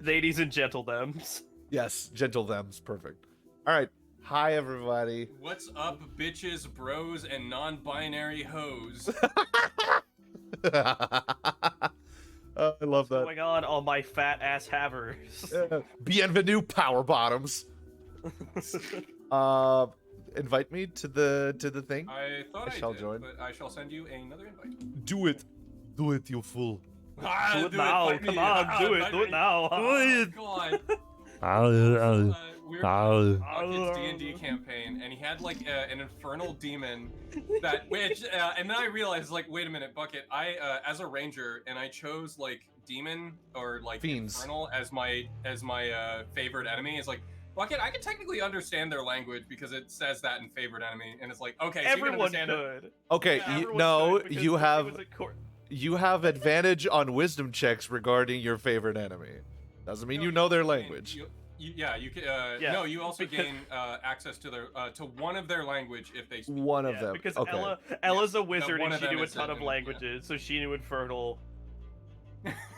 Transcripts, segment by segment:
Ladies and gentlemen. Yes, gentle them's perfect. All right. Hi, everybody. What's up, bitches, bros, and non-binary hoes? I love that. Going on, all my fat ass havers. Bienvenue, power bottoms. Invite me to the thing. I thought I shall did, join. but I shall send you another invite. Do it, you fool. Do it now, come on, do it now. Do it. Come on. We're Bucket's D&D campaign, and he had like an infernal demon that and then I realized, like, wait a minute, Bucket, I as a ranger, and I chose like demon or like Fiends. infernal as my favorite enemy. It's like, Bucket, I can technically understand their language because it says that in favorite enemy, and it's like, okay, so Everyone you can understand could. Okay, Yeah, no, Because you it have was a you have advantage on wisdom checks regarding your favorite enemy. Doesn't mean you know their language. You can. Yeah, No, you also because- gain access to their to one of their language if they speak. One of Yeah, them. because Okay. Ella's a wizard one and of she them knew a is ton of yeah. languages, so she knew Infernal.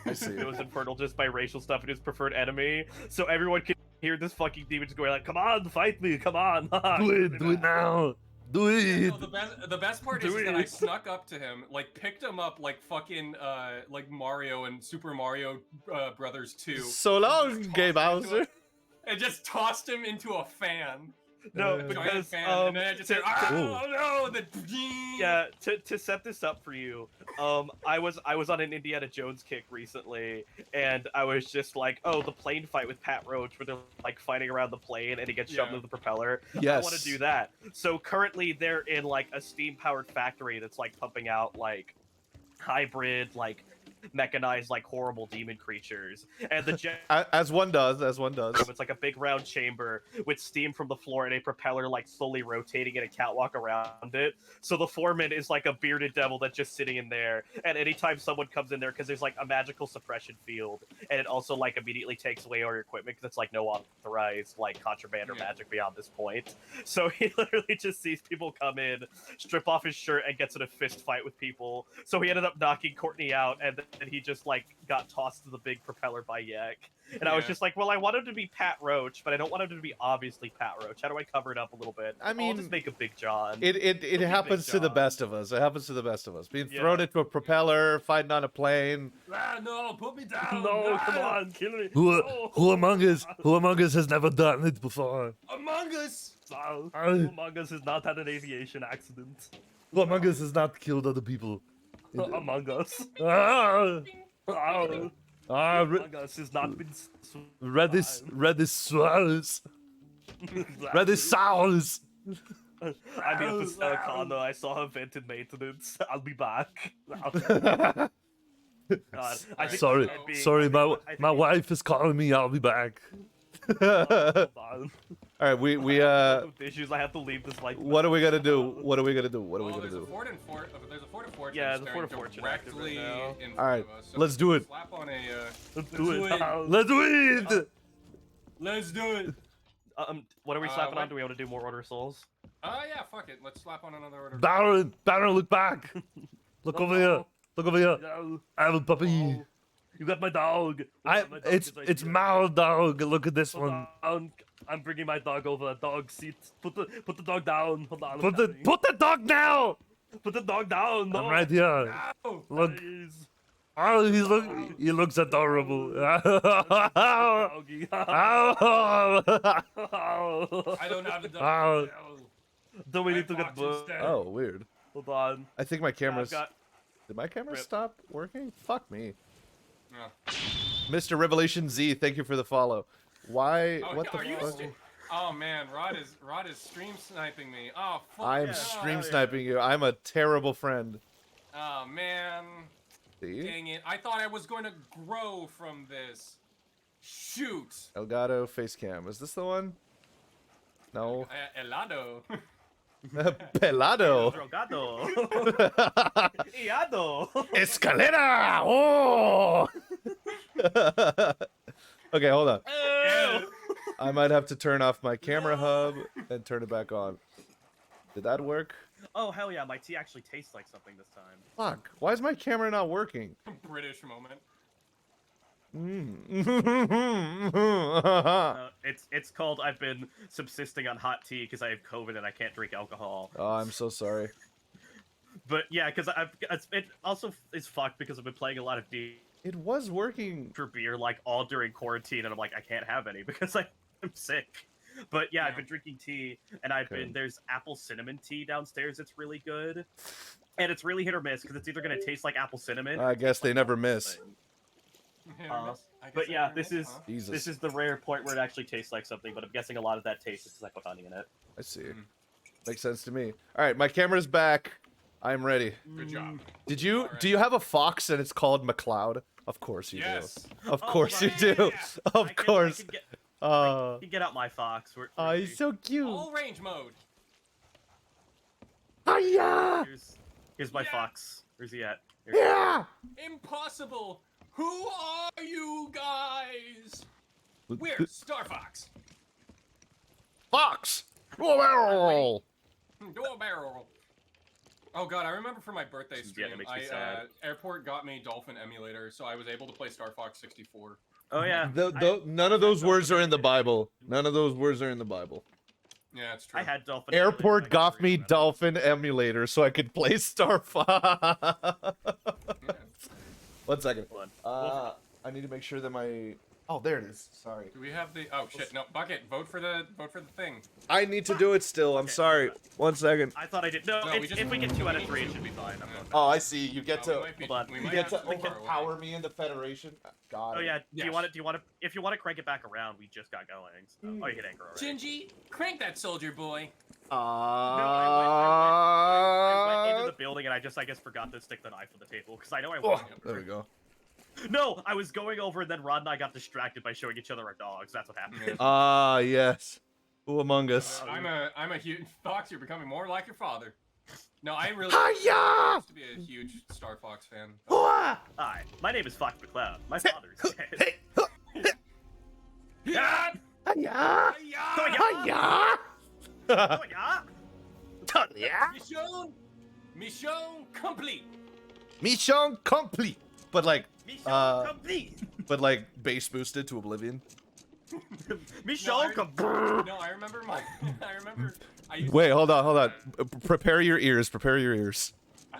I see. It was Infernal just by racial stuff and his preferred enemy, so everyone could hear this fucking demon just going like, "Come on, fight me! Come on!" Do it now. Do Yeah, it. no, the best part is that I snuck up to him, like picked him up like fucking like Mario and Super Mario Brothers 2. So long, Gay Bowser. And just tossed him into a fan. No, Giant because fan, and then I just said, "Oh no!" The yeah, to set this up for you, I was on an Indiana Jones kick recently, and I was just like, oh, the plane fight with Pat Roach, where they're like fighting around the plane, and he gets shoved Yeah. into the propeller. Yes. I want to do that. So currently, they're in like a steam-powered factory that's like pumping out like hybrid, like mechanized, like horrible demon creatures, and the jet. As one does. It's like a big round chamber with steam from the floor and a propeller like slowly rotating and a catwalk around it. So the foreman is like a bearded devil that's just sitting in there. And anytime someone comes in there, because there's like a magical suppression field, and it also like immediately takes away all your equipment because it's like no authorized like contraband or magic beyond this point. So he literally just sees people come in, strip off his shirt, and gets in a fist fight with people. So he ended up knocking Courtney out, and then he just like got tossed to the big propeller by Yak. And I was just like, well, I want him to be Pat Roach, but I don't want him to be obviously Pat Roach. How do I cover it up a little bit? I mean, I'll just make a Big John. It happens to the best of us. It happens to the best of us. Being thrown into a propeller, fighting on a plane. Ah, no, put me down. No, Ah! come on, kill me. Who among us has never done it before? Among Us. Who among us has not had an aviation accident? Who among us has not killed other people? Among us. Ah, Among us has not been. Redis Suarez. Redis Sours. I'm here to sell Connor. I saw her vent in maintenance. I'll be back. God, I think Sorry, I'm being- sorry, I think my wife is calling me. I'll be back. Hold on. All right, we Issues. I have to leave this like. what are we gonna do? What are we gonna do? What are we Well, gonna there's a do? Fort and Fort. There's a Fort of Fortune. Yeah, the staring Fort of Fortune active right directly now. in front All right, of us. So let's do it. Slap on a. Let's do it. Let's do it. Let's do it. What are we slapping what- on? Do we want to do more Order Souls? Yeah, fuck it. Let's slap on another order. Baron, look back. Look over here. Look over here. No. I have a puppy. Oh, you got my dog. My dog It's is right it's here. my dog. Look at this Hold one. on. I'm bringing my dog over. Dog seat. Put the dog down. Hold on. I'm Put the coming. dog down. Put the dog down. No. I'm right here. Oh, Look. Please. Oh, he looks adorable. Doggy. Oh. I don't have a dog. Oh. Do we My need to get fox blood? instead. Oh, weird. Hold on. I think my camera's. I've got. Did my camera Rip. stop working? Fuck me. Yeah. Mr. Revelation Z, thank you for the follow. Why? Oh, What the are you fuck? Oh man, Rod is stream sniping me. Oh fuck. I'm yeah. stream sniping you. I'm a terrible friend. Oh man. See? Dang it. I thought I was going to grow from this. Shoot. Elgato face cam. Is this the one? No. Helado. Pelado. Drogado. Iado. Escalera. Oh. Okay, hold on. I might have to turn off my camera hub and turn it back on. Did that work? Oh hell yeah, my tea actually tastes like something this time. Fuck. Why is my camera not working? British moment. It's called I've been subsisting on hot tea because I have COVID and I can't drink alcohol. Oh, I'm so sorry. But yeah, because it also is fucked because I've been playing a lot of D It was working. for beer like all during quarantine, and I'm like I can't have any because I'm sick. But yeah, I've been drinking tea, and there's apple cinnamon tea downstairs. It's really good, and it's really hit or miss because it's either gonna taste like apple cinnamon. I guess they never miss. But yeah, this is Jesus. this is the rare point where it actually tastes like something. But I'm guessing a lot of that taste is because I put honey in it. I see. Makes sense to me. All right, my camera's back. I'm ready. Good job. Did you? All right. Do you have a fox and it's called McCloud? Of course you Yes. do. Of course you do. yeah. Of course. I can get out my fox. Oh, he's so cute. All range mode. Hiya! Here's my fox. Where's he at? Yeah! Impossible. Who are you guys? We're Star Fox. Fox! Whoa! Door barrel. Oh god, I remember for my birthday stream, it makes me sad. Airport got me Dolphin emulator, so I was able to play Star Fox 64. Oh yeah. None of those words are in the Bible. None of those words are in the Bible. Yeah, it's true. I had Dolphin. Airport emulator, got me Dolphin emulator so I could play Star Fox. Yeah. 1 second. Hold on. I need to make sure that my... Oh, there it is. Sorry. Do we have the? Oh shit! No, Bucket, vote for the thing. I need to do it still. I'm sorry. 1 second. I thought I did. No, if we get 2 out of 3, it should be fine. I'm going back. Oh, I see. You get We to... might be- hold on. we You might get have to go far away. overpower me in the Federation. God. Oh yeah. Do you Yes. want to? If you want to crank it back around, we just got going. So. Oh, you hit anchor already. Gingy, crank that soldier boy. No, I went into the building and I guess forgot to stick the knife on the table because I know I went. There we go. No, I was going over and then Rod and I got distracted by showing each other our dogs. That's what happened. Ah, yes. Who among us? I'm a huge Fox. You're becoming more like your father. No, I really Hiya! used to be a huge Star Fox fan. Hi, my name is Fox McCloud. My father is dead. Yeah. Hiya! Hiya! Hiya! Mission complete. Mission complete. But like, Mission complete. but like base boosted to oblivion. Mission complete. No, I remember my. I remember. I used Wait, hold on. Prepare your ears. Prepare your ears.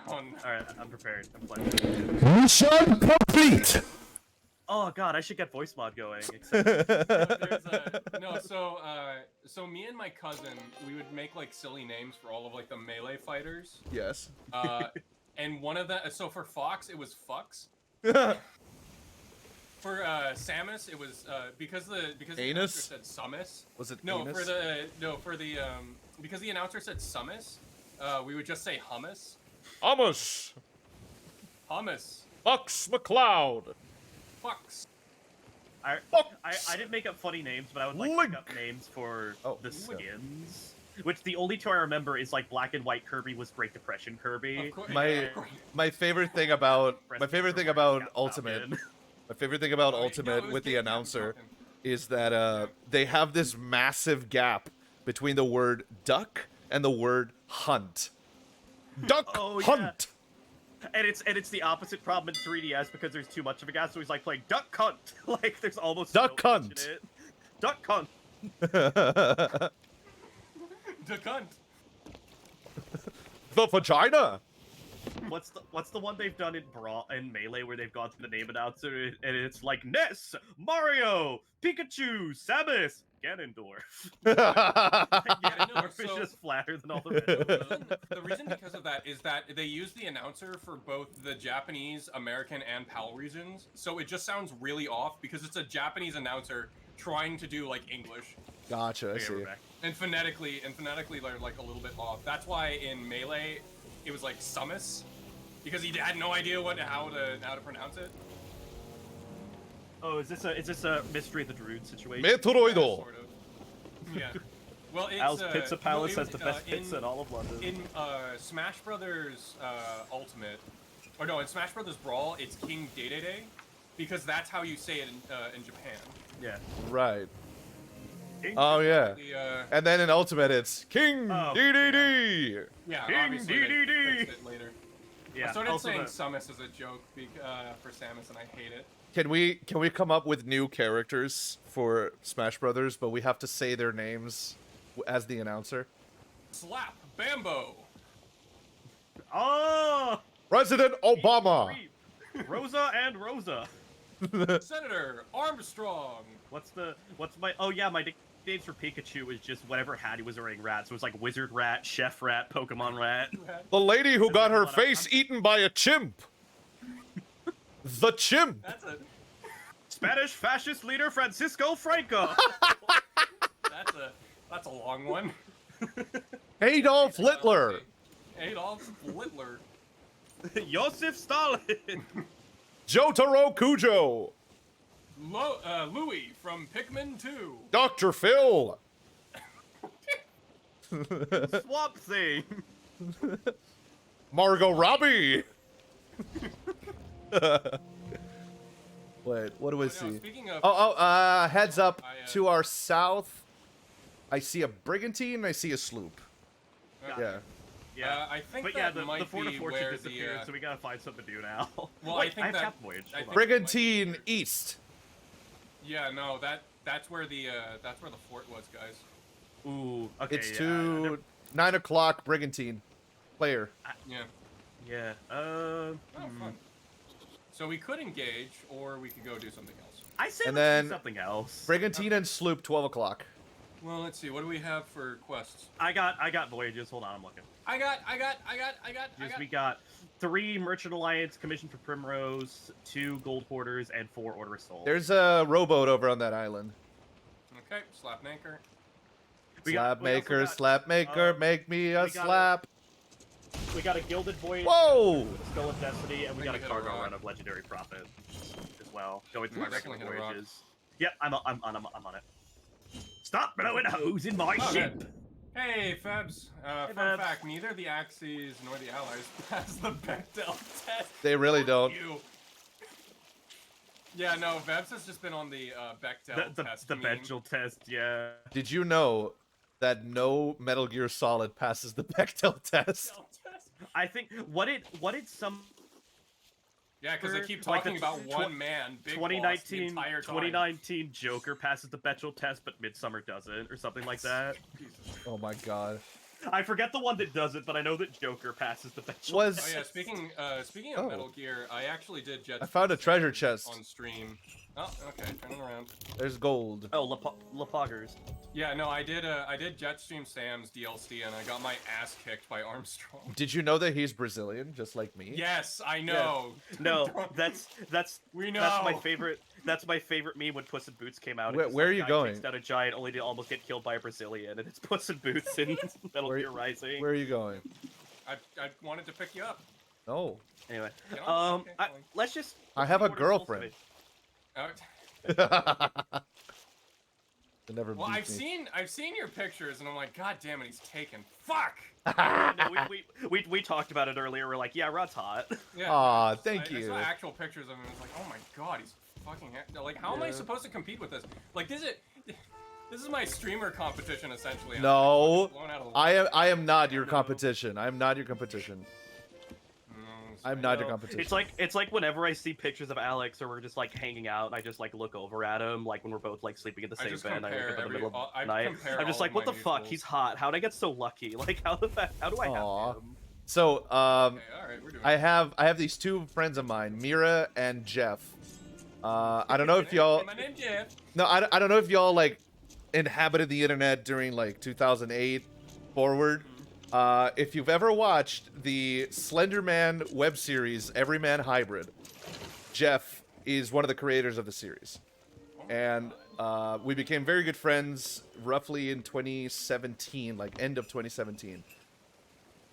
Oh, no. All right, I'm prepared. I'm playing. Mission complete. Oh god, I should get voice mod going. So me and my cousin, we would make like silly names for all of like the melee fighters. Yes. And one of them, so for Fox, it was Fucks. For Samus, it was because the Anus? announcer said Sumus. Was it No, anus? because the announcer said Sumus, we would just say Hummus. Amos. Hummus. Fox McCloud. Fucks. I didn't make up funny names, but I would like Link. make up names for the yeah. skins. Which the only two I remember is like Black and White Kirby was Great Depression Kirby. Of course, My of course. my favorite thing about Ultimate. My favorite thing about Oh, no, it Ultimate was with the Captain announcer Falcon. is that they have this massive gap between the word duck and the word hunt. Duck Oh, yeah. hunt. And it's the opposite problem in 3DS because there's too much of a guy, so he's like playing Duck Cunt. Like there's almost Duck no Cunt. in it. Duck Cunt. The cunt. The vagina. What's the one they've done in Melee where they've gone to the name announcer and it's like Ness, Mario, Pikachu, Samus, Ganondorf. Ganondorf is so- just flatter than all the rest. The reason because of that is that they use the announcer for both the Japanese, American, and PAL regions, so it just sounds really off because it's a Japanese announcer trying to do like English, Gotcha. I Okay, see. we're back. and phonetically they're like a little bit off. That's why in Melee it was like Sumus, because he had no idea how to pronounce it. Oh, is this a Mystery of the Druid situation? Metroido. Sort of. Yeah. Well, it's Al's Pizza Palace no, has the best pizza in all of London. In Smash Brothers Ultimate, or no, in Smash Brothers Brawl, it's King Dedede, because that's how you say it in Japan. Yeah. Right. Oh yeah. The, And then in Ultimate, it's King Oh, DDD. yeah, King obviously they DDD. fixed it later. Yeah. I started also saying the- Sumus as a joke for Samus, and I hate it. Can we come up with new characters for Smash Brothers, but we have to say their names as the announcer? Slap Bambo. Oh, President Obama. Rosa and Rosa. Senator Armstrong. What's my? Oh yeah, my nicknames for Pikachu is just whatever hat he was wearing. Rat. So it's like Wizard Rat, Chef Rat, Pokemon Rat. The lady who got her face eaten by a chimp. The chimp. That's a Spanish fascist leader Francisco Franco. that's a long one. Adolf Hitler. Adolf Hitler. Joseph Stalin. Jotaro Kujo. Louis from Pikmin 2. Dr. Phil. Swamp Thing. Margot Robbie. Wait, what do we see? Speaking of, Heads up to our south. I see a brigantine. I see a sloop. Yeah. Yeah, I think but that yeah, the might Fort of be Fortune where disappeared, so we gotta find something to do now. Well, Wait, I think have that Captain Voyage. I Hold think- on. Brigantine east. Yeah, no, that's where the fort was, guys. Ooh, okay. It's yeah, to 9 o'clock. Brigantine. Player. Yeah. Yeah. Oh, fun. So we could engage, or we could go do something else. I say And let's then do something else. Brigantine and sloop 12 o'clock. Well, let's see. What do we have for quests? I got voyages. Hold on, I'm looking. I got. We got 3 Merchant Alliance commissioned for Primrose, 2 Gold Hoarders, and 4 Order of Soul. There's a rowboat over on that island. Okay, slap an anchor. Slap maker, slap maker, make me a we got slap. We got a Gilded Voyage. Whoa! With Skull of Destiny, and we got a hit a cargo rock. run of Legendary Prophet as well. Going through my Oops, regular only hit a rock. voyages. Yep, I'm on it. Stop blowing holes in my Oh, ship. good. Hey, Febs. Fun Febs. fact: neither the Axes nor the Allies pass the Bechdel test. They really don't. You. Yeah, no, Febs has just been on the Bechdel test. The meme. Bechdel test, yeah. Did you know that no Metal Gear Solid passes the Bechdel test? Bechdel test. I think what it some Yeah, because they keep like talking the about one man, Big Boss, the 2019 entire time. 2019 Joker passes the Bechdel test, but Midsummer doesn't, or something like that. Jesus. Oh my god. I forget the one that doesn't, but I know that Joker passes the Bechdel. Was Oh yeah, speaking of Oh. Metal Gear, I actually did Jet. I found a Stream treasure chest. on stream. Oh, okay, turning around. There's gold. Oh, Lapoggers. Yeah, no, I did Jetstream Sam's DLC, and I got my ass kicked by Armstrong. Did you know that he's Brazilian, just like me? Yes, I know. No, that's We know. That's my favorite. That's my favorite meme when Puss in Boots came out. Where- It's where like are you guy going? Takes down a giant only to almost get killed by a Brazilian, and it's Puss in Boots in Metal Where- Gear Rising. Where are you going? I wanted to pick you up. No. Anyway, Get on. Okay, fine. let's just. I have a Order of Soul girlfriend. Uh, It never well, beats me. I've seen your pictures, and I'm like, God damn it, he's taken. Fuck. No, we talked about it earlier. We're like, yeah, Rod's hot. Yeah. Aw, thank I you. saw actual pictures of him, and it's like, oh my God, he's fucking. Like, how am I Yeah. supposed to compete with this? Like, this is my streamer competition essentially. I'm No, fucking blown out of the I am not your No. competition. I am not your competition. I'm not your competition. It's like whenever I see pictures of Alex or we're just like hanging out and I just like look over at him, like when we're both like sleeping in the I same just bed and I wake compare up in the every- middle of I the night. compare I'm just all like, of what the my fuck? mutuals. He's hot. How'd I get so lucky? Like how do I have Aw. him? So, Okay, all right, we're doing. I have these 2 friends of mine, Mira and Jeff. I don't know if y'all. My name's Jeff. No, I don't know if y'all like inhabited the internet during like 2008 forward. If you've ever watched the Slender Man web series Everyman Hybrid, Jeff is one of the creators of the series, and we became very good friends roughly in 2017, like end of 2017.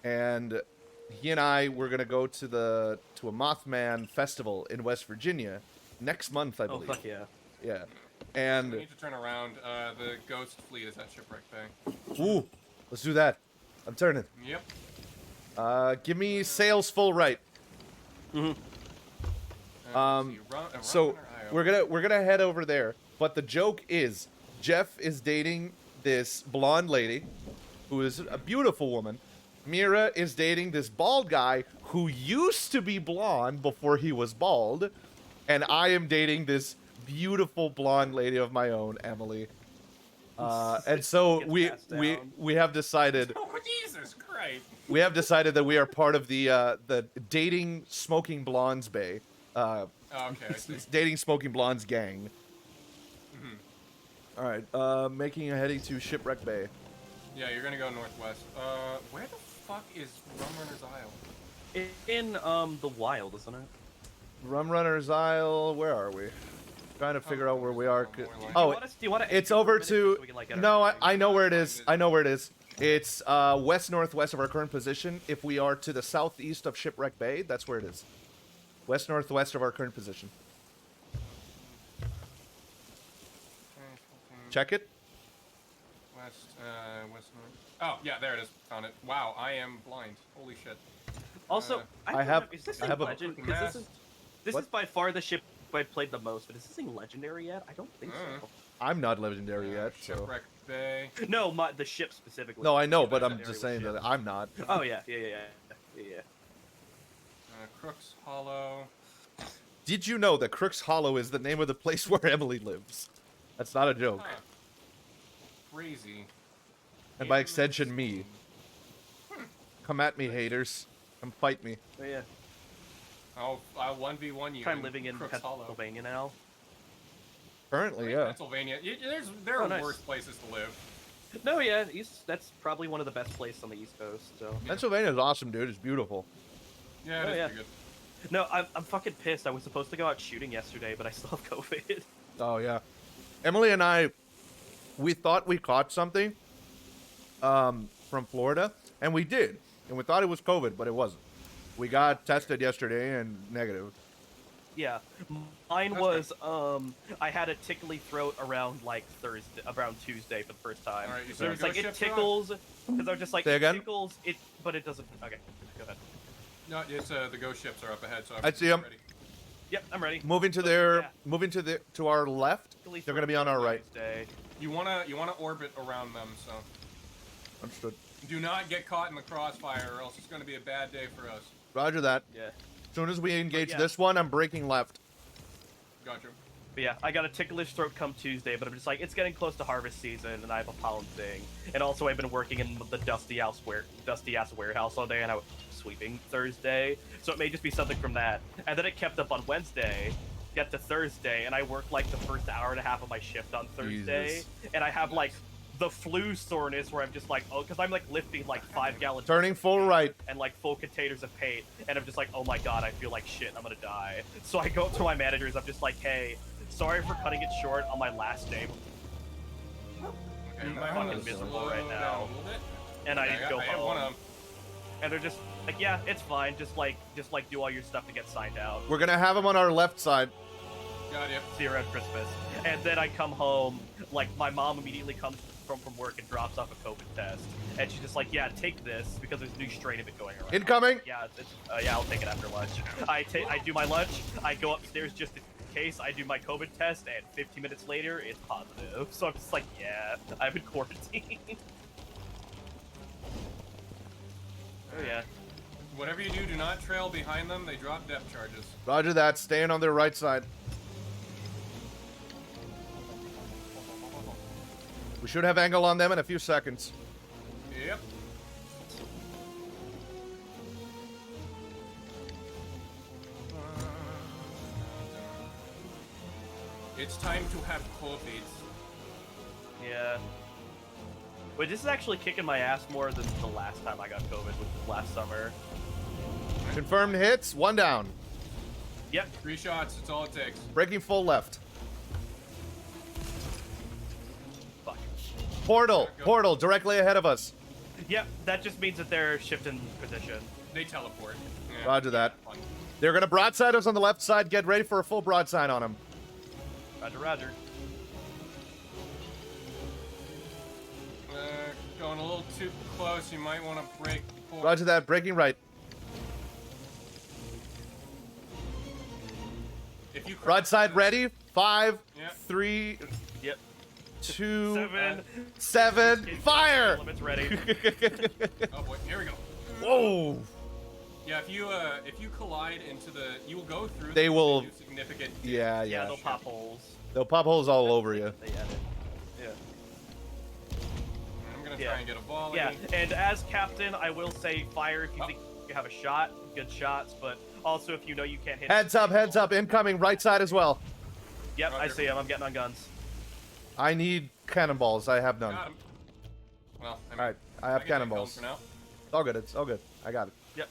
And he and I were gonna go to a Mothman festival in West Virginia next month, I Oh believe. fuck yeah. Yeah. We And need to turn around. The Ghost Fleet is at Shipwreck Bay. ooh, let's do that. I'm turning. Yep. Give me sails full right. Let's see, So Robin or Io? we're gonna head over there. But the joke is, Jeff is dating this blonde lady, who is a beautiful woman. Mira is dating this bald guy who used to be blonde before he was bald. and I am dating this beautiful blonde lady of my own, Emily. And so Gets we passed we down. we have decided Oh, Jesus Christ. we have decided that we are part of the dating smoking blondes bay. Oh, okay, I see. It's dating smoking blondes gang. Mhm. All right, making a heading to Shipwreck Bay. Yeah, you're gonna go northwest. Where the fuck is Rum Runner's Isle? In the wild, isn't it? Rum Runner's Isle. Where are we? Trying to figure out where we are. More like- Oh, Do you want to it's over to. No, I know where it is. I know where it is. It's west northwest of our current position. If we are to the southeast of Shipwreck Bay, that's where it is. West northwest of our current position. Check it. West north. Oh, yeah, there it is. Found it. Wow, I am blind. Holy shit. Also, I have- Is this I have a- legend? Because this What? is by far the ship I've played the most. But is this thing legendary yet? I don't think so. I'm not legendary yet, so. Shipwreck Bay. No, the ship specifically. No, I know, Ship but I'm legendary just saying ship. that I'm not. Oh yeah. Crooks Hollow. Did you know that Crooks Hollow is the name of the place where Emily lives? That's not a joke. Huh. Crazy. And by extension, me. Come at me, haters. Come fight me. Oh yeah. I'll 1v1 you. I'm living in Crooks Hollow. Pennsylvania now. Currently, yeah. Pennsylvania. There are nice. worse places to live. No, yeah, that's probably one of the best places on the East Coast. So. Pennsylvania's awesome, dude. It's beautiful. Yeah, Oh, it is yeah. pretty good. No, I'm fucking pissed. I was supposed to go out shooting yesterday, but I still have COVID. Oh, yeah. Emily and I, we thought we caught something from Florida, and we did. And we thought it was COVID, but it wasn't. We got tested yesterday and negative. Yeah, mine was I had a tickly throat around like Tuesday for the first time. All right, you So said it's like ghost it ships are on? tickles because I'm just like Say it again? tickles it, but it doesn't. Okay, go ahead. No, it's the ghost ships are up ahead, so I see 'em. ready. Yep, I'm ready. Moving to to our left. Tickly They're gonna be throat on our right. Tuesday. You wanna orbit around them, so Understood. do not get caught in the crossfire, or else it's gonna be a bad day for us. Roger that. Yeah, As soon as we engage yeah. this one, I'm breaking left. Gotcha. but yeah, I got a ticklish throat come Tuesday, but I'm just like it's getting close to harvest season, and I have a pollen thing, and also I've been working in the dusty ass warehouse all day, and I was sweeping Thursday, so it may just be something from that. And then it kept up on Wednesday, get to Thursday, and I worked like the first hour and a half of my shift on Thursday, Jesus. and I have like the flu soreness where I'm just like, oh, because I'm like lifting like 5-gallon Turning full right. and like full containers of paint, and I'm just like, oh my god, I feel like shit, I'm gonna die. So I go up to my managers, I'm just like, hey, sorry for cutting it short on my last day, Okay, I'm now fucking let's miserable slow right down now. a little bit. and I Okay, need to go I have one home. of 'em. And they're just like, yeah, it's fine, just like do all your stuff to get signed out. We're gonna have them on our left side. Got you. See you around Christmas. And then I come home, like my mom immediately comes from work and drops off a COVID test, and she's just like, yeah, take this because there's a new strain of it going around. Incoming. Yeah, yeah, I'll take it after lunch. I do my lunch, I go upstairs just in case, I do my COVID test, and 15 minutes later, it's positive. So I'm just like, yeah, I'm in quarantine. Oh yeah. Whatever you do not trail behind them. They drop depth charges. Roger that. Staying on their right side. We should have angle on them in a few seconds. Yep. It's time to have COVID. Yeah. Wait, this is actually kicking my ass more than the last time I got COVID, which was last summer. Confirmed hits. One down. Yep. 3 shots. It's all it takes. Breaking full left. Fuck. Portal directly ahead of us. Yep, that just means that they're shifting position. They teleport. Yeah. Roger that. Fun. They're gonna broadside us on the left side. Get ready for a full broadside on them. Roger, roger. Going a little too close. You might want to break before. Roger that. Breaking right. If you Broadside ready. 5, Yeah. 3, Yep. 2, 7. 7. Fire! Elements ready. Oh boy, here we go. Whoa! Yeah, if you collide into the, you will go through. They will- do significant. Yeah, Yeah, yeah. they'll pop holes. They'll pop holes all over you. They edit. Yeah. I'm gonna Yeah. try and get a volley. Yeah, and as captain, I will say fire if you think you have a shot, good shots, but also if you know you can't hit. Heads up, incoming, right side as well. Yep, I Roger. see him. I'm getting on guns. I need cannonballs. I have none. Got him. Well, I mean, All right, I have can take cannonballs. guns for now. It's all good. It's all good. I got it. Yep.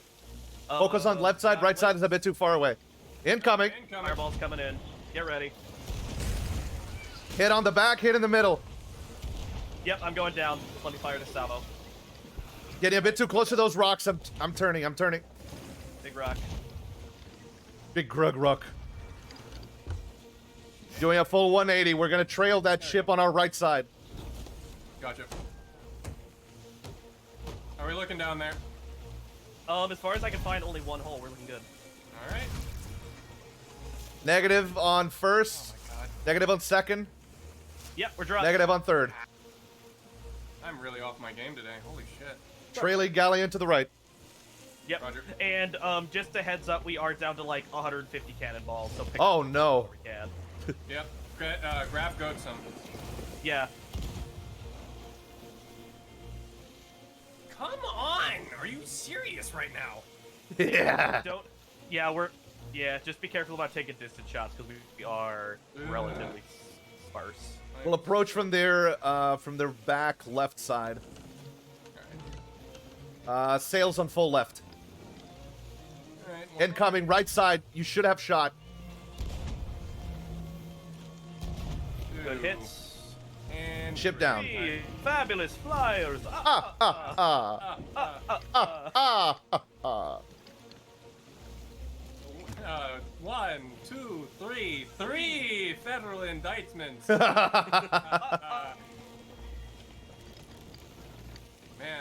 Focus on left side. Right side is a bit too far away. Incoming. Incoming. Fireball's coming in. Get ready. Hit on the back. Hit in the middle. Yep, I'm going down. Let me fire the salvo. Getting a bit too close to those rocks. I'm turning. I'm turning. Big rock. Big grug ruck. Doing a full 180. We're gonna trail that ship on our right side. Gotcha. Are we looking down there? As far as I can find, only one hole. We're looking good. All right. Negative on Oh first. my god. Negative on second. Yep, we're dropping. Negative on third. I'm really off my game today. Holy shit. Trailing galleon to the right. Yep. Roger. And just a heads up, we are down to like 150 cannonballs. So pick Oh up no. what we can. Yep. Grab goat some. Yeah. Come on! Are you serious right now? Yeah. Don't. Yeah, we're. Yeah, just be careful about taking distance shots because we are relatively sparse. We'll approach from their back left side. Sails on full left. All right. Well, Incoming right side. You should have shot. Good hits. And Ship down. Three fabulous flyers. Ah, ah, ah. Ah, ah, ah. 1, 2, 3, 3 federal indictments. Man,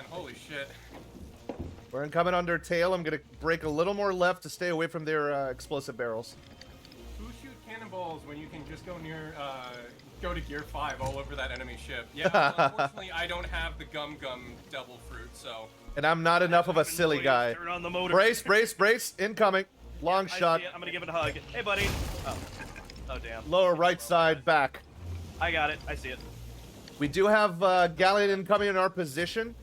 holy shit. We're incoming under tail. I'm gonna break a little more left to stay away from their explosive barrels. Who shoot cannonballs when you can just go near, go to gear 5 all over that enemy ship? Yeah, well, unfortunately, I don't have the gum devil fruit, so. And I'm not enough of a silly guy. Turn on the motor. Brace, brace, brace. Incoming. Long I shot. see it. I'm gonna give it a hug. Hey, buddy. Oh. Oh, damn. Lower right side back. I got it. I see it. We do have galleon incoming in our position.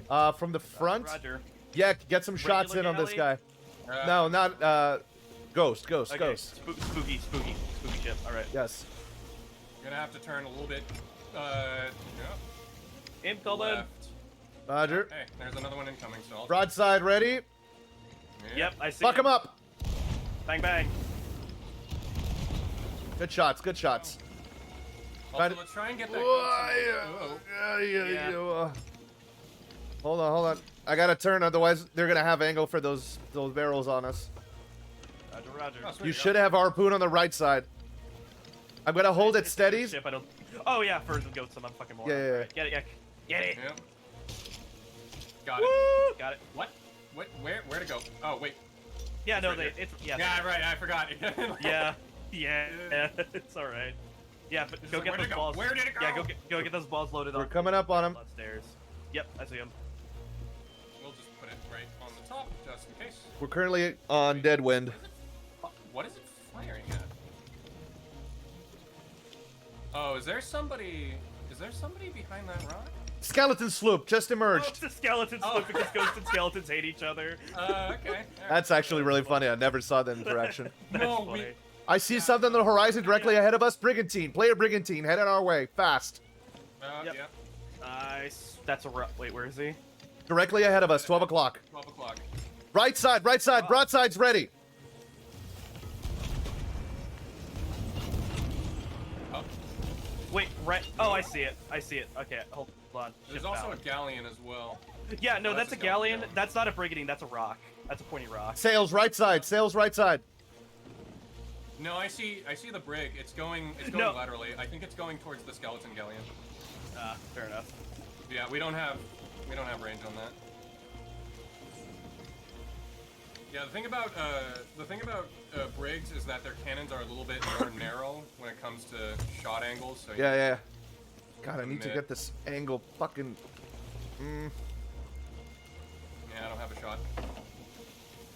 From the front. Roger. Yeah, get some shots in Regular on this guy. galley? No, not ghost, ghost, Okay. ghost. Spooky ship. All right. Yes. You're gonna have to turn a little bit, yeah, Incoming. left. Roger. Hey, there's another one incoming, so I'll... Broadside ready. Yep, I see. Fuck him up. Bang bang. Good shots, good shots. Also, let's try and get that goat some... Yeah. Hold on. I gotta turn, otherwise they're gonna have angle for those barrels on us. Roger, Roger. Oh, sweet, You yeah. should have harpoon on the right side. I'm gonna hold it It's steady. ship, I don't... Oh yeah, furs and goats. I'm fucking more. Yeah, yeah, yeah. Alright, get it, yeah. Get it. Yeah. Got it. Woo! Got it. What? Where to go? Oh, wait. Yeah, no, right they. here. It's yeah. Yeah, right, I forgot. Yeah. Yeah. It's all right. Yeah, but It's go like, get where'd those it go? balls. Where did it Yeah, go? go get those balls loaded We're on. coming up on him. Upstairs. Yep, I see him. We'll just put it right on the top, just in case. We're currently on dead wind. What is it firing at? Oh, is there somebody behind that rock? Skeleton sloop just Oh, emerged. it's a skeleton Oh. sloop because ghosts and skeletons hate each other. Okay. That's actually really funny. I never saw that interaction. That's No, funny. I see something on the horizon directly ahead of us. Brigantine. Player Brigantine. Headed our way. Fast. Yep. Yeah. Nice. That's a wait. Where is he? Directly ahead of us. 12 o'clock. 12 o'clock. Right side. Right side. Broadside's ready. Oh, Wait, right. Oh, I see it. I see it. Okay, hold on. there's Ship also a bound. galleon as well. Yeah, no, Oh, that's that's a a galleon. galleon. That's not a brigantine. That's a rock. That's a pointy rock. Sails right side. Sails right side. No, I see the brig. It's going No. laterally. I think it's going towards the skeleton galleon. Fair enough. Yeah, we don't have range on that. Yeah, the thing about brigs is that their cannons are a little bit more narrow when it comes to shot angles. So Yeah. God, I need to Mid. get this angle fucking... Yeah, I don't have a shot.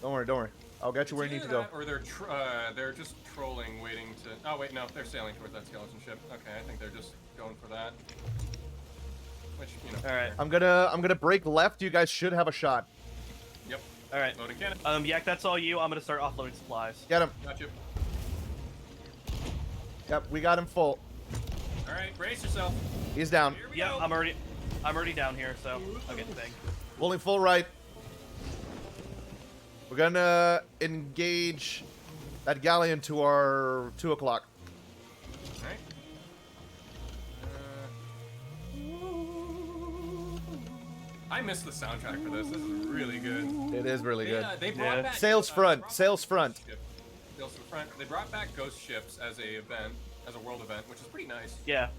Don't worry, don't worry. I'll get you where you need to go. Or they're just trolling, waiting to. Oh wait, no, they're sailing towards that skeleton ship. Okay, I think they're just going for that. Which, you know. All right. I'm gonna break left. You guys should have a shot. Yep. All right. Loading cannon. Yak, that's all you. I'm gonna start offloading supplies. Get him. Gotcha. Yep, we got him full. All right, brace yourself. He's down. Here we Yeah, go. I'm already down here, so I'll get the thing. Pulling full right. We're gonna engage that galleon to our 2 o'clock. All right. I missed the soundtrack for this. This is really good. It is really good. They brought back Sails front. brought Sails back front. ghost ship. Sails front. They brought back ghost ships as a event, as a world event, which is pretty nice. Yeah.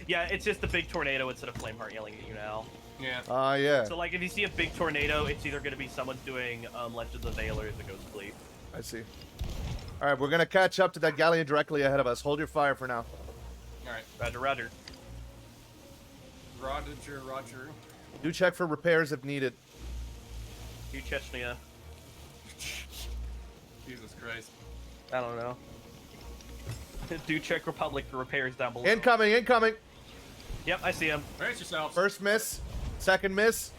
Yeah, it's just a big tornado instead of Flameheart yelling at you now. Yeah. Yeah. So, like, if you see a big tornado, it's either going to be someone doing Legends of Vale or the Ghost Fleet. I see. All right, we're gonna catch up to that galleon directly ahead of us. Hold your fire for now. All right. Roger, roger. Roger. Do check for repairs if needed. You Chechnya. Jesus Christ. I don't know. Do Czech Republic for repairs down below. Incoming, incoming. Yep, I see him. Brace yourself. First miss, second miss,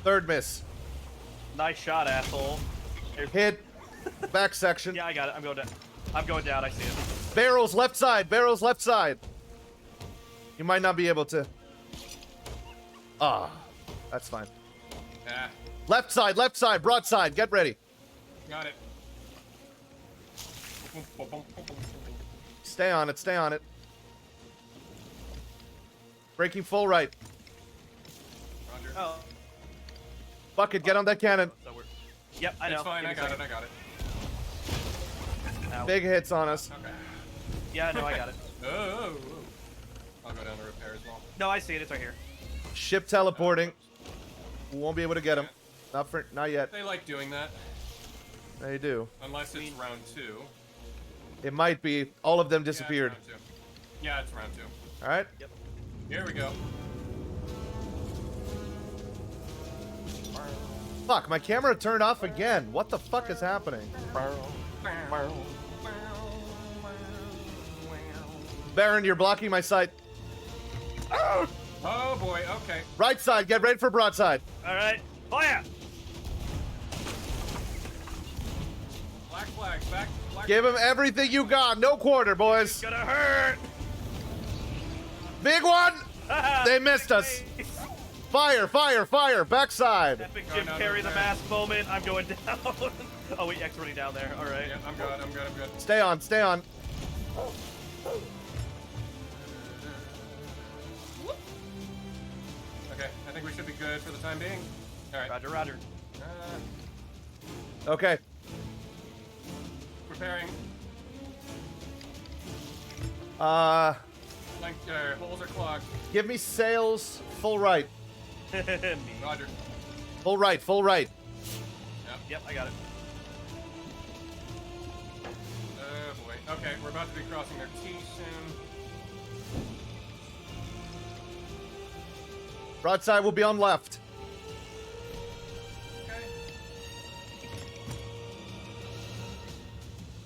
third miss. Nice shot, asshole. There's... Hit. Back section. Yeah, I got it. I'm going down. I'm going down. I see it. Barrels left side. Barrels left side. You might not be able to. Ah, that's fine. Ah, Left side, broadside. Get ready. got it. Stay on it, stay on it. Breaking full right. Roger. Oh. Bucket, get on that cannon. So we're... Yep, I know. It's fine. Give I me a got it. second. I got it. Ow. Big hits on us. Okay. Yeah, no, I got it. Oh. I'll go down to repair as well. No, I see it. It's right here. Ship teleporting. We won't be able to get him. Not yet. They like doing that, They do. unless it's round 2. It might be. All of them disappeared. Yeah, it's round 2. All right. Yep. Here we go. Fuck, my camera turned off again. What the fuck is happening? Baron, you're blocking my sight. Oh boy. Okay. Right side, get ready for broadside. All right. Fire! Black flags back. Black Give him everything you got. No quarter, boys. It's gonna hurt! Big one. They missed us. Fire, fire, fire. Backside. Epic No, Jim no, Carrey no, the no. mask moment. I'm going down. Oh wait, X already down there. All right. Yeah, I'm good. I'm good. I'm good. Stay on, stay on. Okay. I think we should be good for the time being. All right. Roger, roger. Okay. Preparing. Length, holes are clogged. Give me sails full right. Me. Roger. Full right, full right. Yep, I got it. Oh boy. Okay, we're about to be crossing their T soon. Broadside will be on left. Okay.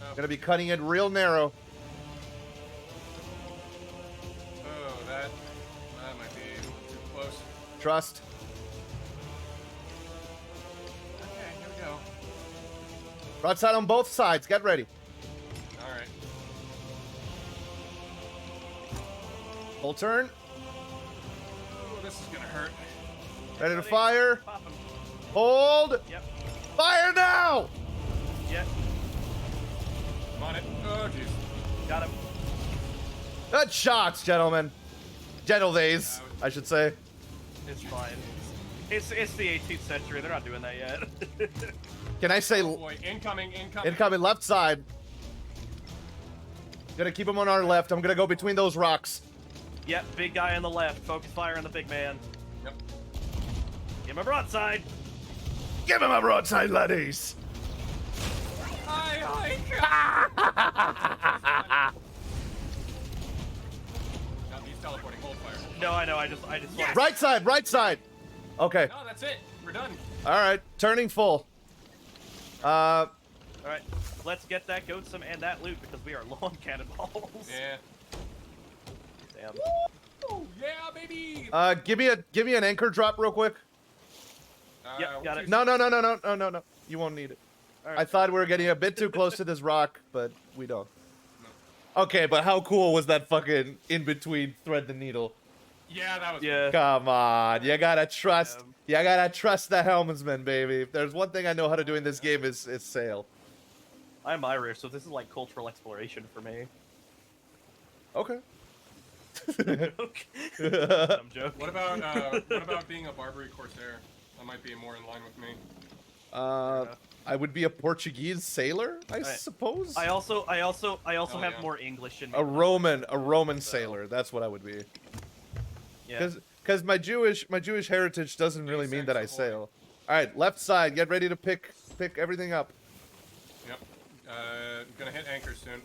Oh, Gonna be cutting it real narrow. oh, that might be too close. Trust. Okay, here we go. Broadside on both sides. Get ready. All right. Full turn. Oh, this is gonna hurt. Ready to fire. Pop him. Hold. Yep. Fire now. Yep. I'm on it. Oh, jeez. Got him. Good shots, gentlemen. Gentledays, I should say. It's fine. It's the 18th century. They're not doing that yet. Can I say Oh boy, incoming, incoming. incoming left side? Gonna keep him on our left. I'm gonna go between those rocks. Yep, big guy on the left. Focus fire on the big man. Yep. Give him a broadside. Give him a broadside, laddies. No, he's teleporting. Hold fire. No, I know. I just. Yes! Right side, right side. Okay. No, that's it. We're done. All right. Turning full. Uh, All right, let's get that goatsome and that loot because we are low on cannonballs. Yeah. Damn. Oh yeah, baby. give me an anchor drop real quick. Yep, got it. No. You won't need it. All right. I thought we were getting a bit too close to this rock, but we don't. Okay, but how cool was that fucking in between thread the needle? Yeah, that was. Yeah. Come on, you gotta trust. You gotta trust the helmsman, baby. If there's one thing I know how to do in this game is sail. I'm Irish, so this is like cultural exploration for me. Okay. Joke. Dumb joke. What about being a Barbary Corsair? That might be more in line with me. I would be a Portuguese sailor, I suppose. I also Oh, have yeah. more English in me. A Roman sailor. That's what I would be. Yeah. Because my Jewish heritage doesn't really mean that I sail. All right, left side. Get ready to pick everything up. Yep. Gonna hit anchor soon.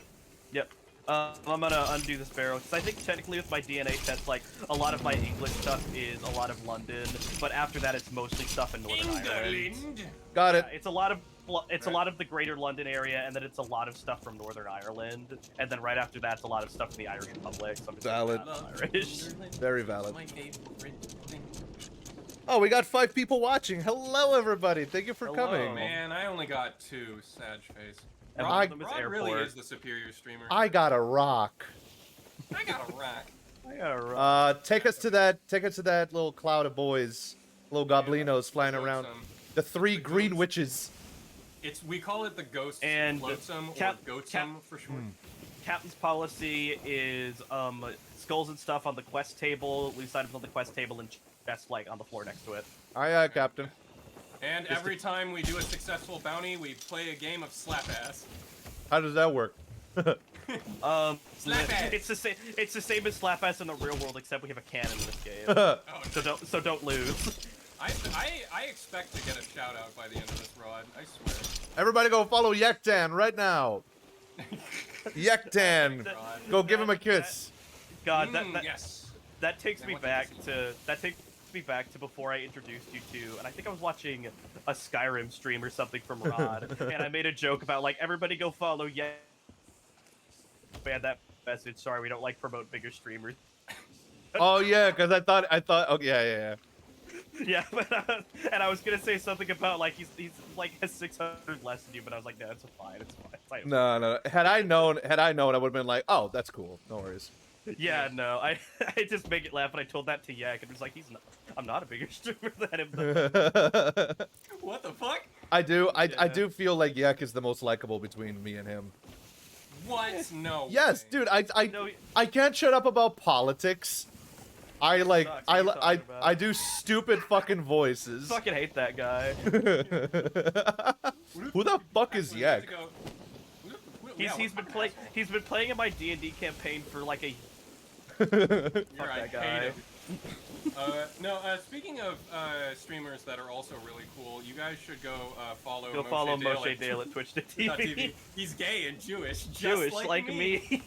Yep. I'm gonna undo this barrel because I think technically with my DNA test, like a lot of my English stuff is a lot of London, but after that it's mostly stuff in Northern Ireland. Got it. Yeah, it's a lot of the Greater London area, and then it's a lot of stuff from Northern Ireland, and then right after that, it's a lot of stuff from the Irish Republic. So I'm just Valid. Irish. Very valid. My favorite thing. Oh, we got 5 people watching. Hello, everybody. Thank you for Hello. coming. Man, I only got 2. Sad face. And Rod, one of them is Rod really airport. is the superior streamer. I got a rock. I got a rack. I got a rock. Take us to that little cloud of boys, little goblinos flying around. The 3 green witches. We call it the ghost And floatsome or Cap- goatsome for short. Captain's policy is skulls and stuff on the quest table, loose items on the quest table, and chests like on the floor next to it. Aye, aye, Captain. And every time we do a successful bounty, we play a game of slap ass. How does that work? Slap ass. It's the same. It's the same as slap ass in the real world, except we have a cannon in this game. Oh, So don't lose. I expect to get a shout out by the end of this, Rod. I swear. Everybody go follow Yektan right now. Yektan. Go give him a kiss. God, Yes. that takes And me what back did to before I introduced you to, and I think I was watching a Skyrim stream or something from Rod, and I made a joke about like everybody go follow ban that message. Sorry, we don't like promote bigger streamers. Oh yeah, because I thought. Oh yeah. Yeah, but and I was gonna say something about like he's like has 600 less than you, but I was like, no, it's fine, it's fine. No. Had I known, I would have been like, oh, that's cool. No worries. Yeah, no, I just make it laugh, and I told that to Yak, and it was like, I'm not a bigger streamer than him. What the fuck? I do feel like Yak is the most likable between me and him. What? No. Yes, way. dude. No, I can't shut up about politics. I sucks. What are you talking about? I do stupid fucking voices. fucking hate that guy. Who the fuck is Yak? He's been playing in my D&D campaign for like a. You're that right, guy. hate him. Speaking of streamers that are also really cool, you guys should go follow Moshe Dale at Twitch.tv. TV. He's gay and Jewish, just Jewish like me.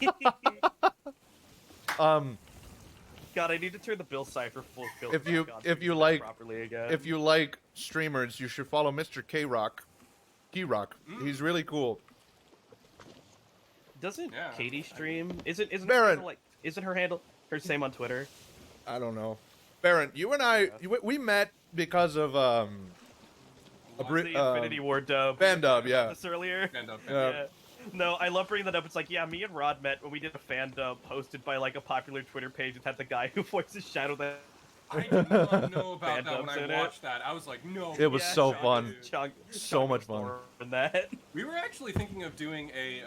God, I need to turn the Bill Cipher full. If you properly again. if you like streamers, you should follow Mr. K-Rock. K-Rock. He's really cool. Doesn't Yeah. Katie stream? Isn't her Baron. handle, like isn't her handle her same on Twitter? I don't know. Baron, you and I, we met because of The Infinity War dub. fan dub, yeah. This earlier. Stand up. Yeah. No, I love bringing that up. It's like, yeah, me and Rod met when we did a fan dub hosted by like a popular Twitter page that had the guy who voices Shadow that. I did not know about that when Fandubs in I it. watched that. I was like, no. It was so Sean, fun. dude. So much fun. In that. We were actually thinking of doing a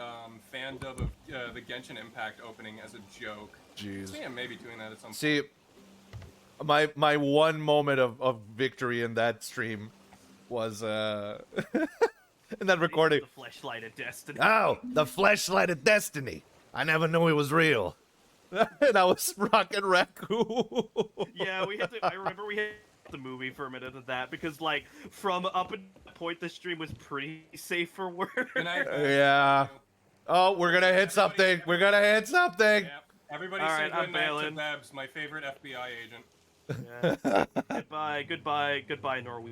fan dub of the Genshin Impact opening as a joke. Jeez. Yeah, maybe doing that at some point. See, my one moment of victory in that stream was in that recording. The fleshlight of destiny. Oh, the flashlight of destiny. I never knew it was real. And I was rocking Raccoon. Yeah, we had to. I remember we had the movie for a minute of that because, like, from up until that point, the stream was pretty safe for work. Good night. Yeah. Oh, we're gonna hit something. We're gonna hit something. Yeah. Everybody All say right, I'm good night to bailing. Babs, my favorite FBI agent. Yeah. Goodbye, Norway.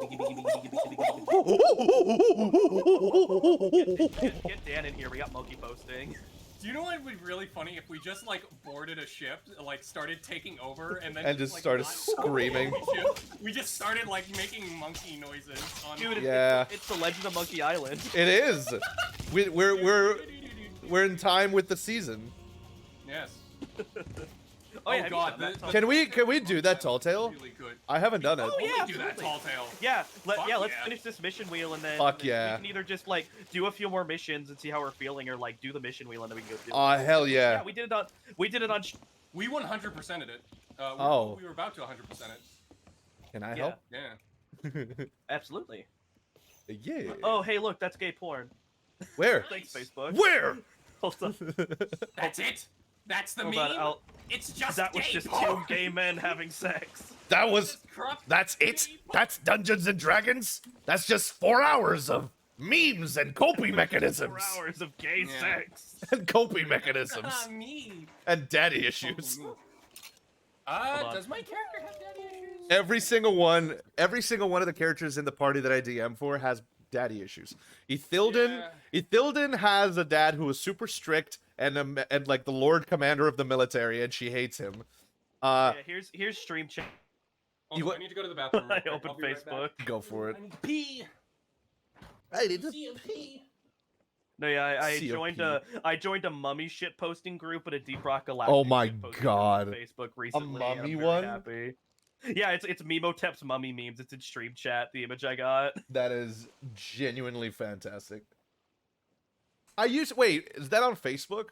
Get Dan in here. We got monkey posting. Do you know what would be really funny if we just like boarded a ship, like started taking over, and then And just like, started not- screaming. We just started like making monkey noises on. Dude, Yeah. it's the Legend of Monkey Island. It is. We're in time with the season. Yes. Oh, yeah, God, have you done that? Can we do that tall tale? Really good. I haven't done it. Oh, yeah, do that absolutely. tall tale. Yeah, Fuck let's yeah. finish this mission wheel and then Fuck yeah. we can either just like do a few more missions and see how we're feeling, or like do the mission wheel and then we can go do. Aw, it. hell yeah. Yeah, we did it on. We 100%ed it. Oh. We were about to 100% it. Can I Yeah. help? Yeah. Absolutely. Yeah. Oh, hey, look, that's gay porn. Where? Thanks, Facebook. Where? Hold on. That's it. That's the Hold meme. on, It's just that was gay just porn. two gay men having sex. That was. Corrupt That's it. gay porn. That's Dungeons and Dragons. That's just 4 hours of memes and coping mechanisms. 4 hours of gay Yeah. sex. And coping mechanisms. Ah, me. And daddy issues. Hold on. Does my character have daddy issues? Every single one of the characters in the party that I DM for has daddy issues. Ethildon has a dad who is super strict and like the Lord Commander of the military, and she hates him. Yeah, here's stream chat. Also, I need to go to the bathroom. real I quick. opened I'll be right Facebook. back. Go for it. I need to pee. I need to pee. No, yeah, COP. I joined a mummy shit posting group at a Deep Rock Galactic. Oh my shit posting group God. on Facebook recently. and mummy I'm very one? Happy. Yeah, it's Memotep's mummy memes. It's in stream chat. The image I got. That is genuinely fantastic. Wait, is that on Facebook?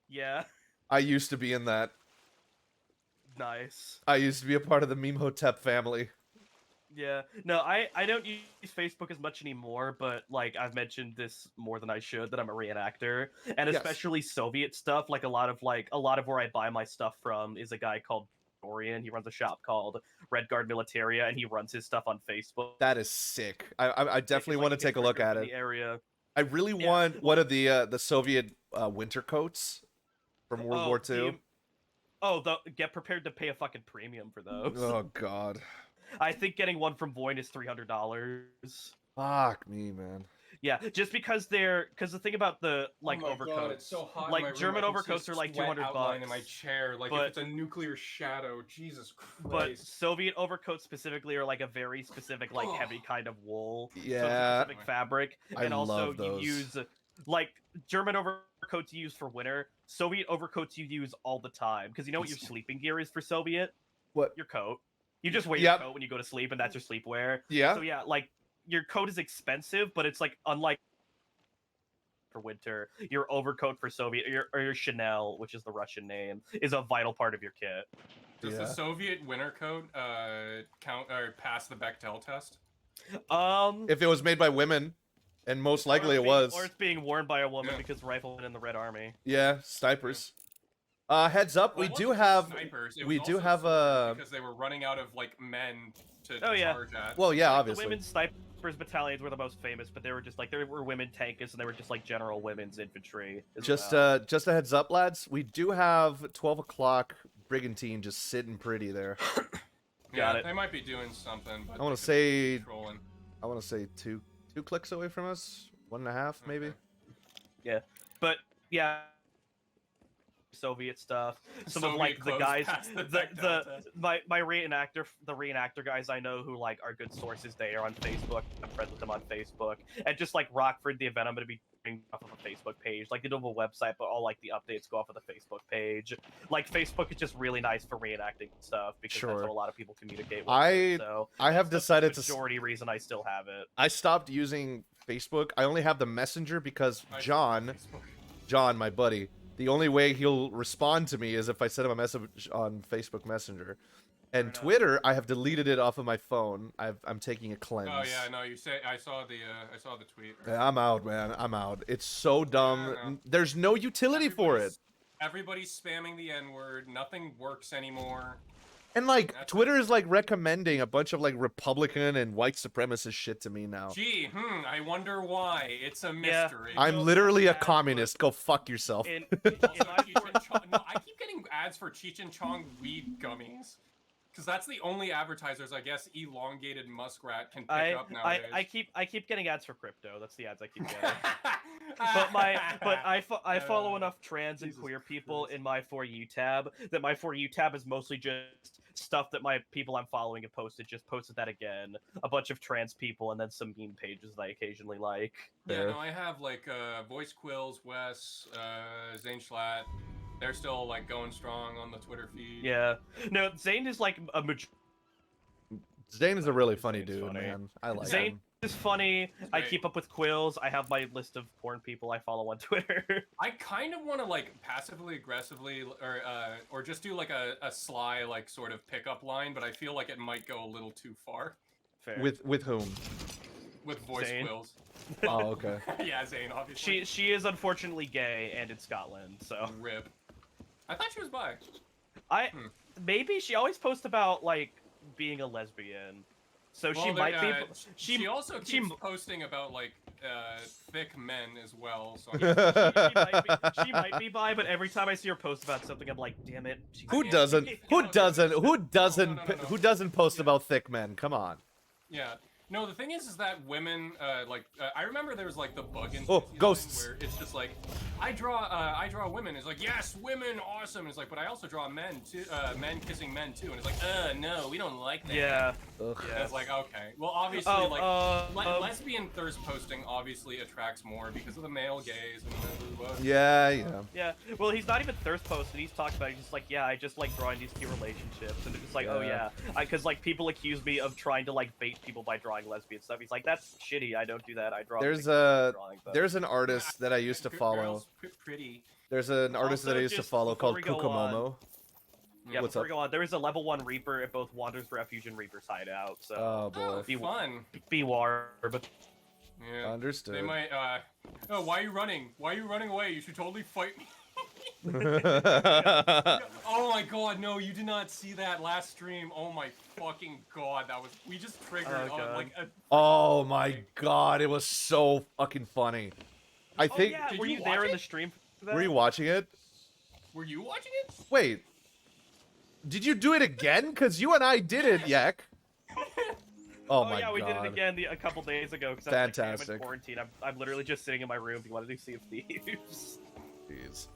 Yeah, I used to be in that. nice. I used to be a part of the Memehotep family. Yeah, no, I don't use Facebook as much anymore, but like I've mentioned this more than I should that I'm a reenactor, and Yes. especially Soviet stuff. Like a lot of where I buy my stuff from is a guy called Dorian. He runs a shop called Red Guard Militaria, and he runs his stuff on Facebook. That is sick. I definitely want to take a look at in it. the area. I really Yeah. want one of the Soviet winter coats from World War II. Get prepared to pay a fucking premium for those. Oh God. I think getting one from Void is $300. Fuck me, man. Yeah, just because the thing about the like oh my overcoats, God, it's so hot in like my room, German I can see overcoats a are like sweat $200 outline in my chair, like but- if it's a nuclear shadow. Jesus but Christ. Soviet overcoats specifically are like a very specific like heavy kind of wool, so it's a Yeah. specific fabric, I and also love those. you use like German overcoats you use for winter, Soviet overcoats you use all the time because you know what your sleeping gear is for Soviet? What? Your coat. You just wear Yep. your coat when you go to sleep, and that's your sleepwear. Yeah. So yeah, like your coat is expensive, but it's like unlike for winter, your overcoat for Soviet or your Chanel, which is the Russian name, is a vital part of your kit. Does Yeah. the Soviet winter coat count or pass the Bechdel test? If it was made by women, and most likely it was. or it's being worn by a woman Yeah. because riflemen in the Red Army. Yeah, snipers. Heads up, Well, we it do wasn't just have. snipers, it we was do also have snipers because they were running out of like men to Oh, yeah. charge at. Well, yeah, Like, obviously. the women's snipers battalions were the most famous, but they were just like there were women tankists and they were just like general women's infantry. as Just well. just a heads up, lads. We do have 12 o'clock brigantine just sitting pretty there. Got Yeah, it. they might be doing something, but I want they to could be say. trolling. I want to say two clicks away from us. 1.5 maybe. Okay. But yeah, Soviet stuff. Some of Soviet like the clothes guys, past the the Bechdel test. my reenactor guys I know who like are good sources. They are on Facebook. I'm friends with them on Facebook, and just like Rockford, the event I'm going to be doing off of a Facebook page. Like they don't have a website, but all like the updates go off of the Facebook page. Like Facebook is just really nice for reenacting stuff because Sure. that's how a lot of people communicate. With I it. So I have that's decided the to. majority reason I still have it. I stopped using Facebook. I only have the Messenger because I- John, my buddy, the only way he'll respond to me is if I send him a message on Facebook Messenger. And enough. Twitter, I have deleted it off of my phone. I'm taking a cleanse. Oh yeah, no, you say I saw the tweet. Yeah, I'm out, man. I'm out. It's so dumb. Yeah, no. There's no utility for it. Everybody's spamming the N-word. Nothing works anymore. And like That's Twitter is like recommending a bunch of like Republican and white supremacist shit to me now. Gee, I wonder why. It's a mystery. I'm Well, literally a ads, but- communist. Go fuck yourself. In Also, my Cheech and Chong. No, I keep getting ads for Cheech and Chong weed gummies. Because that's the only advertisers, I guess, elongated muskrat can pick up nowadays. I keep getting ads for crypto. That's the ads I keep getting. I follow enough trans and Jesus queer people Christ. in my For You tab that my For You tab is mostly just stuff that my people I'm following have posted. Just posted that again. A bunch of trans people and then some meme pages that I occasionally like. Yeah, no, I have like Voice Quills, Wes, Zane Schlatt. They're still like going strong on the Twitter feed. Yeah. No, Zane is like a Zane is a really funny Zane's dude, funny. man. I like Zane him. is funny. I great. keep up with Quills. I have my list of porn people I follow on Twitter. I kind of want to like passively aggressively or just do like a sly like sort of pickup line, but I feel like it might go a little too far Fair. With whom? with Voice Zane. Quills. Oh, okay. Yeah, Zane, obviously. She is unfortunately gay and in Scotland, so Rip. I thought she was bi. maybe she always posts about like being a lesbian, so Well, she might be. She also keeps she- posting about like thick men as well. So she might be bi, but every time I see her post about something, I'm like, damn it. She's Who gay. doesn't? Who No, doesn't? no, Who no, doesn't? no, no, no. Who doesn't post Yeah. about thick men? Come on. yeah. No, the thing is that women, I remember there was like the bug in Oh, Thieves ghosts. where it's just like, I draw women. It's like, yes, women, awesome. It's like, but I also draw men too, men kissing men too. And it's like, no, we don't like that. Yeah. Ugh. And it's like, okay. Well, obviously, lesbian thirst posting obviously attracts more because of the male gaze and Yeah, yeah. Yeah. Well, he's not even thirst posted. He's talked about it. He's just like, yeah, I just like drawing these cute relationships, and it's just like, oh Yeah. yeah, because like people accuse me of trying to like bait people by drawing lesbian stuff. He's like, that's shitty. I don't do that. I draw. There's things a drawing, but- there's an artist that I used to follow. Girls, pretty. There's an artist Also, that I used to just follow before called we go Kukumomo. Yeah, What's before up? we go on, there is a level 1 Reaper at both Wander's Refuge and Reaper's Hideout. So Oh boy. Oh, Be- fun. be war, but Yeah. Understood. They might, oh, why are you running? Why are you running away? You should totally fight me. Oh my god, no, you did not see that last stream. Oh my fucking god, that was, we just triggered, Oh, God. like, a... Oh my god, it was so fucking funny. I oh think. yeah, Did were you you there watch in it? the stream? For that? Were you watching it? Were you watching it? Wait. Did you do it again? Cause you and I did it, Yak. Oh my yeah, we god. did it again a couple days ago. Cause I'm Fantastic. in quarantine. I'm literally just sitting in my room. Do you want to do Sea of Thieves? Jeez.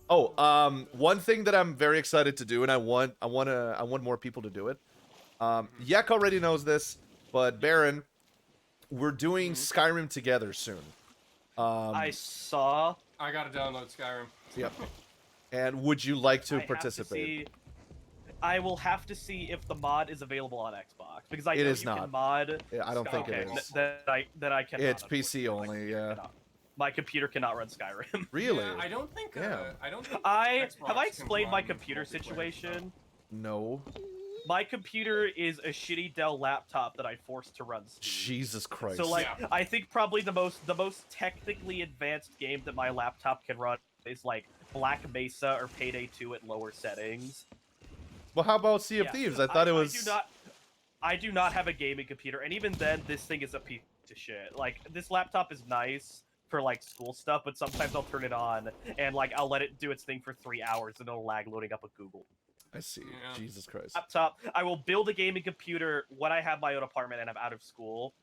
Oh, one thing that I'm very excited to do, and I want more people to do it. Yak already knows this, but Baron, we're doing Skyrim together soon. I saw. I gotta download Skyrim. Yep. And would you like to I have participate? I will have to see if the mod is available on Xbox because I It know is you not. can mod. Yeah, I don't think okay, it is. That I cannot. It's PC unfortunately. only, yeah. My computer cannot run Skyrim. Really? Yeah, I don't think, Yeah. I don't think I Xbox have I can explained my run computer multiplayer situation. No. My computer is a shitty Dell laptop that I forced to run Steam. Jesus Christ. So like, Yeah. I think probably the most technically advanced game that my laptop can run is like Black Mesa or Payday 2 at lower settings. Well, how about Sea of Yeah. Thieves? I thought it was. I do not have a gaming computer, and even then, this thing is a piece of shit. Like, this laptop is nice for like school stuff, but sometimes I'll turn it on and like I'll let it do its thing for 3 hours, and it'll lag loading up a Google I see. Yeah. Jesus Christ. laptop. I will build a gaming computer when I have my own apartment and I'm out of school.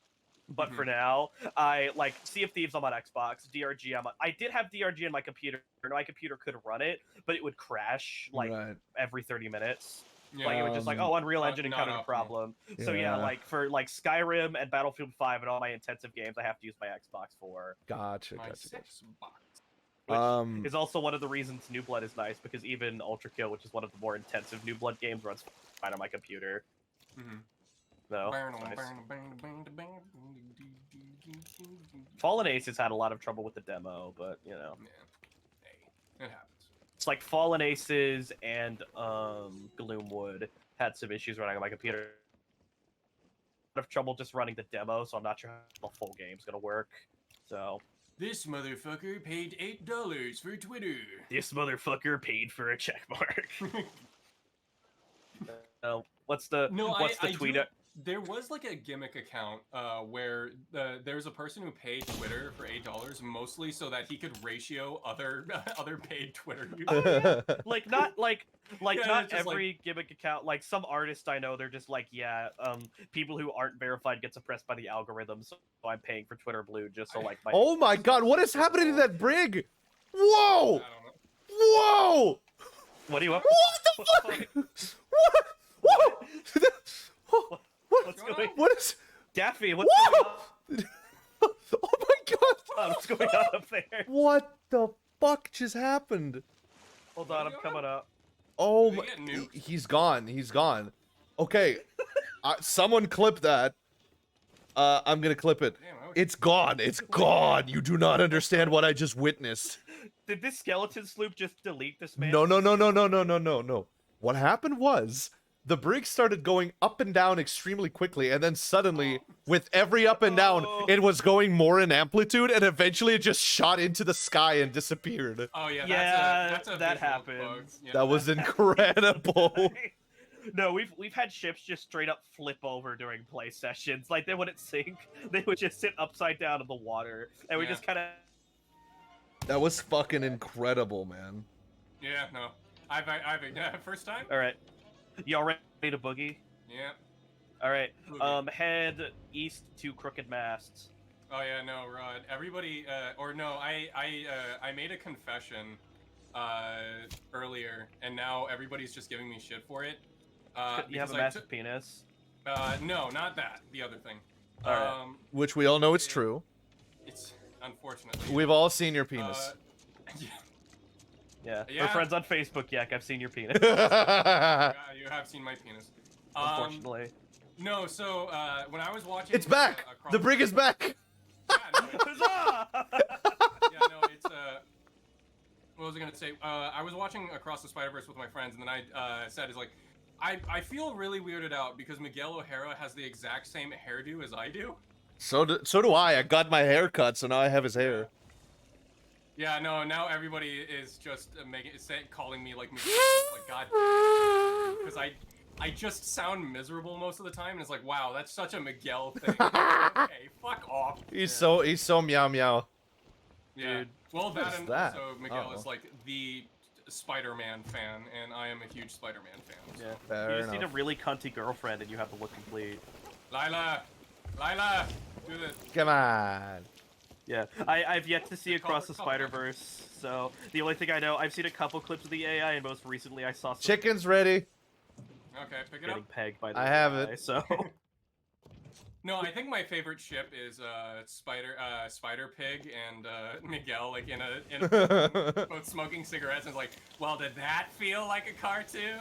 But for now, I like Sea of Thieves. I'm on Xbox. DRG. I did have DRG in my computer. My computer could run it, but it would crash like Right. every 30 minutes. Yeah. Like it would just like, oh, Unreal Engine not encountered a optimal. problem. So yeah, Yeah. like for like Skyrim and Battlefield 5 and all my intensive games, I have to use my Xbox for. Gotcha. My Gotcha. Gotcha. sex box. Which is also one of the reasons New Blood is nice, because even Ultra Kill, which is one of the more intensive New Blood games, runs fine on my computer. So nice. Fallen Aces had a lot of trouble with the demo, but you know, Yeah. Hey, it happens. it's like Fallen Aces and Gloomwood had some issues running on my computer. A lot of trouble just running the demo, so I'm not sure how the full game's gonna work. So This motherfucker paid $8 for Twitter. this motherfucker paid for a checkmark. What's the No, what's the I tweet? do- There was like a gimmick account where there's a person who paid Twitter for $8 mostly so that he could ratio other other paid Twitter users. Like not Yeah, not it's just every gimmick account. Like some artists I know, they're just like, yeah, people who aren't verified get suppressed by the algorithm, so I'm paying for Twitter Blue just so like my. Oh my god, what is happening to that brig? I Whoa! don't know. Whoa! What are you up? What the fuck? What? What? What's going going? on? What is? Daffy, what's Whoa! going on? Oh my god! What's going on up there? What the fuck just happened? Hold on, I'm coming up. Oh Did my! they get nuked? He's gone. He's gone. Okay, someone clip that. I'm gonna clip it. Damn, I was- It's gone. It's gone. You do not understand what I just witnessed. Did this skeleton sloop just delete this man? No, no, no, no, no, no, no, no, no. What happened was the brig started going up and down extremely quickly, and then suddenly, with every up and down, Oh. it was going more in amplitude, and eventually it just shot into the sky and disappeared. Oh yeah, Yeah, that's a that visual happens. bug. Yeah. That was incredible. No, we've had ships just straight up flip over during play sessions. Like they wouldn't sink; they would just sit upside down in the water, and we Yeah. just kind of. That was fucking incredible, man. Yeah, no. I've first time. All right, y'all ready to boogie? Yeah. All right, Boogie. head east to Crooked Masts. Oh yeah, no, Rod. Everybody, or no, I made a confession earlier, and now everybody's just giving me shit for it. You have because a I massive penis. no, not that. The other thing. Alright. Which we all know it's Yeah. true. It's unfortunately. We've all seen your penis. Yeah, Yeah, we're Yeah. friends on Facebook. Yak, I've seen your penis. you have seen my penis. Unfortunately. No, so when I was watching, It's back. across The brig is back. Yeah, no, it's, Huzzah! yeah, no, it's what was I gonna say? I was watching Across the Spider-Verse with my friends, and then I said, "Is like, I feel really weirded out because Miguel O'Hara has the exact same hairdo as I do." So do I. I got my hair cut, so now I have his hair. Yeah, no, now everybody is just calling me like Miguel, like God, because I just sound miserable most of the time, and it's like, wow, that's such a Miguel thing. Okay, fuck off. He's so meow meow. Yeah. Dude. Well, What that is and that? also Miguel Oh. is like the Spider-Man fan, and I am a huge Spider-Man fan. So. Yeah. Fair You just need a enough. really cunty girlfriend, and you have to look complete. Lila, do this. Come on. Yeah, I've yet to see They Across the call it- Spider-Verse, so the only thing I know, I've seen a couple clips of the AI, and most recently I saw some Chicken's ready. Okay, pick it getting up. pegged by the I have AI, it. So No, I think my favorite ship is Spider Pig and Miguel, like in a both smoking cigarettes, and it's like, well, did that feel like a cartoon?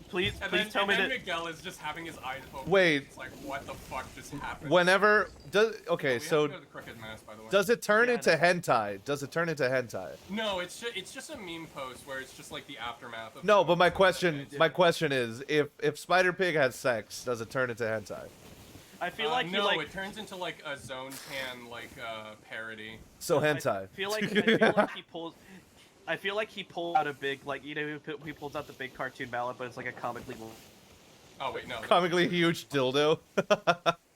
please And please then, tell me and then that. Miguel is just having his eyes open. Wait. It's like, what the fuck just happened? Whenever does okay, We have so to go to the Crooked Mass, by the way. does it turn Yeah, into hentai? Does it turn into hentai? No, it's just a meme post where it's just like the aftermath of. No, but my question is, if Spider Pig has sex, does it turn into hentai? I feel like no, he like. it turns into like a Zone Tan parody. So I hentai. feel like he pulls. I feel like he pulled out a big, like, you know, he pulls out the big cartoon mallet, but it's like a comically. Oh wait, no. Comically huge dildo.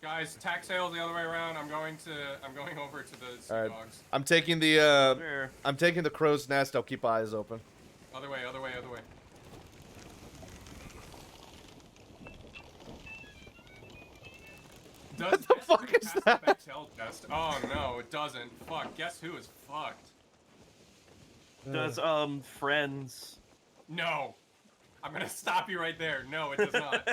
Guys, tax sales the other way around. I'm going over to the sea All right. dogs. I'm taking the Sure. I'm taking the crow's nest. I'll keep eyes open. Other way. What the fuck is that? Bechtel test? Oh no, it doesn't. Fuck. Guess who is fucked? Does Friends? No. I'm gonna stop you right there. No, it does not.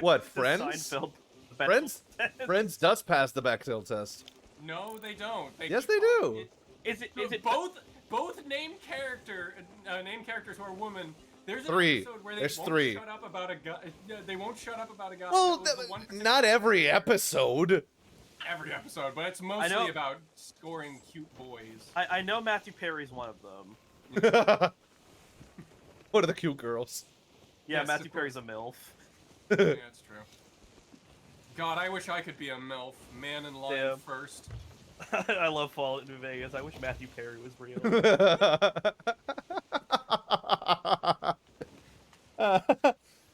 What, Does Friends? Seinfeld Friends? Friends does pass the Bechdel test. No, they don't. Yes, keep they on- do. Is it both named characters who are women. There's an Three. episode where they There's won't three. shut up about a guy. They won't shut up about a guy. Well, That was the one particular- not every episode. every episode, but it's know. mostly about scoring cute boys. I know Matthew Perry's one of them. What are the cute girls? Yeah, Yes, Matthew of course. Perry's a MILF. Yeah, that's true. God, I wish I could be a MILF. Man in line Damn. first. I love Fallout New Vegas. I wish Matthew Perry was real.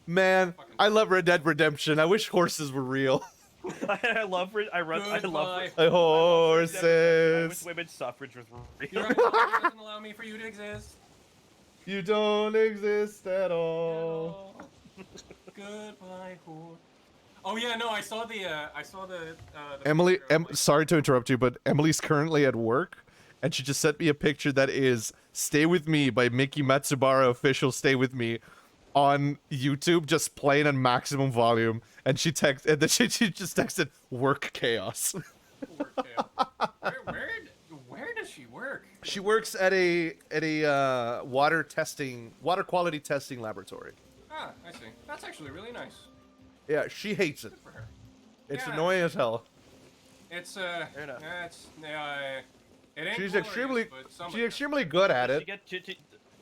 Man, I love Red Dead Redemption. I wish horses were real. I love Goodbye. Horses. I wish women's suffrage was Your real. ideology doesn't allow me for you to exist. You don't exist at all. Goodbye, whore. Oh yeah, no, I saw the Emily, picture of, like- sorry to interrupt you, but Emily's currently at work, and she just sent me a picture that is "Stay With Me" by Miki Matsubara official "Stay With Me" on YouTube, just playing on maximum volume, and she then she just texted "work chaos." Work chaos. Where does she work? She works at a water quality testing laboratory. Ah, I see. That's actually really nice. Yeah, she hates it. Good for her. It's Yeah. annoying as hell. It's enough. it ain't She's glorious, but somebody extremely good at Does it.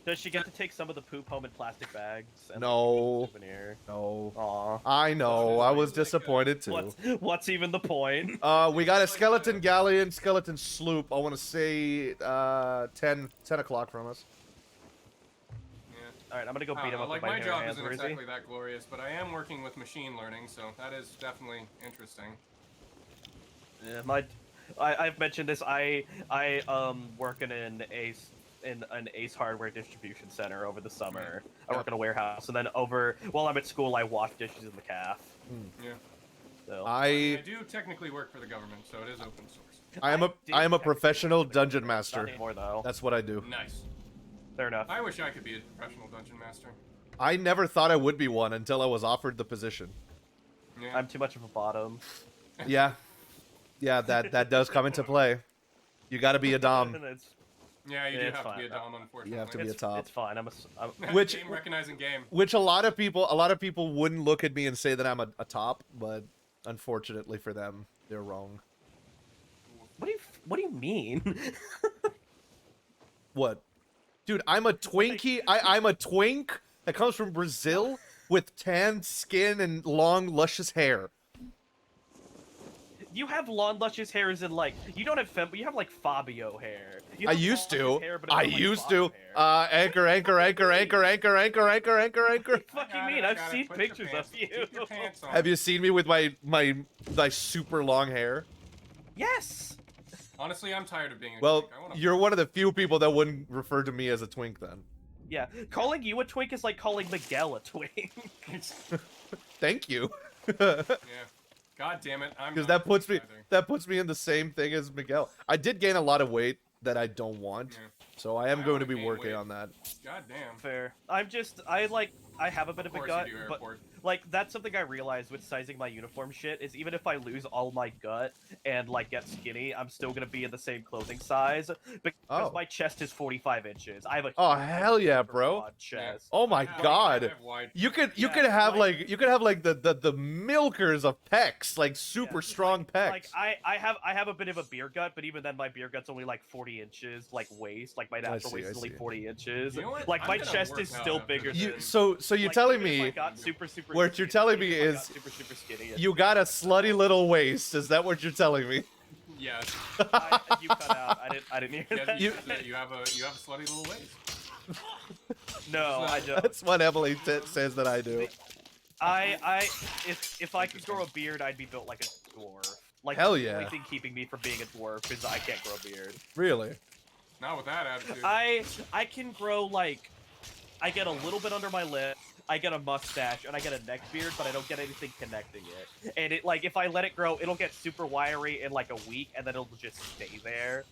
does she get to take some of the poop home in plastic bags? And No. Souvenir? No. Aw. I know. I was Like, disappointed too. What's even the point? We got a skeleton galleon, skeleton sloop. I want to say 10 o'clock from us. Yeah. All right, I'm gonna go beat him up Like with my my job hands. isn't Where is he? exactly that glorious, but I am working with machine learning, so that is definitely interesting. Yeah, I've mentioned this. I work in an Ace Hardware distribution center over the summer. I work in a warehouse, and then while I'm at school, I wash dishes in the calf. Yeah. So I do technically work for the government, so it is open source. I am a technically professional work for the dungeon government, master. Not anymore, though. That's what I do. Nice. Fair enough. I wish I could be a professional dungeon master. I never thought I would be one until I was offered the position. Yeah. I'm too much of a bottom. Yeah. Yeah, that does come into play. You got to be a dom. It's, Yeah, you Yeah, do it's have to fine. be a dom, unfortunately. You have to be a it's, top. it's fine. I'm Which- game recognizing game. Which a lot of people wouldn't look at me and say that I'm a top, but unfortunately for them, they're wrong. What do you mean? What? Dude, I'm a Twinkie. I'm a twink that comes from Brazil with tan skin and long, luscious hair. You have long, luscious hair, as in like you don't have but you have like Fabio hair. You I have used long, to. luscious hair, but it's I not, like, used Fabio to. hair. Anchor. What do you fucking mean? I've seen Put your pictures pants- of you. Keep your pants on. Have you seen me with my super long hair? Yes. Honestly, I'm tired of being a Well, twink. I wanna- you're one of the few people that wouldn't refer to me as a twink then. Yeah. Calling you a twink is like calling Miguel a twink. Thank you. Yeah. God damn it. I'm Because not that puts me in the same thing as Miguel. I did gain a lot of weight that I don't want, Yeah. so I am I going wanna to be gain working weight. on that. God damn. Fair. I have a bit of a course gut, you do, but airport. like that's something I realized with sizing my uniform shit is even if I lose all my gut and like get skinny, I'm still gonna be in the same clothing size because Oh. my chest is 45 inches. I have a Oh, huge- hell yeah, super bro. broad chest. Oh my I have- god. I have wide- You could Yeah, have like- the milkers of pecs, like super Yeah, strong pecs. Like I have a bit of a beer gut, but even then my beer gut's only like 40 inches, like waist. Like my natural see, waist I is only see. 40 inches. You know what? Like I'm my gonna chest work is out still after bigger this. than. you so you're like, telling even if I me got super what you're telling me even if I got is super skinny. you got a slutty little waist. Is that what you're telling me? Yes. You cut out. I didn't hear Yes, that. you said that you have a slutty little waist. No, I don't. That's what Emily says that I do. If I could grow a beard, I'd be built like a dwarf. Like Hell the yeah. only thing keeping me from being a dwarf is I can't grow a beard. Really? Not with that attitude. I can grow like I get a little bit under my lip. I get a mustache and I get a neck beard, but I don't get anything connecting it. And it like if I let it grow, it'll get super wiry in like a week, and then it'll just stay there.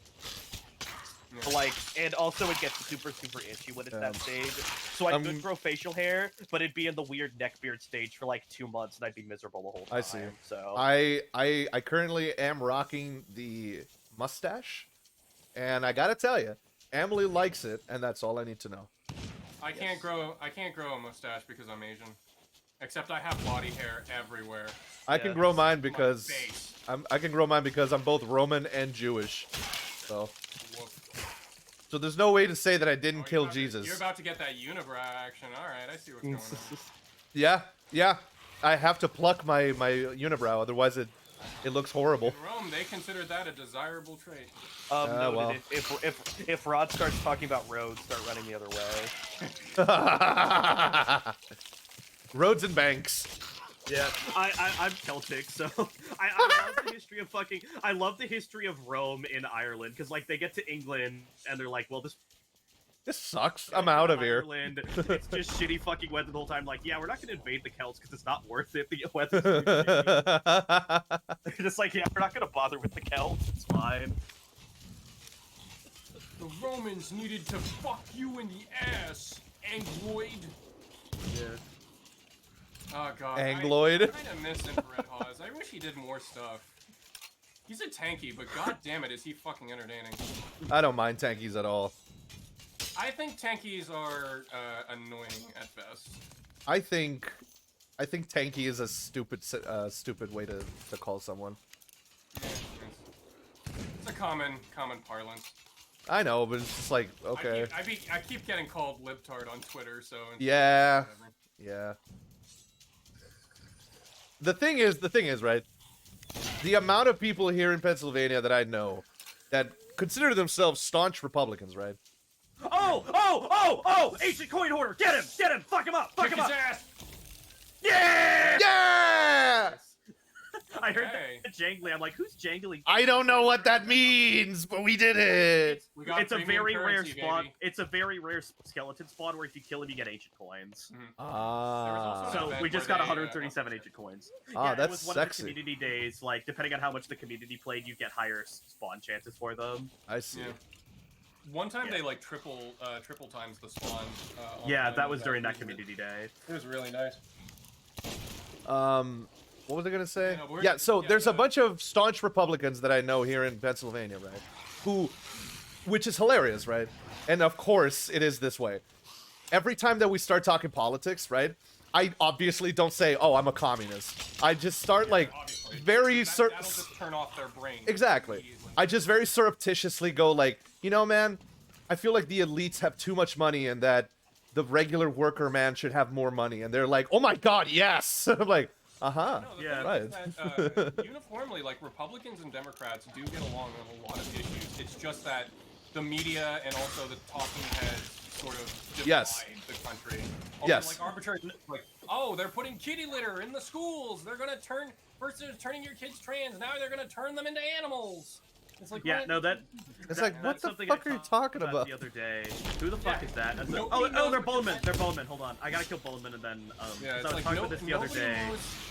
Yeah. Like, and also it gets super itchy when it's that stage. So I Um, could grow facial hair, but it'd be in the weird neck beard stage for like 2 months, and I'd be miserable the whole time. I see. So I currently am rocking the mustache, and I gotta tell you, Emily likes it, and that's all I need to know. I can't grow a mustache because I'm Asian. Except I have body hair everywhere. I can grow mine My because face. I can grow mine because I'm both Roman and Jewish. So there's no way to say that I didn't Oh, kill you're Jesus. about to get that unibrow action. All right, I see what's going on. Yeah. I have to pluck my unibrow, otherwise it looks horrible. In Rome, they consider that a desirable trait. noted. well. If Rod starts talking about roads, start running the other way. Roads and banks. Yeah, I'm Celtic, so I love the history of fucking. I love the history of Rome in Ireland because like they get to England and they're like, well, this sucks. I'm out of here. Ireland, it's just shitty fucking weather the whole time. Like, yeah, we're not gonna invade the Celts because it's not worth it. The weather's too shitty. Just like, yeah, we're not gonna bother with the Celts. It's fine. The Romans needed to fuck you in the ass, Angloid. Yeah. Oh god. Angloid. I kind of miss Infrared Hawes. I wish he did more stuff. He's a tanky, but god damn it, is he fucking entertaining. I don't mind tankies at all. I think tankies are annoying at best. I think tanky is a stupid way to call someone. Yeah, it's a common parlance. I know, but it's just like, okay. I keep getting called libtard on Twitter, so yeah, yeah. The thing is, right? The amount of people here in Pennsylvania that I know that consider themselves staunch Republicans, right? Oh! Ancient coin hoarder! Get him! Fuck him up! Fuck him up! His ass! Yeah! Yeah! I heard that jangly. I'm like, who's jangling? I don't know what that means, but we did it. It's a very rare spawn. Baby. It's a very rare skeleton spawn where if you kill him, you get ancient coins. So we just got 137 ancient coins. Ah, that's it was one sexy. Of the community days, like depending on how much the community played, you get higher spawn chances for them. I see. Yeah. One time they like triple times the spawn. Yeah, that was during that community day. It was really nice. What was I gonna say? Yeah, so there's a bunch of staunch Republicans that I know here in Pennsylvania, right? Which is hilarious, right? And of course, it is this way. Every time that we start talking politics, right? I obviously don't say, "Oh, I'm a communist." I just start like very that'll just turn off their brain. Exactly. I just very surreptitiously go like, you know, man, I feel like the elites have too much money and that the regular worker man should have more money. And they're like, "Oh my God, yes!" I'm like, No, yeah, right. That, uniformly, like Republicans and Democrats do get along on a lot of issues. It's just that the media and also the talking heads sort of divide the country. Also, like arbitrary, like, oh, they're putting kitty litter in the schools. They're gonna first they're turning your kids trans. Now they're gonna turn them into animals. It's like, yeah, no, that. It's like, what the fuck are you talking about? The other day, who the fuck is that? No, they're Bowman. They're Bowman. Hold on, I gotta kill Bowman and then. Yeah, I was talking about this the other day.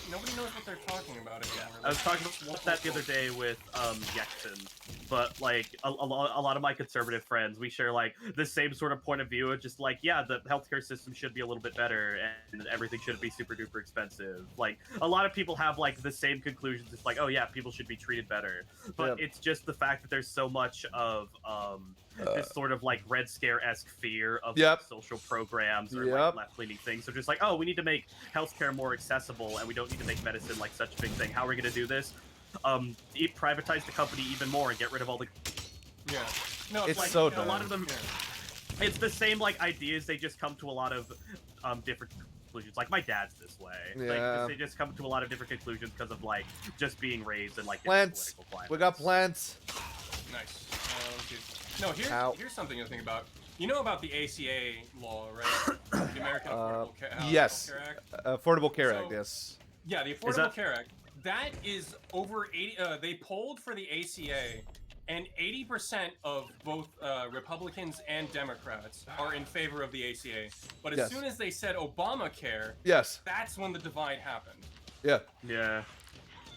Nobody knows what they're talking about anymore. I was talking about that the other day with Yexon, but like a lot of my conservative friends, we share like the same sort of point of view. Just like, yeah, the healthcare system should be a little bit better and everything shouldn't be super duper expensive. Like a lot of people have like the same conclusions. It's like, oh yeah, people should be treated better, but it's just the fact that there's so much of this sort of like Red Scare-esque fear of like, social programs or like left-leaning things. So just like, oh, we need to make healthcare more accessible and we don't need to make medicine like such a big thing. How are we going to do this? Privatize the company even more and get rid of all the... Yeah. No, it's like, so a lot of them... Yeah. It's the same like ideas, they just come to a lot of different conclusions. Like my dad's this way. Yeah. Like, they just come to a lot of different conclusions because of like just being raised in like plants. We got plants. Nice. No, here's something to think about. You know about the ACA law, right? The American Affordable Care Act. Affordable Care Act, yes. Yeah, the Affordable Care Act. That is over 80. They polled for the ACA, and 80% of both Republicans and Democrats are in favor of the ACA. But as soon as they said Obamacare, that's when the divide happened. Yeah. Yeah.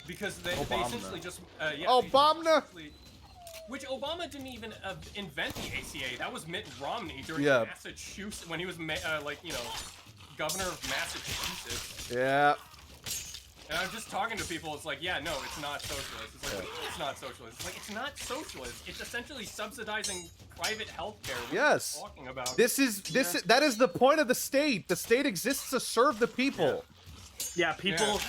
Because they essentially just Obama. Which Obama didn't even invent the ACA. That was Mitt Romney during Massachusetts when he was governor of Massachusetts. Yeah. And I'm just talking to people. It's like, yeah, no, it's not socialist. It's like, it's not socialist. It's like, it's not socialist. It's essentially subsidizing private healthcare. What are you talking about? That is the point of the state. The state exists to serve the people. Yeah, people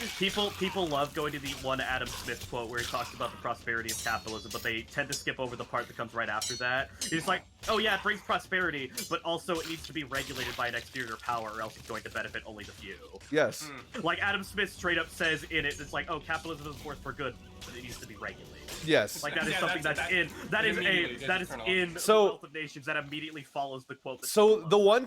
love going to the one Adam Smith quote where he talks about the prosperity of capitalism, but they tend to skip over the part that comes right after that. He's like, oh yeah, it brings prosperity, but also it needs to be regulated by an exterior power or else it's going to benefit only the few. Yes. Like Adam Smith straight up says in it, it's like, oh, capitalism is a force for good, but it needs to be regulated. Yes. Like that is Yeah, something that's in that is immediately a gets that you is turned off. in So- the Wealth of Nations that immediately follows the quote. That So Steve the loves.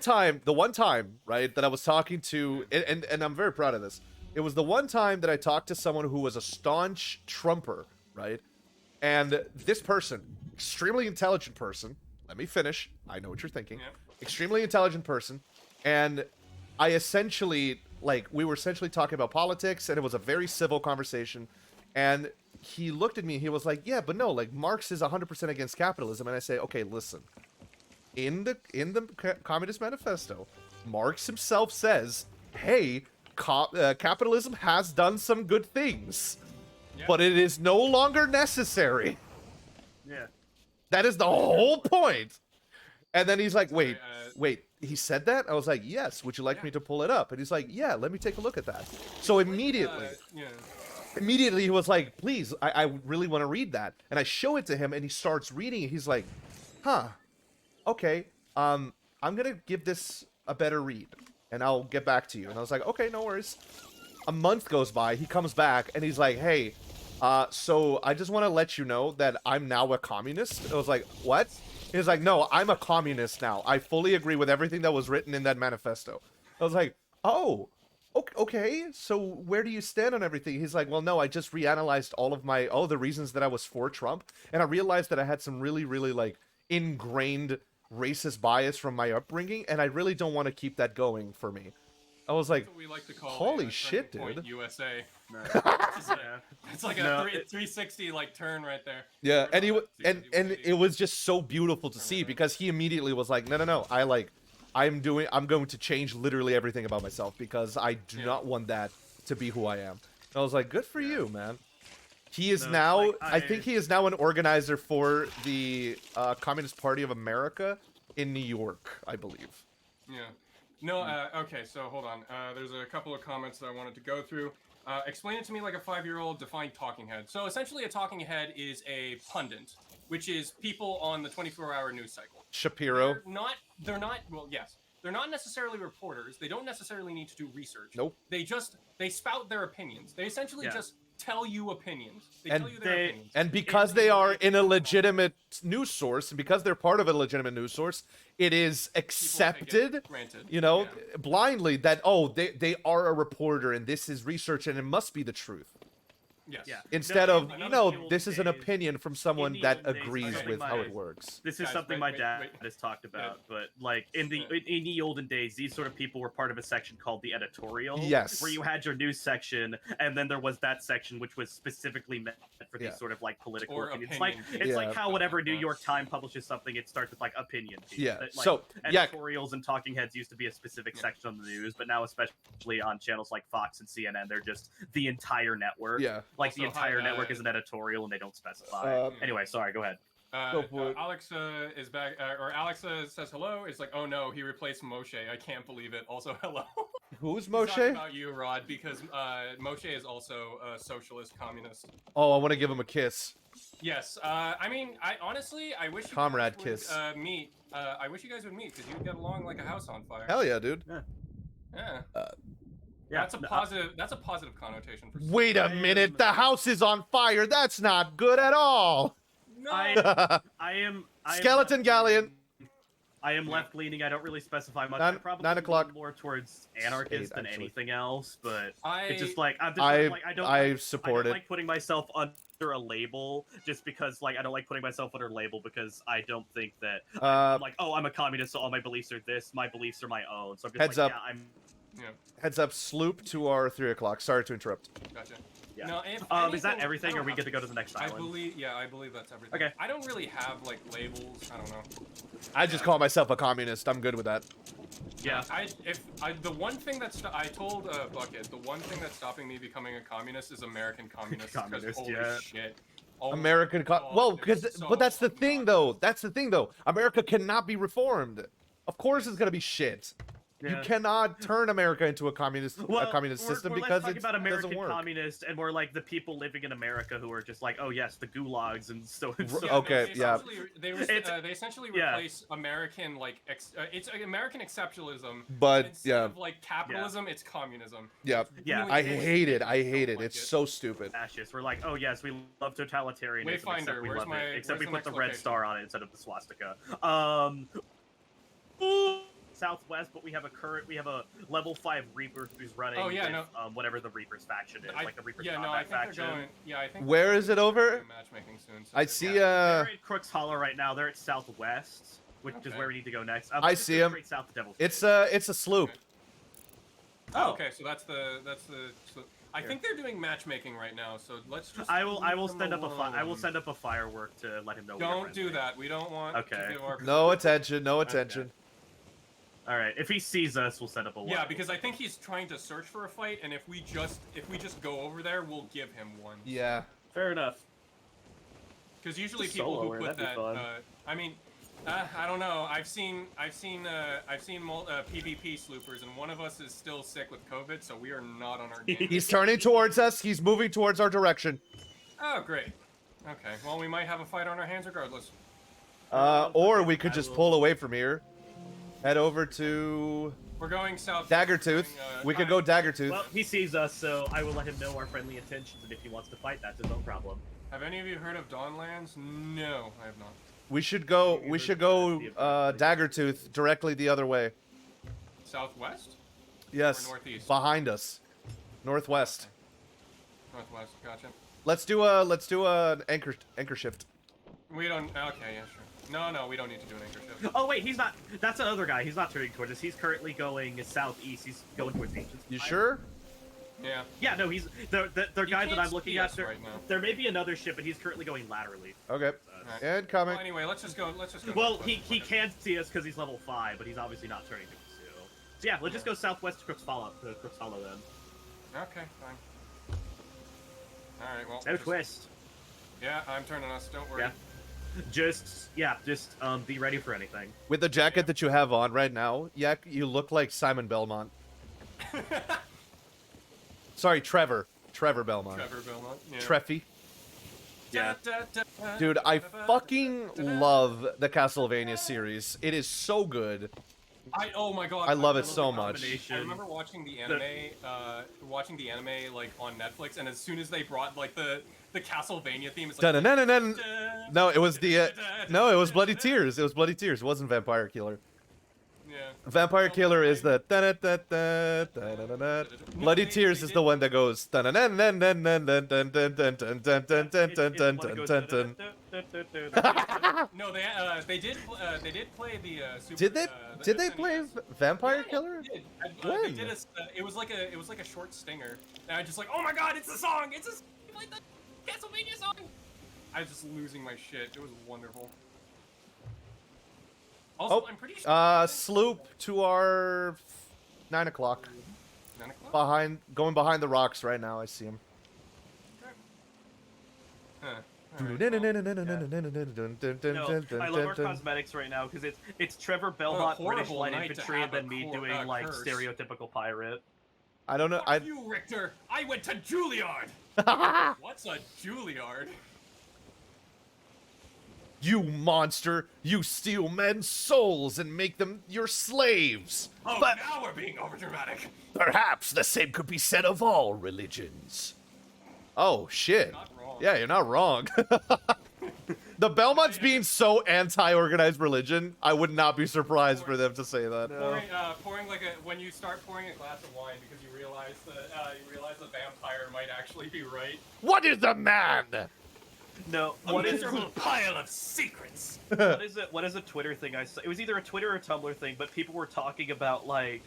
one time, right, that I was talking to, and I'm very proud of this. It was the one time that I talked to someone who was a staunch Trumper, right? And this person, extremely intelligent person. Let me finish. I know what you're thinking. Yep. Extremely intelligent person, and I essentially we were essentially talking about politics, and it was a very civil conversation. And he looked at me. And he was like, "Yeah, but no, like Marx is 100% against capitalism." And I say, "Okay, listen. In the Communist Manifesto, Marx himself says, "Hey, capitalism has done some good things, Yeah. but it is no longer necessary." Yeah. That is the whole point. And then he's like, "Wait, uh, wait, he said that?" I was like, "Yes. Would you like Yeah. me to pull it up?" And he's like, "Yeah, let me take a look at that." So immediately, Yeah. immediately he was like, "Please, I really want to read that." And I show it to him, and he starts reading it. He's like, "Huh, okay, I'm gonna give this a better read, and I'll get back to you." And I was like, "Okay, no worries." A month goes by, he comes back, and he's like, "Hey, so I just want to let you know that I'm now a communist." I was like, "What?" He's like, "No, I'm a communist now. I fully agree with everything that was written in that manifesto." I was like, "Oh, okay, so where do you stand on everything?" He's like, "Well, no, I just reanalyzed all the reasons that I was for Trump, and I realized that I had some really, really, like, ingrained racist bias from my upbringing, and I really don't want to keep that going for me." I was like, That's what we like to call holy a shit, turning point dude. USA. Yeah. It's like a No, 360 like turn right there. yeah, Or and he not, and 360, it was just so beautiful to see because he immediately was like, no, I'm going to change literally everything about myself because I do Yeah. not want that to be who I am. And I was like, good for you, man. He is No, now, like, I think he is now an organizer for the Communist Party of America in New York, I believe. Yeah. No, okay, so hold on. There's a couple of comments that I wanted to go through. Explain it to me like a 5-year-old. Define talking head. So essentially, a talking head is a pundit, which is people on the 24-hour news cycle. Shapiro. They're not, well, yes. They're not necessarily reporters. They don't necessarily need to do research. Nope. They spout their opinions. They essentially Yeah. just tell you opinions. They And tell you their opinions. And because they are in a legitimate news source, and because they're part of a legitimate news source, it is accepted, granted. you know, Yeah. blindly that, oh, they are a reporter and this is research and it must be the truth. Yes. Yeah. Instead No, of, in the no, old this is an days- opinion from someone the that old days, agrees okay, with how my- it works. This is Guys, something wait, my dad wait. has talked about, but like in the olden days, these sort of people were part of a section called the editorial, Yes. where you had your news section, and then there was that section which was specifically meant for Yeah. these sort of like political Or opinions. opinion It's Yeah. like how whenever New Yeah. York Times publishes something, it starts with like opinion piece. Yeah, That, like, so, yeah. editorials and talking heads used to be a specific section on the news, but now especially on channels like Fox and CNN, they're just the entire network. Yeah. Like the Also, entire hi, network is an editorial, and they don't specify. Anyway, sorry, go ahead. Go for it. Alex is back, or Alex says hello. It's like, oh no, he replaced Moshe. I can't believe it. Also, hello. Who's He's talking Moshe? about you, Rod, because Moshe is also a socialist communist. Oh, I want to give him a kiss. Yes. I mean, I honestly, I wish you Comrade guys would, kiss. Meet. I wish you guys would meet because you'd get along like a house on fire. Hell yeah, dude. Yeah. Yeah, That's a positive. That's a positive connotation for. Wait a minute, the house is on fire. That's not good at all. No. I am Skeleton Galleon. I am left leaning. I don't really specify much. Nine- I probably 9 o'clock. lean more towards anarchist than actually. anything else, but I it's just like I'm just I like I don't I like, support I don't it. like putting myself under a label just because like I don't like putting myself under a label because I don't think that I'm like, oh, I'm a communist, so all my beliefs are this. My beliefs are my own. So I'm just Heads like, up. yeah, I'm Yeah. Heads up, sloop to our 3 o'clock. Sorry to interrupt. Gotcha. Yeah. No, if is that anything, everything, I or don't we have get to go to the next I island? believe that's everything. Okay. I don't really have like labels. I don't know. I just call myself a communist. I'm good with that. Yeah. The one thing that's I told Bucket, the one thing that's stopping me becoming a communist is American communist. 'cause Communist, holy yeah. shit. Oh American, my well, God, because it's so but that's the thing fucking though. That's the thing though. America cannot be reformed. Of course, it's gonna be shit. You Yeah. cannot turn America into a communist system we're because less talking about it doesn't American work. communist and more like the people living in America who are just like, oh yes, the gulags and so. Yeah, Okay, no, they essentially yeah. replace American it's American exceptionalism, But, instead yeah. of like capitalism, it's communism. Yeah, It's Yeah. really I bullshit. hate it. I Don't hate it. like It's so stupid. Fascists. We're like, oh yes, we love totalitarianism, Wayfinder, except we where's love my- it. Except where's we the put the next red location? star on it instead of the swastika. Southwest, but we have a level 5 Reaper who's running. Oh, yeah, with, whatever the Reaper's faction is, like the Reaper's yeah, no, combat I think faction. they're going. Yeah, I think. Where they're is it going over? to do matchmaking soon. So I see. They're in Crook's Hollow right now. They're at Southwest, which is Okay. where we need to go next. I just see go 'em. straight south to Devil's It's Cave. a sloop. Okay. Oh. Okay, so that's the. I think they're doing matchmaking right now. So let's just. I will leave send them up I will alone. send up a firework to let him know. Don't do that. We don't want Okay. to give our. No attention. No attention. All right, if he sees us, we'll send up a. Yeah, one. because I think he's trying to search for a fight, and if we just go over there, we'll give him one. Yeah. Fair enough. Because usually Just people who soloer, put that'd be that, fun. I mean, I don't know. I've seen PvP sloopers, and one of us is still sick with COVID, so we are not on our game. He's turning towards us. He's moving towards our direction. Oh, great. Okay, well, we might have a fight on our hands regardless. Or we could just pull away from here. Head over to We're going south. Daggertooth. We could go Daggertooth. Well, he sees us, so I will let him know our friendly intentions, and if he wants to fight, that's his own problem. Have any of you heard of Dawnlands? No, I have not. We should go. Daggertooth directly the other way. Southwest? Yes. Or northeast? Behind us. Northwest. Northwest. Gotcha. Let's do an anchor shift. We don't. Okay, yeah, sure. No, we don't need to do an anchor shift. Oh wait, he's not. That's another guy. He's not turning towards us. He's currently going southeast. He's going towards the ancient. You sure? Yeah. Yeah, no, he's the guy that can't I'm looking see at. us right now. There may be another ship, but he's currently going laterally. Okay. Alright. And coming. Well, anyway, let's just go. Well, northwest. he can see us because he's level 5, but he's obviously not turning to pursue. So yeah, let's just go southwest to Crook's Hollow then. Okay, fine. All right, well. No just- twist. Yeah, I'm turning us. Don't worry. Yeah. Just be ready for anything. With the jacket that you have on right now, Yak, you look like Simon Belmont. Sorry, Trevor. Trevor Belmont. Trevor Belmont. Yeah. Treffy. Yeah. Dude, I fucking love the Castlevania series. It is so good. Oh my god. I love it the so much. I remember watching the anime, like on Netflix, and as soon as they brought like the Castlevania theme, it's like. Dun-dun-dun-dun-dun. No, it was the no, it was Bloody Tears. It was Bloody Tears. It wasn't Vampire Killer. Yeah. Vampire Killer is the Bloody Tears is the one that goes No, they did play the Super. Did they the play SNES. Vampire Yeah, Killer? They did. When? They did it was like a short stinger. And I just like, oh my god, it's the song! It's they played the Castlevania song! I was just losing my shit. It was wonderful. Also, I'm pretty sure. Sloop to our 9 o'clock. 9 o'clock? Going behind the rocks right now. I see him. Huh. No, I love our cosmetics right now because it's Trevor Belmont, British horrible Light night to Infantry, and have then me a doing like curse. stereotypical pirate. I don't know. Fuck you, Richter! I went to Juilliard! What's a Juilliard? You monster! You steal men's souls and make them your slaves. Oh, But now we're being overdramatic. perhaps the same could be said of all religions. Oh shit! Not wrong. Yeah, you're not wrong. The Belmonts being so anti-organized religion, I would not be surprised for them to say that. Pouring when you start pouring a glass of wine because you realize the vampire might actually be right. What is a man? No, A what is miserable pile of secrets. what is it? What is a Twitter thing I saw? It was either a Twitter or a Tumblr thing, but people were talking about like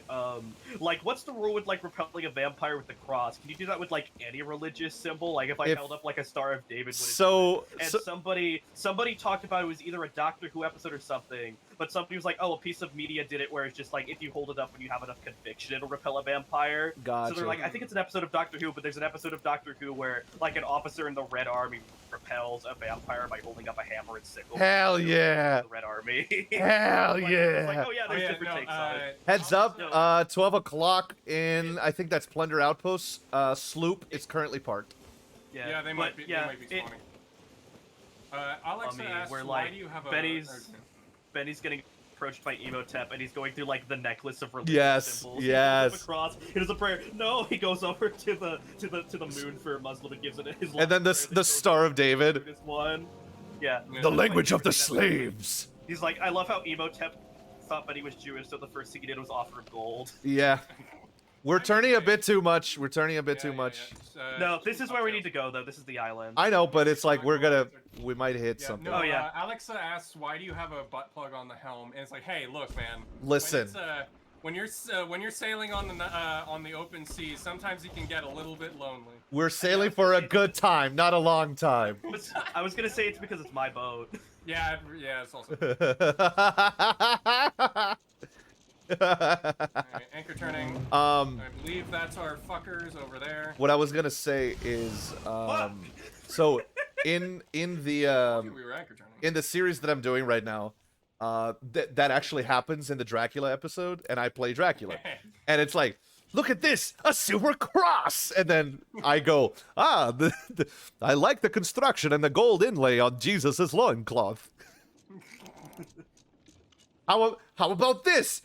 what's the rule with like repelling a vampire with the cross? Can you do that with like any religious symbol? Like if I held up like a Star of David, would it do it? And somebody talked about it was either a Doctor Who episode or something, but somebody was like, oh, a piece of media did it where it's just like, if you hold it up when you have enough conviction, it'll repel a vampire. Gotcha. So they're like, I think it's an episode of Doctor Who, but there's an episode of Doctor Who where, like, an officer in the Red Army repels a vampire by holding up a hammer and sickle. Hell yeah. The Red Army. Hell Like, yeah. it's like, oh yeah, there's different takes on it. Heads up, No. 12 o'clock in, I think that's Plunder Outpost. Sloop is currently parked. Yeah, they might be. They might be spawning. Alexa asks, we're why like, do you have Benny's getting approached by Emotep, and he's going through like the necklace of religious Yes, symbols. yes. He goes across. It is a prayer. No, he goes over to the moon for a Muslim and gives it his. And then the Star of David. This one. Yeah. Yeah. The Like, language of the slaves. He's like, I love how Emotep thought Benny was Jewish, so the first thing he did was offer him gold. Yeah. We're turning a bit too much. We're turning a bit too much. No, this is where we need to go, though. This is the island. I know, but it's like we might hit something. No, Oh, yeah. Alexa asks, why do you have a butt plug on the helm? And it's like, hey, look, man. Listen. When you're sailing on the open sea, sometimes it can get a little bit lonely. We're sailing for a good time, not a long time. I was gonna say it's because it's my boat. Yeah, it's also. Alright, anchor turning. I believe that's our fuckers over there. What I was gonna say is, so in the We were anchor turning. in the series that I'm doing right now, that actually happens in the Dracula episode, and I play Dracula, and it's like, look at this, a silver cross, and then I go, I like the construction and the gold inlay on Jesus's loincloth. How about this?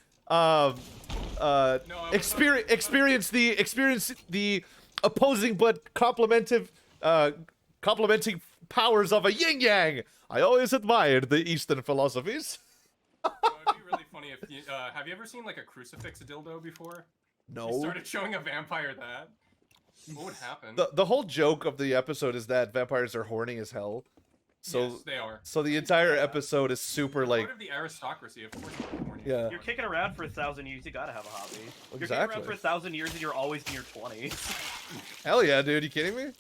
Experience the opposing but complementing powers of a yin yang. I always admired the Eastern philosophies. It'd be really funny if you have you ever seen like a crucifix dildo before? No. You started showing a vampire that. What would happen? The whole joke of the episode is that vampires are horny as hell. So yes, they are. So the entire episode is super like. Part of the aristocracy, of course. California. Yeah. You're kicking around for 1,000 years. You gotta have a hobby. You're kicking Exactly. around for 1,000 years, and you're always in your 20s. Hell yeah, dude! You kidding me?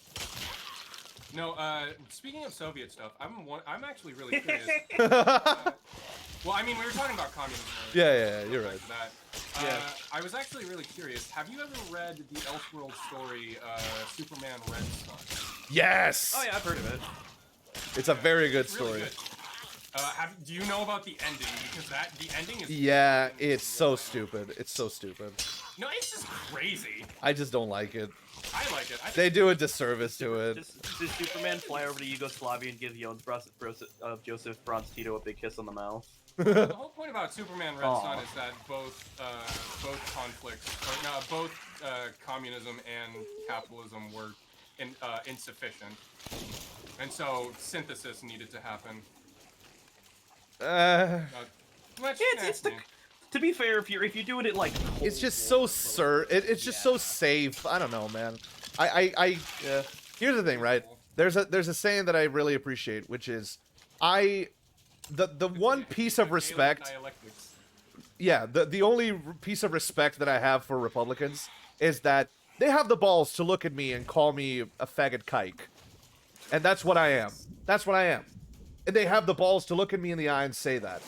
No. Speaking of Soviet stuff, I'm actually really curious. Well, I mean, we were talking about communism earlier. Yeah, you're right. Yeah. I was actually really curious. Have you ever read the Elseworld story, Superman Red Sun? Yes. Oh yeah, I've heard of it. It's a very good It's really story. good. Do you know about the ending? Because the ending is. Yeah, it's so stupid. It's so stupid. No, it's just crazy. I just don't like it. I like it. They do a disservice to it. Does Superman fly over to Yugoslavia and give Joseph Bronze Tito a big kiss on the mouth? The whole point about Superman Red Sun is that both conflicts, or no, both communism and capitalism were insufficient, and so synthesis needed to happen. To be fair, if you're doing it like It's just so it's just so safe. I don't know, man. Here's the thing, right? There's a saying that I really appreciate, which is, the one piece of respect. Yeah, the only piece of respect that I have for Republicans is that they have the balls to look at me and call me a faggot kike. And that's what I am. That's what I am. And they have the balls to look at me in the eye and say that.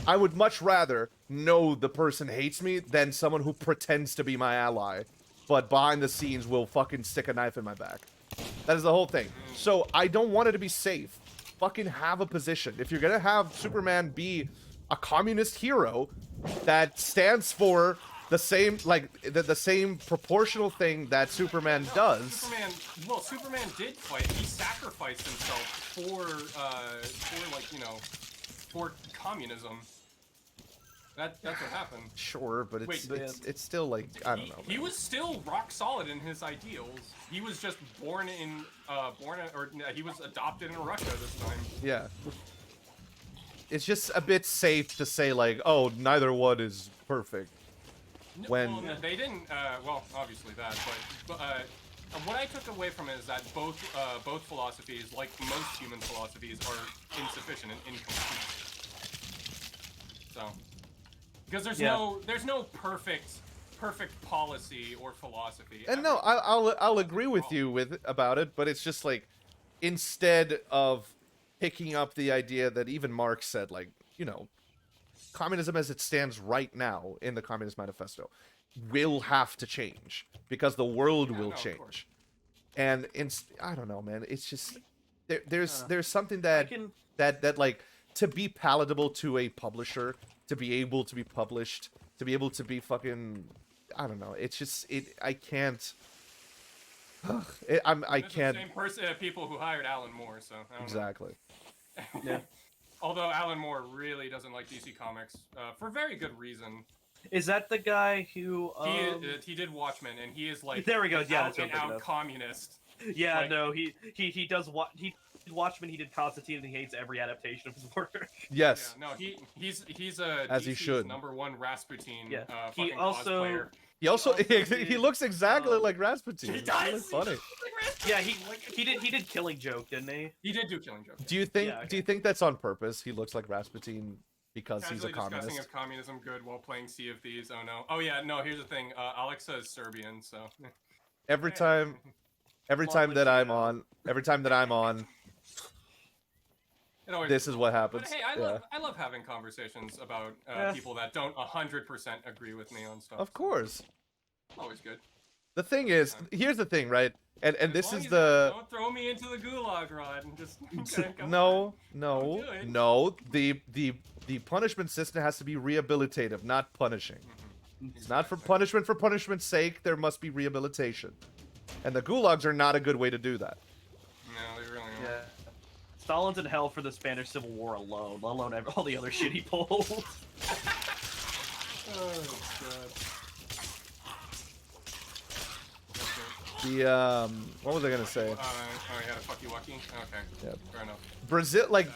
I would much rather know the person hates me than someone who pretends to be my ally, but behind the scenes will fucking stick a knife in my back. That is the whole thing. So I don't want it to be safe. Fucking have a position. If you're gonna have Superman be a communist hero that stands for the same, like, the same proportional thing that Superman does. Superman did fight. He sacrificed himself for communism. That's what happened. Sure, but it's still like, I don't know. He was still rock solid in his ideals. He was just he was adopted in Russia this time. Yeah. It's just a bit safe to say, like, oh, neither one is perfect. When they didn't, obviously that, but what I took away from it is that both philosophies, like most human philosophies, are insufficient and incomplete. So, because there's no perfect policy or philosophy. And no, I'll agree with you about it, but it's just like, instead of picking up the idea that even Marx said, like, communism as it stands right now in the Communist Manifesto will have to change because the world will change. And I don't know, man. It's just there's something that that like to be palatable to a publisher, to be able to be published, to be able to be fucking, I don't know. It's just I can't. I can't. The same person, people who hired Alan Moore, so I don't Exactly. know. Yeah. Although Alan Moore really doesn't like DC Comics for very good reason. Is that the guy who? He did Watchmen, and he is like there we go. Yeah, out and out communist. Yeah, like, no, he does what he did Watchmen. He did Constantine, and he hates every adaptation of his work. Yes. Yeah, no, he's as DC's he should. #1 Rasputin. Yeah. He also cosplayer. He also he looks exactly like Rasputin. He It's does. really funny. Yeah, he did Killing Joke, didn't he? He did do Killing Joke. Do you think Yeah, okay. do you think that's on purpose? He looks like Rasputin because Casually he's a discussing communist. if communism good while playing Sea of Thieves. Oh no. Oh yeah, no. Here's the thing. Alexa is Serbian, so. Every time that I'm on, this is what happens. But hey, I love having conversations about people that don't 100% agree with me on stuff. Of course. Always good. The thing is, here's the thing, right? And As this long is as the you don't throw me into the gulag, Rod, and just okay, come on. no. Don't do it. The punishment system has to be rehabilitative, not punishing. It's not for punishment's sake. There must be rehabilitation, and the gulags are not a good way to do that. No, they really aren't. Yeah. Stalin's in hell for the Spanish Civil War alone, let alone all the other shit he pulled. Oh god. The what was I gonna say? Oh yeah, fuck you, Wacky. Okay. Yep. Fair enough.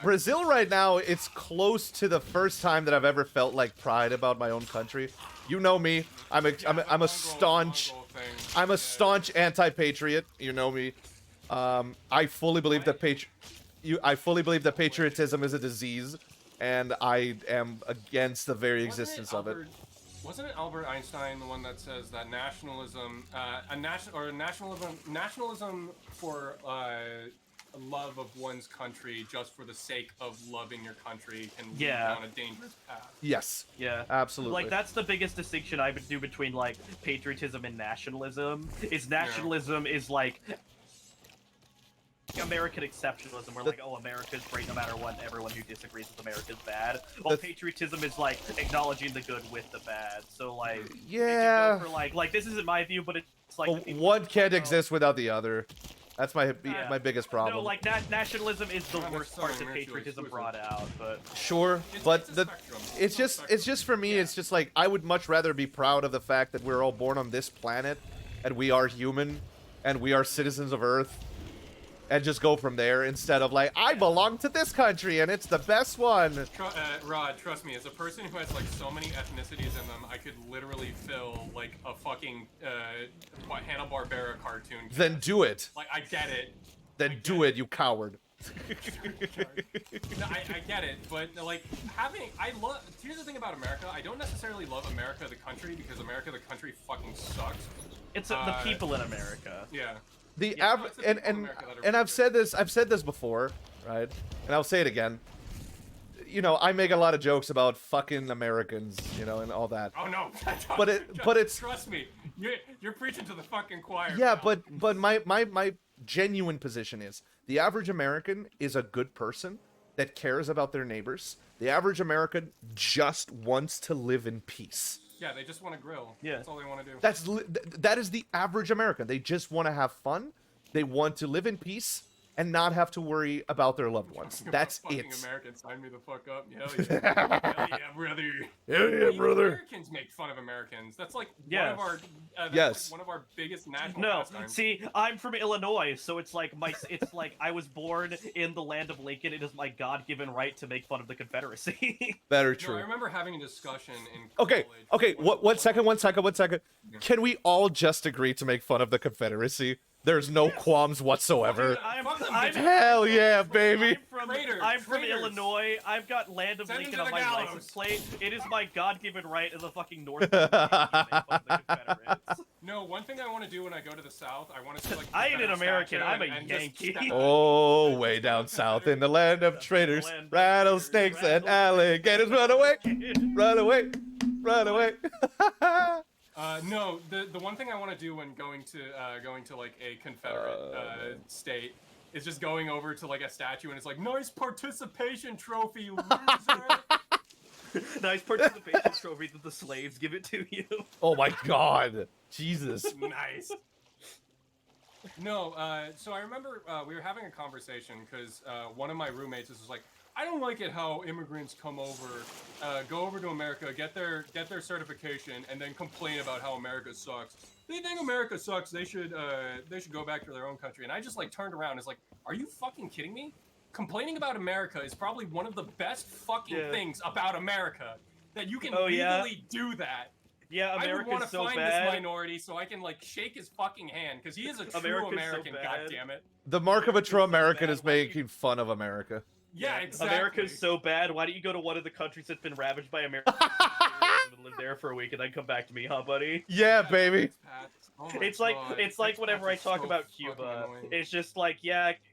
Brazil right now, it's close to the first time that I've ever felt like pride about my own country. You know me. I'm a staunch anti-patriot. You know me. I fully believe that patriotism is a disease, and I am against the very existence of it. Wasn't it Albert Einstein the one that says that nationalism for love of one's country just for the sake of loving your country can lead down a dangerous path? Yes. Yeah. Absolutely. Like, that's the biggest distinction I would do between, like, patriotism and nationalism. Is nationalism is, like, American exceptionalism, where, like, oh, America's great no matter what, and everyone who disagrees with America's bad. While patriotism is, like, acknowledging the good with the bad. So, like, yeah. it can go for, like, this isn't my view, but it's, like... Well, one can't exist without the other. That's my biggest problem. No, like, nationalism is the worst part that patriotism brought out, but... Sure, but it's just for me, it's just like, I would much rather be proud of the fact that we're all born on this planet, and we are human, and we are citizens of Earth, and just go from there, instead of like, I belong to this country, and it's the best one. Rod, trust me, as a person who has, like, so many ethnicities in them, I could literally fill, like, a fucking, Hanna-Barbera cartoon. Then do it. Like, I get it. Then do it, you coward. No, I get it, but, like, here's the thing about America, I don't necessarily love America the country, because America the country fucking sucks. It's the people in America. Yeah. And I've said this before, right? And I'll say it again. You know, I make a lot of jokes about fucking Americans, you know, and all that. Oh no, but it's trust me, you're preaching to the fucking choir. Yeah, pal. but my genuine position is the average American is a good person that cares about their neighbors. The average American just wants to live in peace. Yeah, they just want to grill. Yeah. That's all they want to do. That is the average American. They just want to have fun. They want to live in peace and not have to worry about their loved ones. That's it. Americans, sign me the fuck up. Hell yeah. Hell yeah, brother. Hell yeah, brother. Americans make fun of Americans. That's like yes. one of our yes. like one of our biggest national No, pastimes. see, I'm from Illinois, so it's like I was born in the land of Lincoln. It is my God-given right to make fun of the Confederacy. Very true. No, I remember having a discussion in college. Okay. One second. Can we all just agree to make fun of the Confederacy? There's no qualms whatsoever. Hell yeah, baby. I'm from Illinois. I've got land of Lincoln on my license plate. It is my God-given right in the fucking North to make fun of the Confederates. No, one thing I want to do when I go to the South, I want to see like. I ain't an American. I'm a and just Yankee. step- Oh, just way step down on south Confederate- in the land of traitors, land of rattlesnakes and alligators. Run away, run away, run away. No, the one thing I want to do when going to like a Confederate state is just going over to like a statue and it's like nice participation trophy, you loser. Nice participation trophy that the slaves give it to you. Oh my God, Jesus. Nice. No, so I remember we were having a conversation because one of my roommates was like, I don't like it how immigrants come over, go over to America, get their certification, and then complain about how America sucks. They think America sucks. They should go back to their own country. And I just like turned around and was like, are you fucking kidding me? Complaining about America is probably one of the best fucking things about America. That you can legally do that. Yeah, I would America's want to so find bad. this minority so I can like shake his fucking hand because he is a true America's so American. bad. Goddammit. The mark of a true American bad. is making fun of America. Yeah, exactly. America's so bad. Why don't you go to one of the countries that's been ravaged by America and live there for a week and then come back to me, huh, buddy? Yeah, baby. Oh my It's like God. it's like Expats whenever are I talk so about fucking Cuba, annoying. it's just like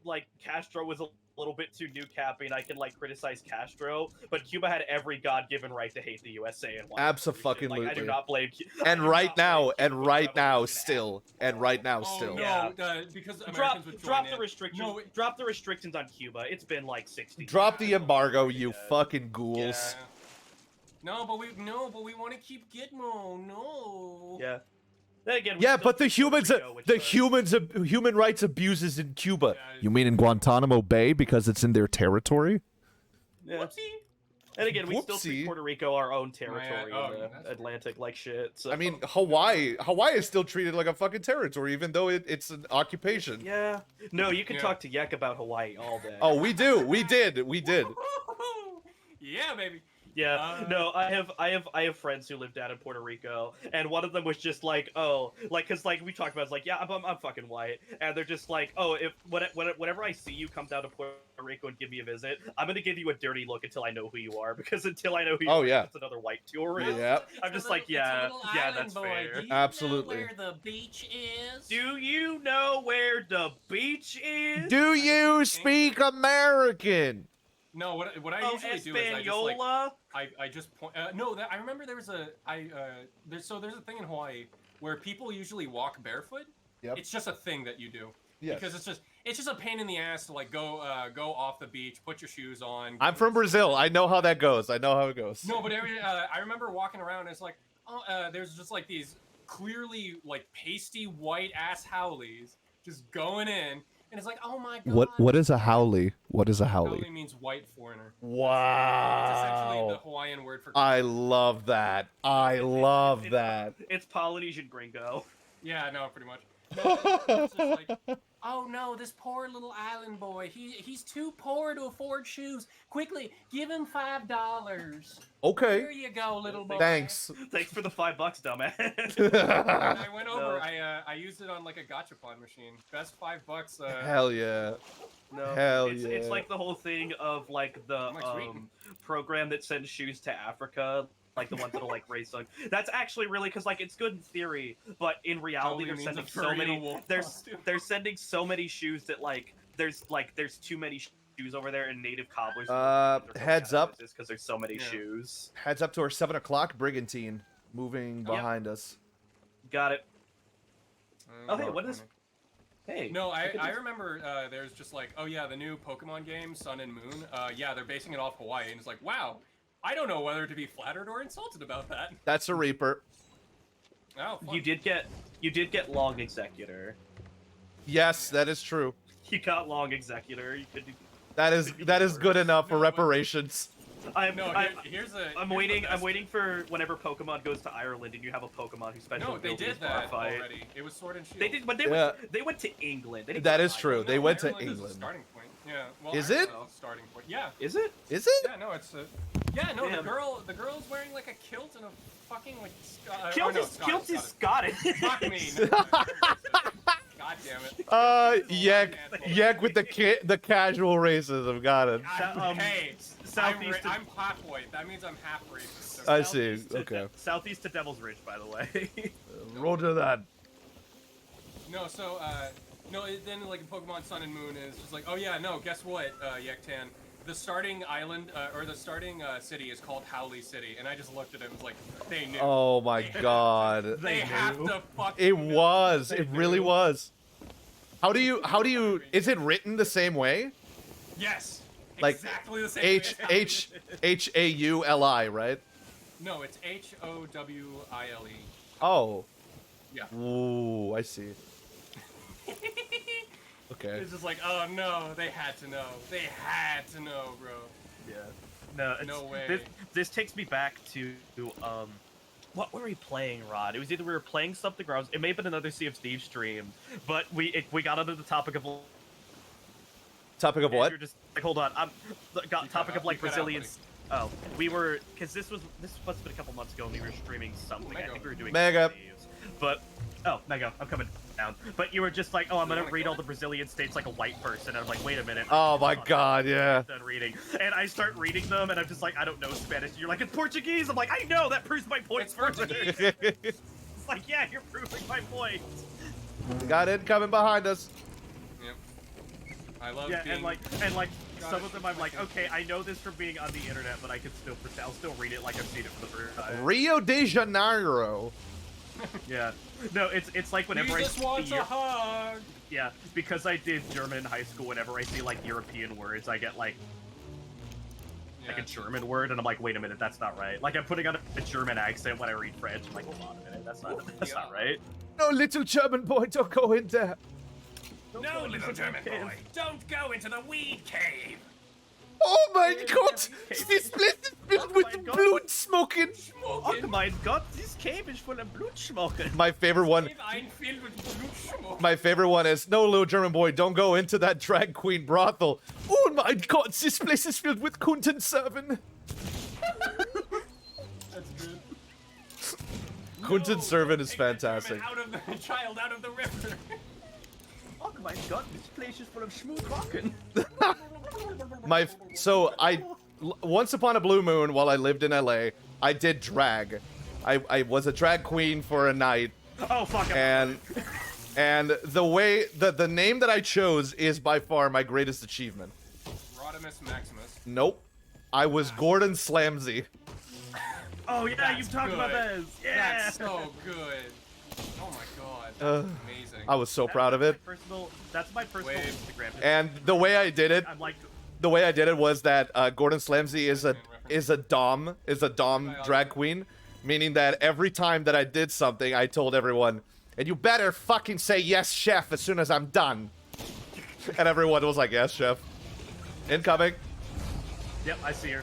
like Castro was a little bit too new capping. I can like criticize Castro, but Cuba had every god-given right to hate the USA and want Abso-fucking-lutely. Like, I do not blame. And right now, still, and right now, Oh still. no, Yeah. because Drop, Americans would drop join the in. restrictions. No, Drop the restrictions on Cuba. It's been like 60. Drop the embargo, you Yeah. fucking ghouls. Yeah. No, but we want to keep Gitmo. No. Yeah. Then again, we Yeah, still but the keep Puerto humans, Rico, which, human rights abuses in Cuba. Yeah, You mean in Guantanamo Bay because it's in their territory? yeah. Whoopsie. And again, we still Whoopsie. treat Puerto Rico our own territory Oh, in the that's- Atlantic like shit. So. I mean, Hawaii is still treated like a fucking territory, even though it's an occupation. yeah. No, you can Yeah. talk to Yek about Hawaii all day. Oh, we did. Yeah, baby. Yeah, no, I have friends who live down in Puerto Rico, and one of them was just like, oh, like, cause like we talked about, it's like, yeah, I'm fucking white, and they're just like, oh, if whenever I see you come down to Puerto Rico and give me a visit, I'm gonna give you a dirty look until I know who you are, because until I know who you are, it's another white tourist. Yeah. I'm just like, yeah, that's fair. Do you Absolutely. know where the beach is? Do you know where the beach is? Do you speak American? No, what I Oh, usually do is I just like Española? I just point. No, I remember there was there's a thing in Hawaii where people usually walk barefoot. Yep. It's just a thing that you do. Yes. Because it's just a pain in the ass to like go off the beach, put your shoes on. I'm from Brazil. I know how that goes. I know how it goes. No, but I remember walking around and it's like, there's just like these clearly like pasty white ass howlies just going in, and it's like, oh my god. What is a haole? What is a Haole haole? means white foreigner. It's essentially the Wow. Hawaiian word for. I love that. I love that. It's Polynesian gringo. Yeah, no, pretty much. No, it's just like, oh no, this poor little island boy. He's too poor to afford shoes. Quickly, give him $5. Okay. Here you go, little boy. Thanks. Thanks for the $5, dumbass. And I went over. No. I used it on like a gachapon machine. Best $5. Hell yeah. No, Hell it's yeah. like the whole thing of like the I'm, like, sweet. program that sends shoes to Africa, like the ones that'll like raise on. That's actually really because like it's good in theory, but in reality Totally they're means a sending so furry in a many. wolf They're costume. they're sending so many shoes that like there's too many shoes over there, and native cobblers. Heads up. because there's so many Yeah. shoes. Heads up to our 7 o'clock brigantine moving behind us. Got it. Oh, hey, no, what is- Hey. No, I could I just- remember there's just like, oh yeah, the new Pokemon game, Sun and Moon. Yeah, they're basing it off Hawaii, and it's like, wow, I don't know whether to be flattered or insulted about that. That's a Reaper. Oh, fun. You did get Long Executor. Yes, that is true. You got Long Executor. You could. That is good enough for reparations. No, here's a. I'm here's waiting. the I'm best- waiting for whenever Pokemon goes to Ireland and you have a Pokemon who special. No, they abilities did bar that fight. already. It was Sword and Shield. They did, but Yeah. they went to England. They didn't That go to is true. Ireland. They went to Ireland is the England. starting point. Yeah. Well, Is Ireland it? is the starting point. Yeah. Is it? Is it? Yeah. No, it's a. Yeah. No, Damn. the girl's wearing like a kilt and a fucking like. Kilt is Scottish. Fuck me. No, God damn it. Yak with the casual racism. Got it. Hey, Southeast. I'm half white. That means I'm half racist. So I see. Southeast to- Okay. Southeast to Devil's Ridge, by the way. Roger that. No, so, then like in Pokemon Sun and Moon is just like, oh yeah, no, guess what, Yektan? The starting island, or the starting city is called Howley City, and I just looked at it and was like, they knew. Oh my god. They have knew. to fucking It know. was. They It really knew. was. How do you, is it written the same way? Yes. Like, Exactly the same way as Howley. Hauli, right? No, it's Howile. Oh. Yeah. Ooh, I see. Okay. It's just like, oh no, they had to know. They had to know, bro. Yeah. No, it's, No way. This takes me back to what were we playing, Rod? It was either we were playing something or it may have been another Sea of Thieves stream, but we got onto the topic of Topic of what? You're just like, hold on, got topic of like You cut out, Brazilians. Oh, we were because this must have been a couple months ago, and we were streaming something. I Mega. think we were doing Mega. Thieves, but oh, Mega, I'm coming down. But you were just like, oh, I'm gonna wanna read kill all it? the Brazilian states like a white person, and I'm like, wait a minute. Oh my Hold on. god, yeah. Done reading, and I start reading them, and I'm just like, I don't know Spanish. You're like, it's Portuguese. I'm like, I know that proves my point It's further. Portuguese. It's like, yeah, you're proving my point. Got it coming behind us. Yep. I love Yeah, being... and like God, some of them I'm I like, can't- okay, I know this from being on the internet, but I can still I'll still read it like I've seen it for the first time. Rio de Janeiro. Yeah. No, it's like whenever Jesus I wants see a hug! yeah, because I did German in high school, whenever I see like European words, I get like a German word, and I'm like, wait a minute, that's not right. Like I'm putting on a German accent when I read French. I'm like, hold on a minute, that's not right. No, little German boy, don't go in there. No, little German boy, don't go into the weed cave! Oh my Yeah, god! yeah, This place is filled Oh with my God. blood smoking. Oh my god, this cave is full of blood smoking. My favorite one. I'm filled with Blutsmoke. My favorite one is, no, little German boy, don't go into that drag queen brothel. Oh my god, this place is filled with Kundenserven. That's good. Kundenserven is Take that fantastic. German out of the child out of the river. Oh my god, this place is full of smooth rockin'. Once upon a blue moon, while I lived in LA, I did drag. I was a drag queen for a night, Oh fuck. and the name that I chose is by far my greatest achievement. Rodimus Maximus. Nope, I was Gordon Slamsy. Oh yeah, That's you've talked about good. this. Yeah. That's so good. Oh my god. Uh, That's amazing. I was so proud of it. That's my personal Wave. Instagram. And the way I did it, I'm like, was that Gordon Slamsy is a dom drag queen, meaning that every time that I did something, I told everyone, and you better fucking say yes, chef, as soon as I'm done. And everyone was like, yes, chef. Incoming. yep, I see her.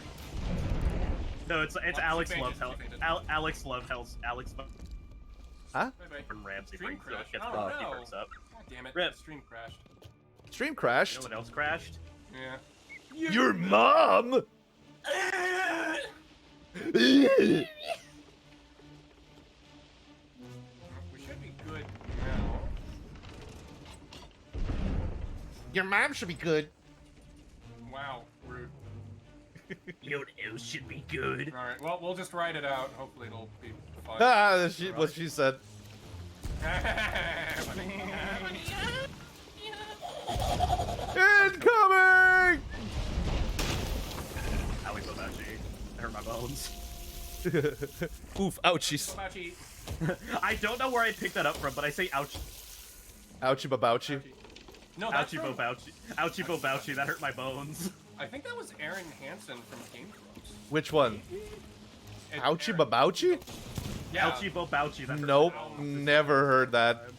No, it's she Alex fainted, Love she Hell. fainted. Alex Love Hell's Alex Huh? Bye-bye. from Ramsey Stream brings crash. gets Oh, the no. perks up. God damn it. Rip. The stream crashed. Stream You crashed. know what else crashed? Yeah. Your mom. We should be good now. Your mom should be good. Wow. Rude. You know what else should be good? Alright, well, we'll just write it out. Hopefully it'll be fun. Ah, what she said. Incoming. Howie Bobauchi. I hurt my bones. Oof, ouchies. Apache. I don't know where I picked that up from, but I say ouch. Ouchie babouchie. No, that's Ouchie from, Bobauchi. Ouchie Bobauchi. That hurt my bones. I think that was Aaron Hansen from Game Grumps. Which one? It's Ouchie Aaron. babouchie? Yeah. Ouchie Bobauchi. That hurt Nope, my bones. never heard that.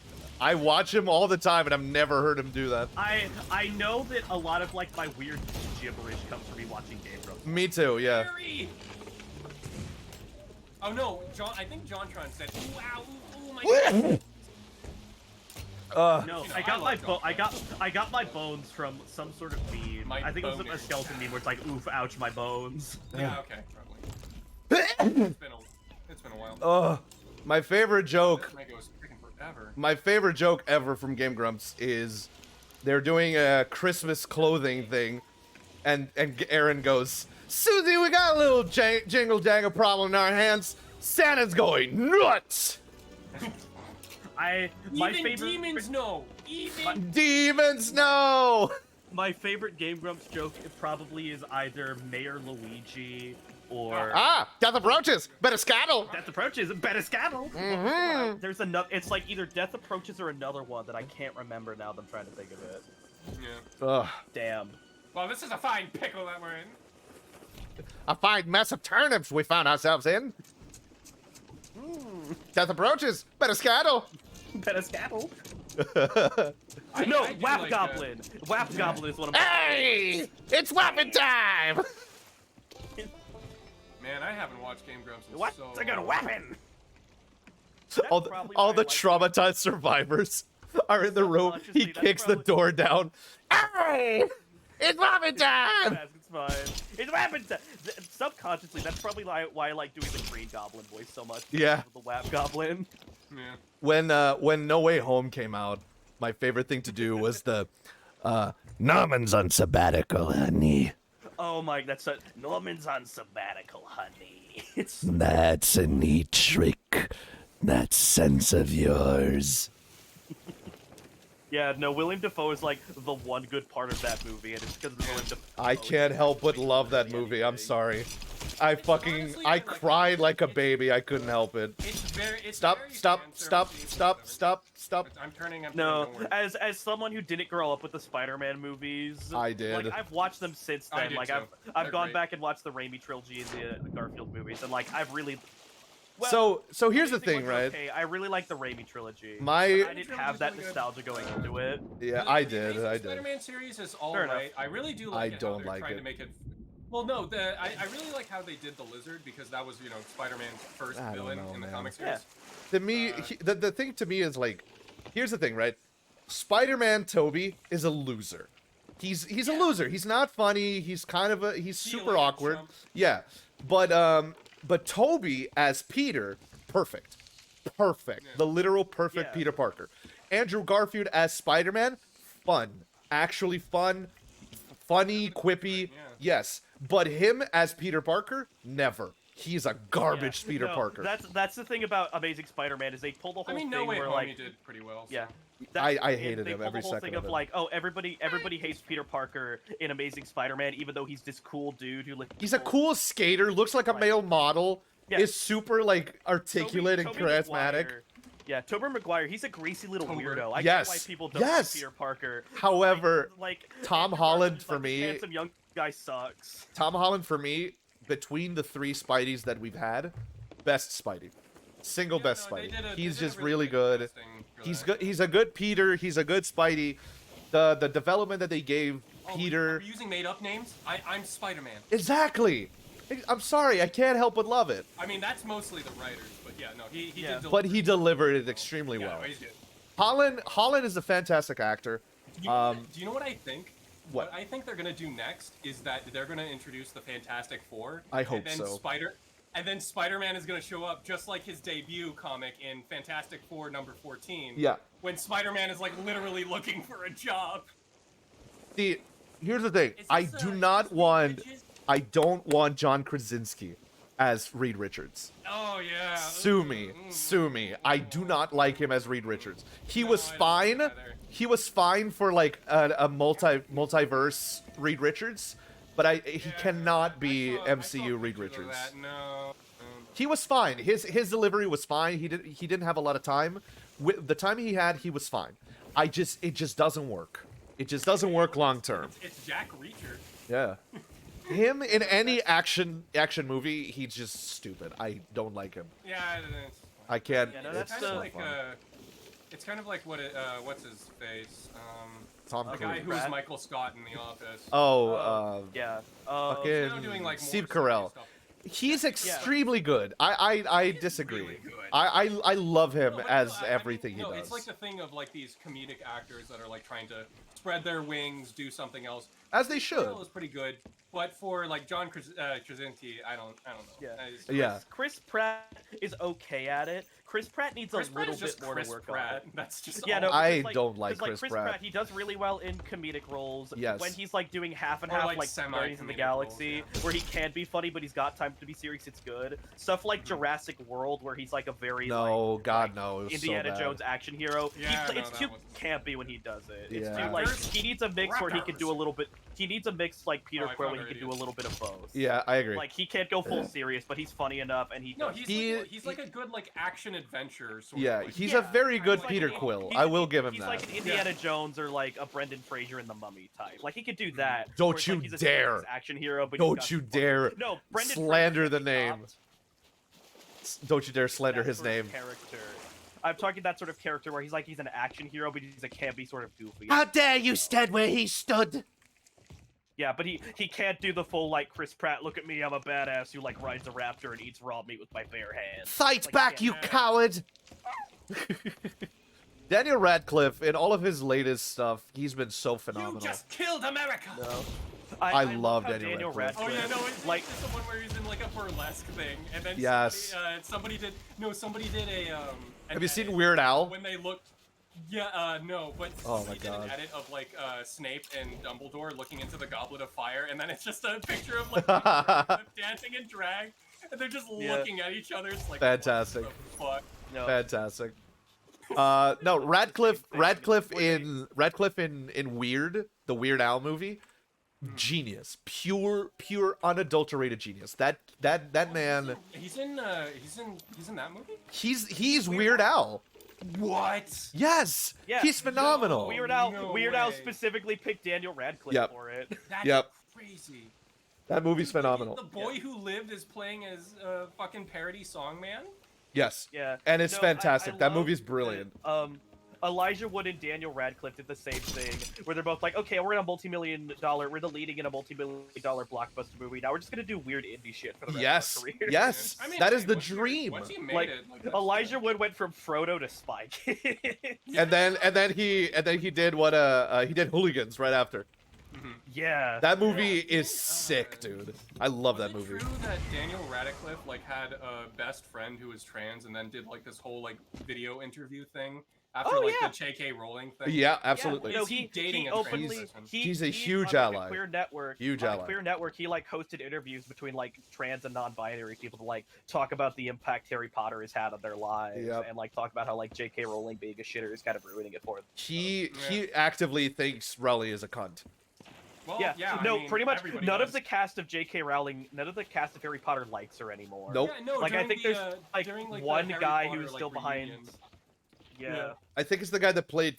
I watch him all the time, and I've never heard him do that. I know that a lot of like my weird gibberish comes from me watching Game Grumps. Me too, yeah. Harry! Oh no, John. I think JonTron said, "Ooh, ow, ooh, my God." No, You know, I got I my love I got my bones from some sort of meme. My I think it was a boners. skeleton meme where it's like, oof, ouch, my bones. Yeah, okay, probably. It's been a while. Ugh. My favorite joke. This mega was freaking forever. My favorite joke ever from Game Grumps is they're doing a Christmas clothing thing, and Aaron goes, Susie, we got a little jingle jangle problem in our hands. Santa's going nuts. My Even favorite demons know. Even Demons, no! my favorite Game Grumps joke probably is either Mayor Luigi or Death approaches! Better scuttle! Death Approaches. Better scabble. Mhm. There's another. It's like either Death Approaches or another one that I can't remember now that I'm trying to think of it. yeah. Ugh. Damn. Well, this is a fine pickle that we're in. A fine mess of turnips we found ourselves in. Death approaches! Better scuttle! Better scabble. I No, do Wap like, Goblin. Wap Goblin is one of my. Hey! It's weapon time! Man, I haven't watched Game Grumps in What? so I got a long. weapon. all That's the, probably all why I the like traumatized survivors are in the room. Subconsciously, He that's kicks the probably- door down. Hey! It's weapon time! Yes, it's fine. It's weapon time. Subconsciously, that's probably why I like doing the Green Goblin voice so much. Yeah. The Wap Goblin. Yeah. When No Way Home came out, my favorite thing to do was the Norman's on sabbatical, honey. Oh my, that's a Norman's on sabbatical, honey. It's That's a neat trick. That sense of yours. yeah, no. William Dafoe is like the one good part of that movie, and it's because of William Dafoe. I can't help but love that movie. I'm sorry. I cried like a baby. I couldn't help it. It's Stop, very stop, fan stop, service-y. stop. I'm turning. No, don't worry. as someone who didn't grow up with the Spider-Man movies, I did. Like I've watched them since I then. did Like too. I've They're gone great. back and watched the Raimi trilogy and the Garfield movies, and like I've really. Well, So here's the everything thing, was right? Okay, I really like the Raimi trilogy. My- I didn't have that Trilogy's really good. nostalgia going into it. Yeah, The I did. Amazing I did. Spider-Man series is all Fair enough. right. I really do like I it how don't they're like trying it. to make it. Well, no, I really like how they did the Lizard because that was Spider-Man's first I don't villain know, in the man. comic series. To me, the thing to me is like, here's the thing, right? Spider-Man Toby is a loser. He's a loser. He's not funny. He's kind of he's super Heel awkward. chump. Yeah, but Toby as Peter, perfect. Yeah. The literal perfect Yeah. Peter Parker. Andrew Garfield as Spider-Man, fun. Actually fun, funny, quippy. Yeah. Yes, but him as Peter Parker, never. He's a garbage Yeah. Peter No, Parker. That's the thing about Amazing Spider-Man is they pull the whole I mean, thing No Way where Home like he did pretty well. So. yeah. I hated they him pull every the whole second thing of of it. like, oh, everybody hates Peter Parker in Amazing Spider-Man, even though he's this cool dude who like. He's a cool skater, looks like a Right. male model, Yeah. is super like articulate and Tobey charismatic. Maguire- Yeah, Tobey Maguire, he's a greasy little Tober. weirdo. I Yes. get why people don't Yes. like Peter Parker. However, Like Tom Andrew Holland, Garfield's, for like, me- this handsome young guy sucks. Tom Holland for me, between the three Spideys that we've had, best Spidey. Single Yeah, best no, they Spidey. did a- He's they did a just really good. casting for He's that. good. He's a good Peter. He's a good Spidey. The development that they gave Oh, Peter. Are we using made-up names? I'm Spider-Man. Exactly. I'm sorry, I can't help but love it. I mean, that's mostly the writers, but yeah, no, he Yeah. did. But he delivered it extremely yeah, well. no, he's good. Holland is a fantastic actor. Do you know what I think? What? I think they're gonna do next is that they're gonna introduce the Fantastic Four. I hope and then so. Spider-Man is gonna show up just like his debut comic in Fantastic Four #14. Yeah. When Spider-Man is like literally looking for a job. See, here's the thing. Is I this, do is not this want. Bridges? I don't want John Krasinski as Reed Richards. Oh yeah. Sue me. I do not like him as Reed Richards. He No, was I don't fine. like either. He was fine for like a multiverse Reed Richards, but he Yeah, cannot be I saw MCU Reed pictures of Richards. that. No. He was fine. His delivery was fine. He didn't have a lot of time. With the time he had, he was fine. It just doesn't work. It just doesn't work long term. It's Jack Reacher. Yeah. Him in any action movie, he's just stupid. I don't like him. Yeah. It's, I can't. Yeah, no, it's that's kind so of like fun. it's kind of like what's his face? Tom The Cruise. guy who was Brad? Michael Scott in The Office. Oh, Yeah. fucking Now doing, like, more Steve serious Carell. stuff. He's extremely good. I disagree. really good. I love him No, but as no, I mean, everything no, he does. It's like the thing of like these comedic actors that are like trying to spread their wings, do something else. As they Steve should. Carell is pretty good. But for like John Krasinski, I don't know. Yeah. Chris Pratt is okay at it. Chris Pratt needs Chris a Pratt little is just bit more Chris to work Pratt. on. That's just Yeah, all. no, I because, don't like Chris Pratt. He does really well in comedic roles. Yes. When he's like doing half and Or, half, like, like Guardians of the Galaxy, roles, yeah. where he can be funny, but he's got time to be serious. It's good. Stuff like Jurassic World, where he's like a very No, God like, no, it was Indiana so bad. Jones action hero. Yeah, it's no, too that was- campy when he does it. It's Yeah. too like Raptors. he needs a mix where he can do a little bit. He needs a mix like Peter I Quill, found where he her can do a little bit of both. Yeah, I agree. Like he can't go full serious, but he's funny enough, and he No, does. he's like a good like action adventure sort Yeah, of. Like, he's Yeah, a very good like Peter an- Quill. he's- I will give him he's that. like an Indiana Jones or like a Brendan Fraser in The Mummy type. Like he could do that. Don't where it's like you he's a dare. serious action hero, but Don't he's got you some funny- dare No, Brendan slander Fraser the can't be name. topped. Don't you dare slander That his sort of name. Character. I'm talking that sort of character where he's an action hero, but he's a campy sort of goofy. How dare you stand where he stood? Yeah, but he can't do the full like Chris Pratt. Look at me, I'm a badass who like rides a raptor and eats raw meat with my bare hands. Fight Like, back, yeah. you coward! Daniel Radcliffe, in all of his latest stuff, he's been so you phenomenal. just killed America. No. I love love how Daniel Radcliffe. Oh yeah, no, it's like just the one where he's in like a burlesque thing, and then Yes. somebody did a an Have you seen edit Weird Al? when they looked. Yeah, no, but Oh somebody my did God. an edit of like Snape and Dumbledore looking into the Goblet of Fire, and then it's just a picture of like them dancing in drag, and they're just Yeah. looking at each other. It's like Fantastic. What the fuck? no. Fantastic. No, Radcliffe in Weird, the Weird Al movie, genius, pure unadulterated genius. That man, He's in that movie. he's Weird Al. What? Yes, Yeah. he's phenomenal. Weird Al, No Weird Al way. specifically picked Daniel Radcliffe Yep. for it. That's Yep. crazy. That movie's phenomenal. The boy who lived is playing as fucking parody songman. Yes, Yeah. and it's No, fantastic. I That love movie's brilliant. that, Elijah Wood and Daniel Radcliffe did the same thing, where they're both like, okay, we're the leading in a multi-million-dollar blockbuster movie. Now we're just gonna do weird indie shit for the rest Yes, of our careers. yes, I mean, that hey, is the once dream. Once he made Like, it, that's Elijah good. Wood went from Frodo to Spy Kid. And then he did what he did Hooligans right after. Yeah. That movie is sick, dude. I love that Was it movie. true that Daniel Radcliffe like had a best friend who was trans and then did like this whole like video interview thing after Oh, like yeah. the J.K. Rowling thing? Yeah, absolutely. Is he dating a openly, trans person? He's a he, huge on, like, ally. a Queer Network. Huge on ally. The Queer Network, he like hosted interviews between like trans and non-binary people to like talk about the impact Harry Potter has had on their lives, Yep. and like talk about how like J.K. Rowling being a shitter is kind of ruining it for them. He actively thinks Rowley is a cunt. Well, Yeah, I no, mean, pretty much everybody none does. of the cast of J.K. Rowling, none of the cast of Harry Potter likes her anymore. Nope. Yeah, no, Like I during think the, there's during, the one Harry guy Potter, who's like, still behind. reunions. Yeah. I think it's the guy that played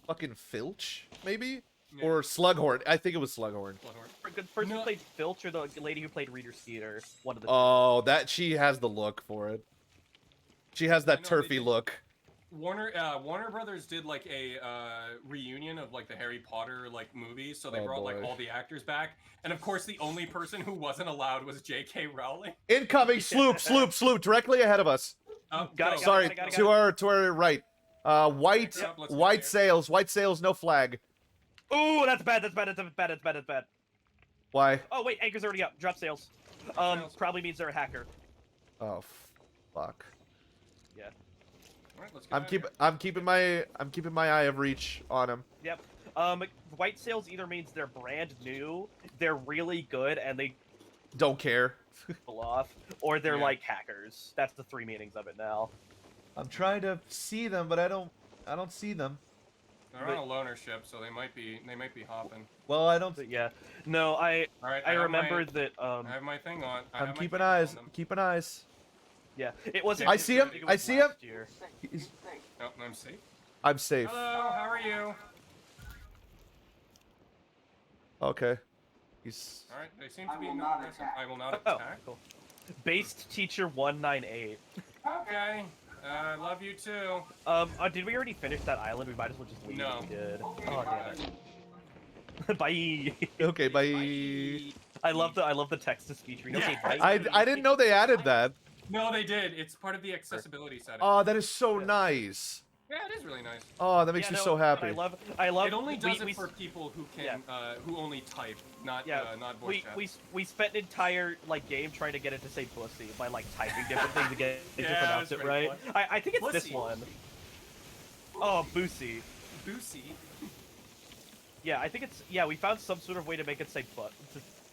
fucking Filch, maybe? Yeah. Or Slughorn. I think it was Slughorn. The person No. who played Filch or the lady who played Reader Skeeter. One of the. Oh, that she has the look for it. She has that I know, they turfy did- look. Warner Brothers did like a reunion of like the Harry Potter like movies, so they Oh, brought like boy. all the actors back, and of course the only person who wasn't allowed was J.K. Rowling. Incoming sloop, directly ahead of us. Oh, Got it, go. Sorry, got it. to our right. White Yep, let's white get sails, no flag. Ooh, that's bad. That's bad. That's bad. That's bad. That's bad. Why? Oh wait, anchor's already up. Drop sails. sails. Probably means they're a hacker. Oh, fuck. Yeah. All right, let's get out of here. I'm keeping my eye of reach on him. Yep. White sails either means they're brand new, they're really good, and they Don't care. pull off, or they're Yeah. like hackers. That's the three meanings of it now. I'm trying to see them, but I don't see them. They're on a loaner ship, so they might be hopping. Well, I don't. But yeah. No, I All right, I have remember my, that. I have my thing on. I I'm have my keeping thing on eyes. them. Keeping eyes. Yeah, it wasn't. I see him, think it I was see him. last year. Oh, I'm safe. I'm safe. Hello, how are you? Okay. He's. All right, they seem to be not aggressive. I will not Oh, attack. cool. Based teacher 198. Okay. I love you too. Did we already finish that island? We might as well just leave. No. If we did. Oh damn it. Bye. Okay. Bye. I love the text to speech read. Okay, bye. I didn't know they added that. No, they did. It's part of the accessibility setting. Oh, that is so nice. Yeah, it is really nice. Oh, that makes Yeah, me no, so happy. I love. It only does we, it for people who can, who only type, not not voice chat. we spent an entire like game trying to get it to say pussy by like typing different things to get it to Yeah, pronounce that's it pretty right. fun. I think it's this Pussy. one. Oh, Boosie. Boosie. Yeah, I think it's we found some sort of way to make it say to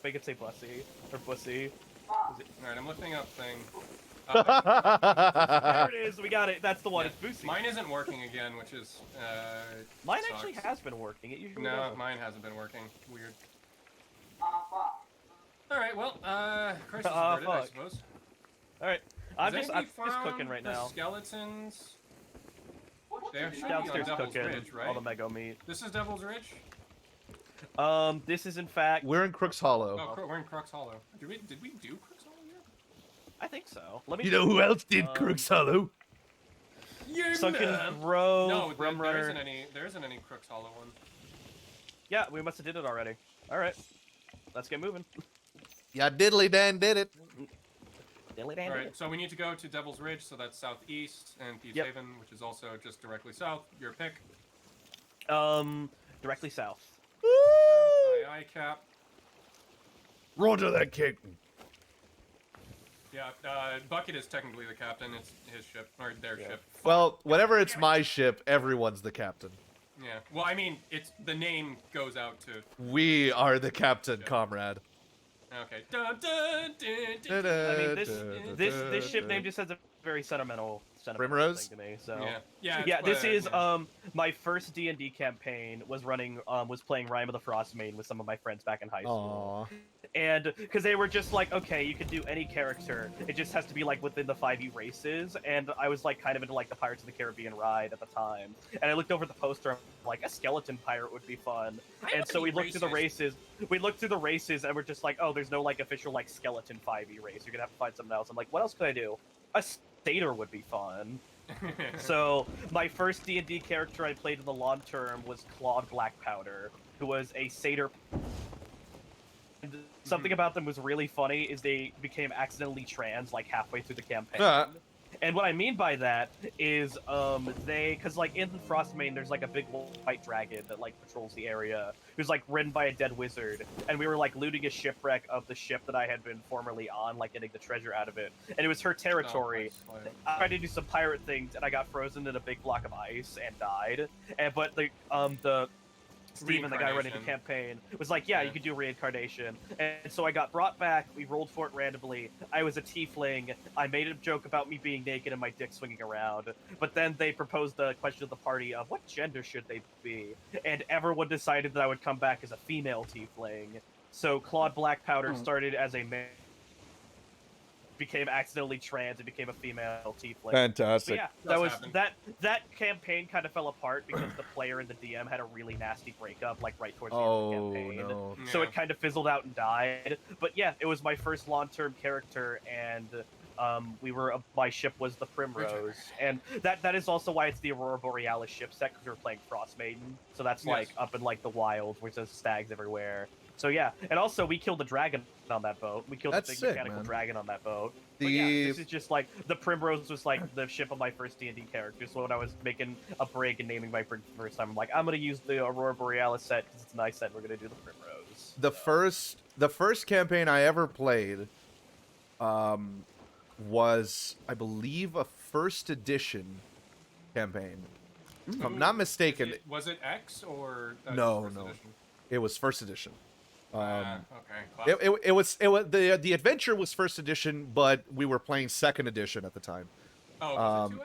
make it say pussy or pussy. All right, I'm lifting up thing. There it is. We got it. That's the one. Yeah, It's Boosie. mine isn't working again, which is Mine sucks. actually has been working. It usually No, doesn't. mine hasn't been working. Weird. All right, well, crisis Ah, averted, I fuck. suppose. All right. I'm Has just anybody cooking found right the now. Skeletons. They should be on Downstairs Devil's cooking Ridge, right? all the mego meat. This is Devil's Ridge. This is in fact. We're in Crooks Hollow. Oh, we're in Crux Hollow. Did we do Crux Hollow yet? I think so. Let me. You know who else did Crooks Hollow? Sunken Grove. No, there Rumrunner. isn't any. There isn't any Crux Hollow one. Yeah, we must have did it already. All right. Let's get moving. Yeah, Diddly Dan did it. All right, so we need to go to Devil's Ridge, so that's southeast, and Thieves Yep. Haven, which is also just directly south. Your pick. Directly south. Aye, Cap. Roger that, Captain. Yeah, Bucket is technically the captain. It's his ship, or their ship. Well, whenever it's my ship, everyone's the captain. Yeah. Well, I mean, the name goes out to. We are the captain, comrade. Okay. Dun, dun, dun, dun, dun. I mean, this ship name just has a very sentimental Primrose? thing to me. So Yeah. this is my first D&D campaign was running was playing Rime of the Frostmaiden with some of my friends back in high school. Aww. And because they were just like, okay, you can do any character, it just has to be like within the 5e races. And I was like kind of into like the Pirates of the Caribbean ride at the time. And I looked over the poster, I'm like, a skeleton pirate would be fun. And so we looked through the races. We looked through the races and we're just like, oh, there's no like official like skeleton 5e race. You're gonna have to find something else. I'm like, what else could I do? A satyr would be fun. So my first D&D character I played in the long term was Claude Blackpowder, who was a satyr. And something about them was really funny is they became accidentally trans like halfway through the campaign. And what I mean by that is because like in Frostmaiden there's like a big white dragon that like patrols the area who's like ridden by a dead wizard, and we were like looting a shipwreck of the ship that I had been formerly on, like getting the treasure out of it, and it was her territory. I tried to do some pirate things and I got frozen in a big block of ice and died. But the Steven, the guy running the campaign, was like, yeah, you could do reincarnation. And so I got brought back, we rolled for it randomly. I was a tiefling, I made a joke about me being naked and my dick swinging around. But then they proposed the question of the party of what gender should they be? And everyone decided that I would come back as a female tiefling. So Claude Blackpowder started as a man, became accidentally trans and became a female tiefling. Fantastic. But yeah, that campaign kind of fell apart because the player and the DM had a really nasty breakup like right towards the end of the campaign. No. So it kind of fizzled out and died. But yeah, it was my first long-term character, and my ship was the Primrose, and that is also why it's the Aurora Borealis ship set, because we were playing Frostmaiden. So that's like up in like the wild where there's stags everywhere. So yeah, and also we killed the dragon on that boat. We killed the big mechanical dragon on that boat. But yeah, this is just like the Primrose was like the ship of my first D&D character. So when I was making a break and naming my first time, I'm like, I'm gonna use the Aurora Borealis set because it's a nice set. We're gonna do the Primrose. The first campaign I ever played, was I believe a first edition campaign. If I'm not mistaken, Was it X or No, first no. edition? it was first edition. Okay. It was the adventure was first edition, but we were playing second edition at the time. Oh, was it 2X?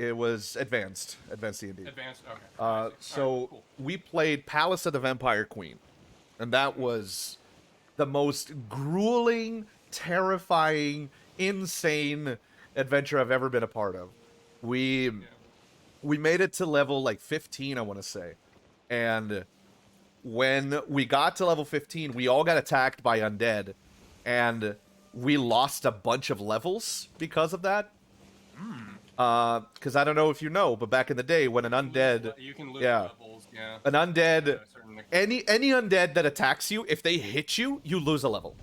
It was advanced D&D. Advanced. Okay. I see. So Alright, cool. we played Palace of the Vampire Queen, and that was the most grueling, terrifying, insane adventure I've ever been a part of. We made it to level like 15, I want to say, and when we got to level 15, we all got attacked by undead, and we lost a bunch of levels because of that. Because I don't know if you know, but back in the day, when an undead, you can lose levels. Yeah. an undead, Certain any undead that attacks you, if they hit you, you lose a level,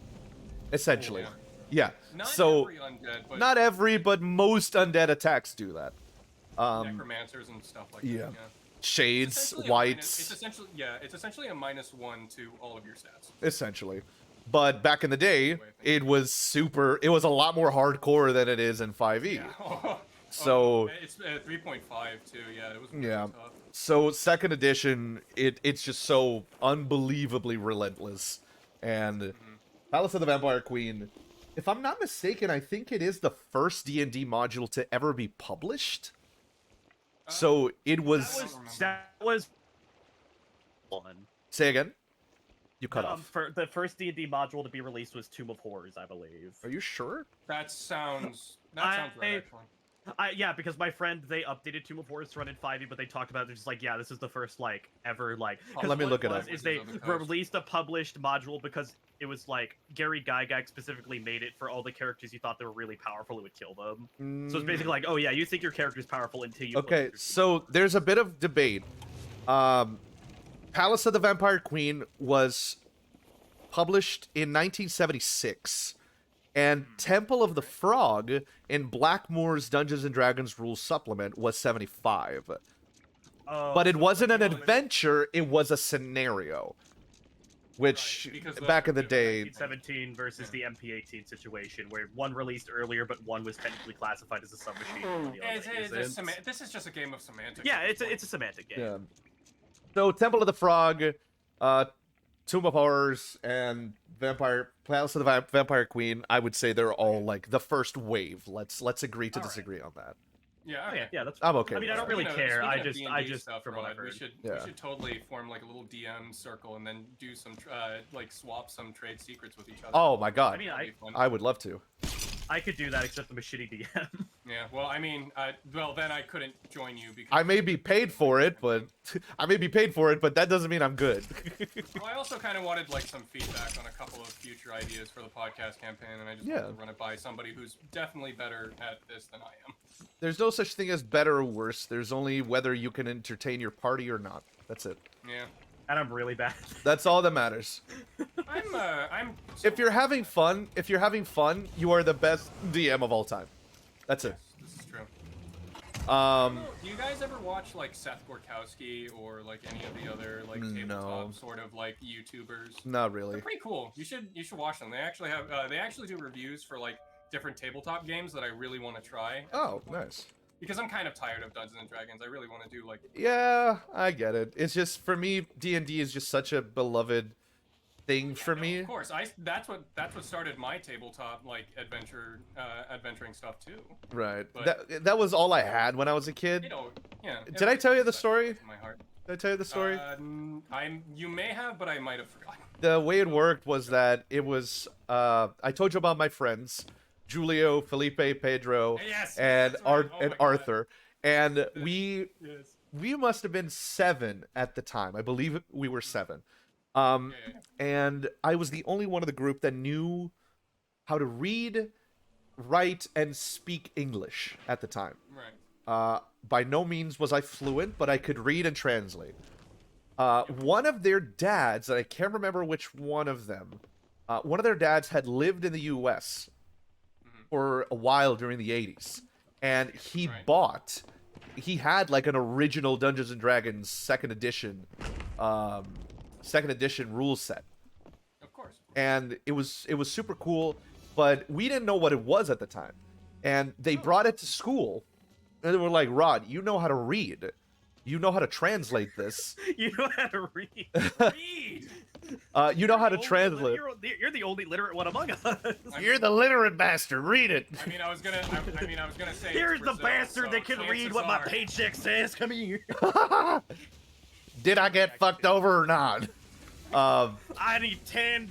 essentially. Oh, Yeah. Not So every undead, but not every, but most undead attacks do that. necromancers and stuff like yeah. that. Yeah. Shades, Essentially whites. It's essentially a -1 to all of your stats. Essentially. But back in the day, it was a lot more hardcore than it is in 5e. Yeah. So it's 3.5 too. Yeah, it was really yeah. tough. So second edition, it's just so unbelievably relentless. And Palace of the Vampire Queen, if I'm not mistaken, I think it is the first D&D module to ever be published. So it was That was one. Say again. You cut off. For the first D&D module to be released was Tomb of Horrors, I believe. Are you sure? That sounds right, actually. Yeah, because my friend, they updated Tomb of Horrors to run in 5e, but they talked about it, they're just like, yeah, this is the first, like, ever, like... Let me look it up. Is they released a published module because it was, like, Gary Gygax specifically made it for all the characters you thought they were really powerful, it would kill them. So it's basically like, oh yeah, you think your character's powerful until you... Okay, so there's a bit of debate. Palace of the Vampire Queen was published in 1976. And Temple of the Frog in Blackmore's Dungeons & Dragons Rules Supplement was 75. But it wasn't an adventure, it was a scenario. Which, back in the day... 17 versus the MP18 situation, where one released earlier, but one was technically classified as a submachine. This is just a game of semantics. Yeah, it's a semantic game. Yeah. So, Temple of the Frog, Tomb of Horrors, and Palace of the Vampire Queen, I would say they're all like the first wave. Let's agree to disagree on that. Yeah, okay. Yeah, that's. I'm okay. I mean, I don't really care. I just stuff, from what I've heard. We should totally form like a little DM circle and then do some like swap some trade secrets with each other. Oh my god. I mean, I would love to. I could do that, except I'm a shitty DM. Yeah, well, I mean, well, then I couldn't join you because I may be paid for it, but that doesn't mean I'm good. Well, I also kind of wanted like some feedback on a couple of future ideas for the podcast campaign, and I just wanted to run it by somebody who's definitely better at this than I am. There's no such thing as better or worse. There's only whether you can entertain your party or not. That's it. Yeah. And I'm really bad. That's all that matters. I'm. If you're having fun, you are the best DM of all time. That's it. This is true. Do you guys ever watch like Seth Gorkowski or like any of the other like tabletop sort of like YouTubers? Not really. They're pretty cool. You should watch them. They actually have they actually do reviews for like different tabletop games that I really want to try. Oh, nice. Because I'm kind of tired of Dungeons and Dragons. I really want to do like. Yeah, I get it. It's just for me, D&D is just such a beloved thing for me. Of course, that's what started my tabletop like adventuring stuff too. Right. But, that was all I had when I was a kid. You know, yeah. Did I tell you the story? My heart. Did I tell you the story? You may have, but I might have forgotten. The way it worked was that it was I told you about my friends, Julio, Felipe, Pedro, and Arthur, and we must have been 7 at the time. I believe we were 7. And I was the only one of the group that knew how to read, write, and speak English at the time. Right. By no means was I fluent, but I could read and translate. One of their dads, and I can't remember which one of them, one of their dads had lived in the U.S. for a while during the 80s, and he had like an original Dungeons and Dragons second edition rule set. Of course. And it was super cool, but we didn't know what it was at the time. And they brought it to school, and they were like, "Rod, you know how to read. You know how to translate this. You know how to read. Read. You know how to translate. You're the only literate one among us. You're the literate bastard. Read it." I mean, I was gonna say. Here's the bastard that can read what my paycheck says. Come here. Did I get fucked over or not? I need $10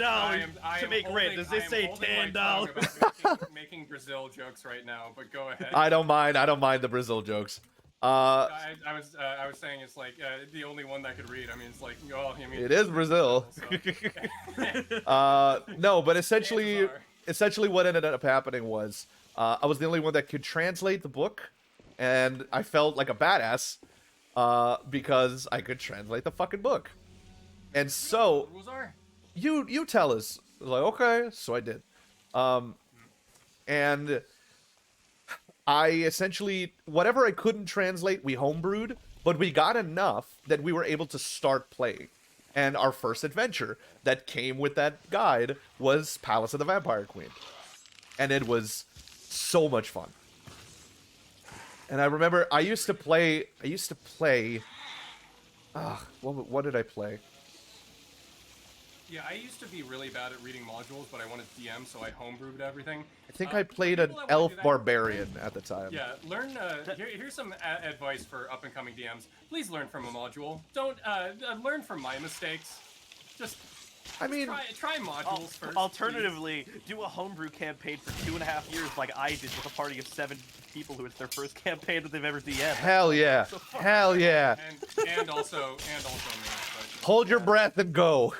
to make rent. Does this say $10? Making Brazil jokes right now, but go ahead. I don't mind the Brazil jokes. I was saying it's like the only one that could read. I mean, it's like, well, I mean, it is Brazil. So. No, but essentially what ended up happening was I was the only one that could translate the book, and I felt like a badass because I could translate the fucking book. And so The rules are. you tell us. I was like, okay, so I did. And I essentially, whatever I couldn't translate, we homebrewed, but we got enough that we were able to start playing. And our first adventure that came with that guide was Palace of the Vampire Queen. And it was so much fun. And I remember I used to play, what did I play? Yeah, I used to be really bad at reading modules, but I wanted DM, so I homebrewed everything. I think I played an people that wanna elf do that- barbarian at the time. Yeah, learn. Here's some advice for up and coming DMs. Please learn from a module. Don't learn from my mistakes. Just I mean, try modules first. Alternatively, do a homebrew campaign for 2.5 years, like I did, with a party of 7 people who it's their first campaign that they've ever DM'd. hell yeah, hell yeah. And also me. But, Hold your breath and go.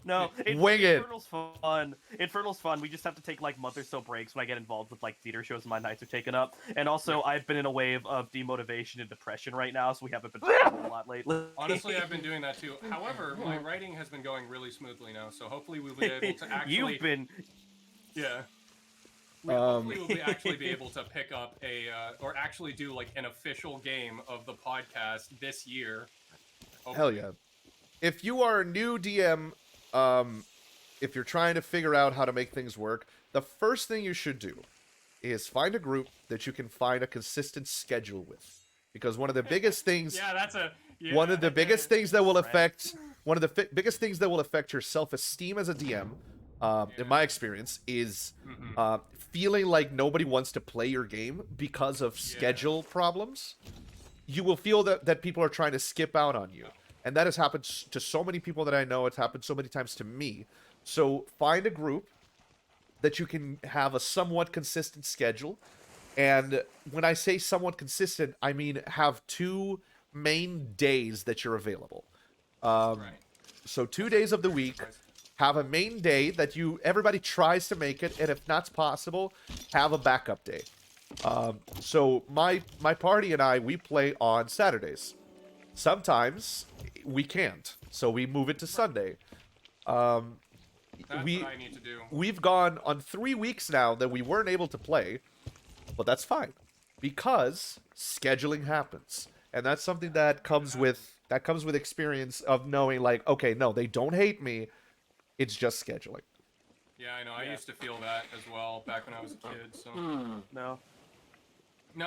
No, Wing it. Infernal's fun. Infernal's fun. We just have to take like month or so breaks when I get involved with like theater shows and my nights are taken up. And also, I've been in a wave of demotivation and depression right now, so we haven't been playing a lot lately. Honestly, I've been doing that too. However, my writing has been going really smoothly now, so hopefully we'll be able to actually. You've been. Yeah. Hopefully we'll actually be able to pick up or actually do like an official game of the podcast this year. Hopefully. Hell yeah. If you are a new DM, if you're trying to figure out how to make things work, the first thing you should do is find a group that you can find a consistent schedule with. Because one of the biggest things one of the biggest things that will affect biggest things that will affect your self-esteem as a DM, in my experience, is feeling like nobody wants to play your game because of schedule problems. You will feel that people are trying to skip out on you. And that has happened to so many people that I know. It's happened so many times to me. So find a group that you can have a somewhat consistent schedule. And when I say somewhat consistent, I mean have 2 main days that you're available. So 2 days of the week, have a main day that everybody tries to make it, and if not possible, have a backup day. So my party and we play on Saturdays. Sometimes we can't, so we move it to Sunday. That's what I need to do. We've gone on 3 weeks now that we weren't able to play, but that's fine because scheduling happens, and that's something that comes with experience of knowing, like, okay, no, they don't hate me, it's just scheduling. Yeah, I know. I used to feel that as well back when I was a kid. So No,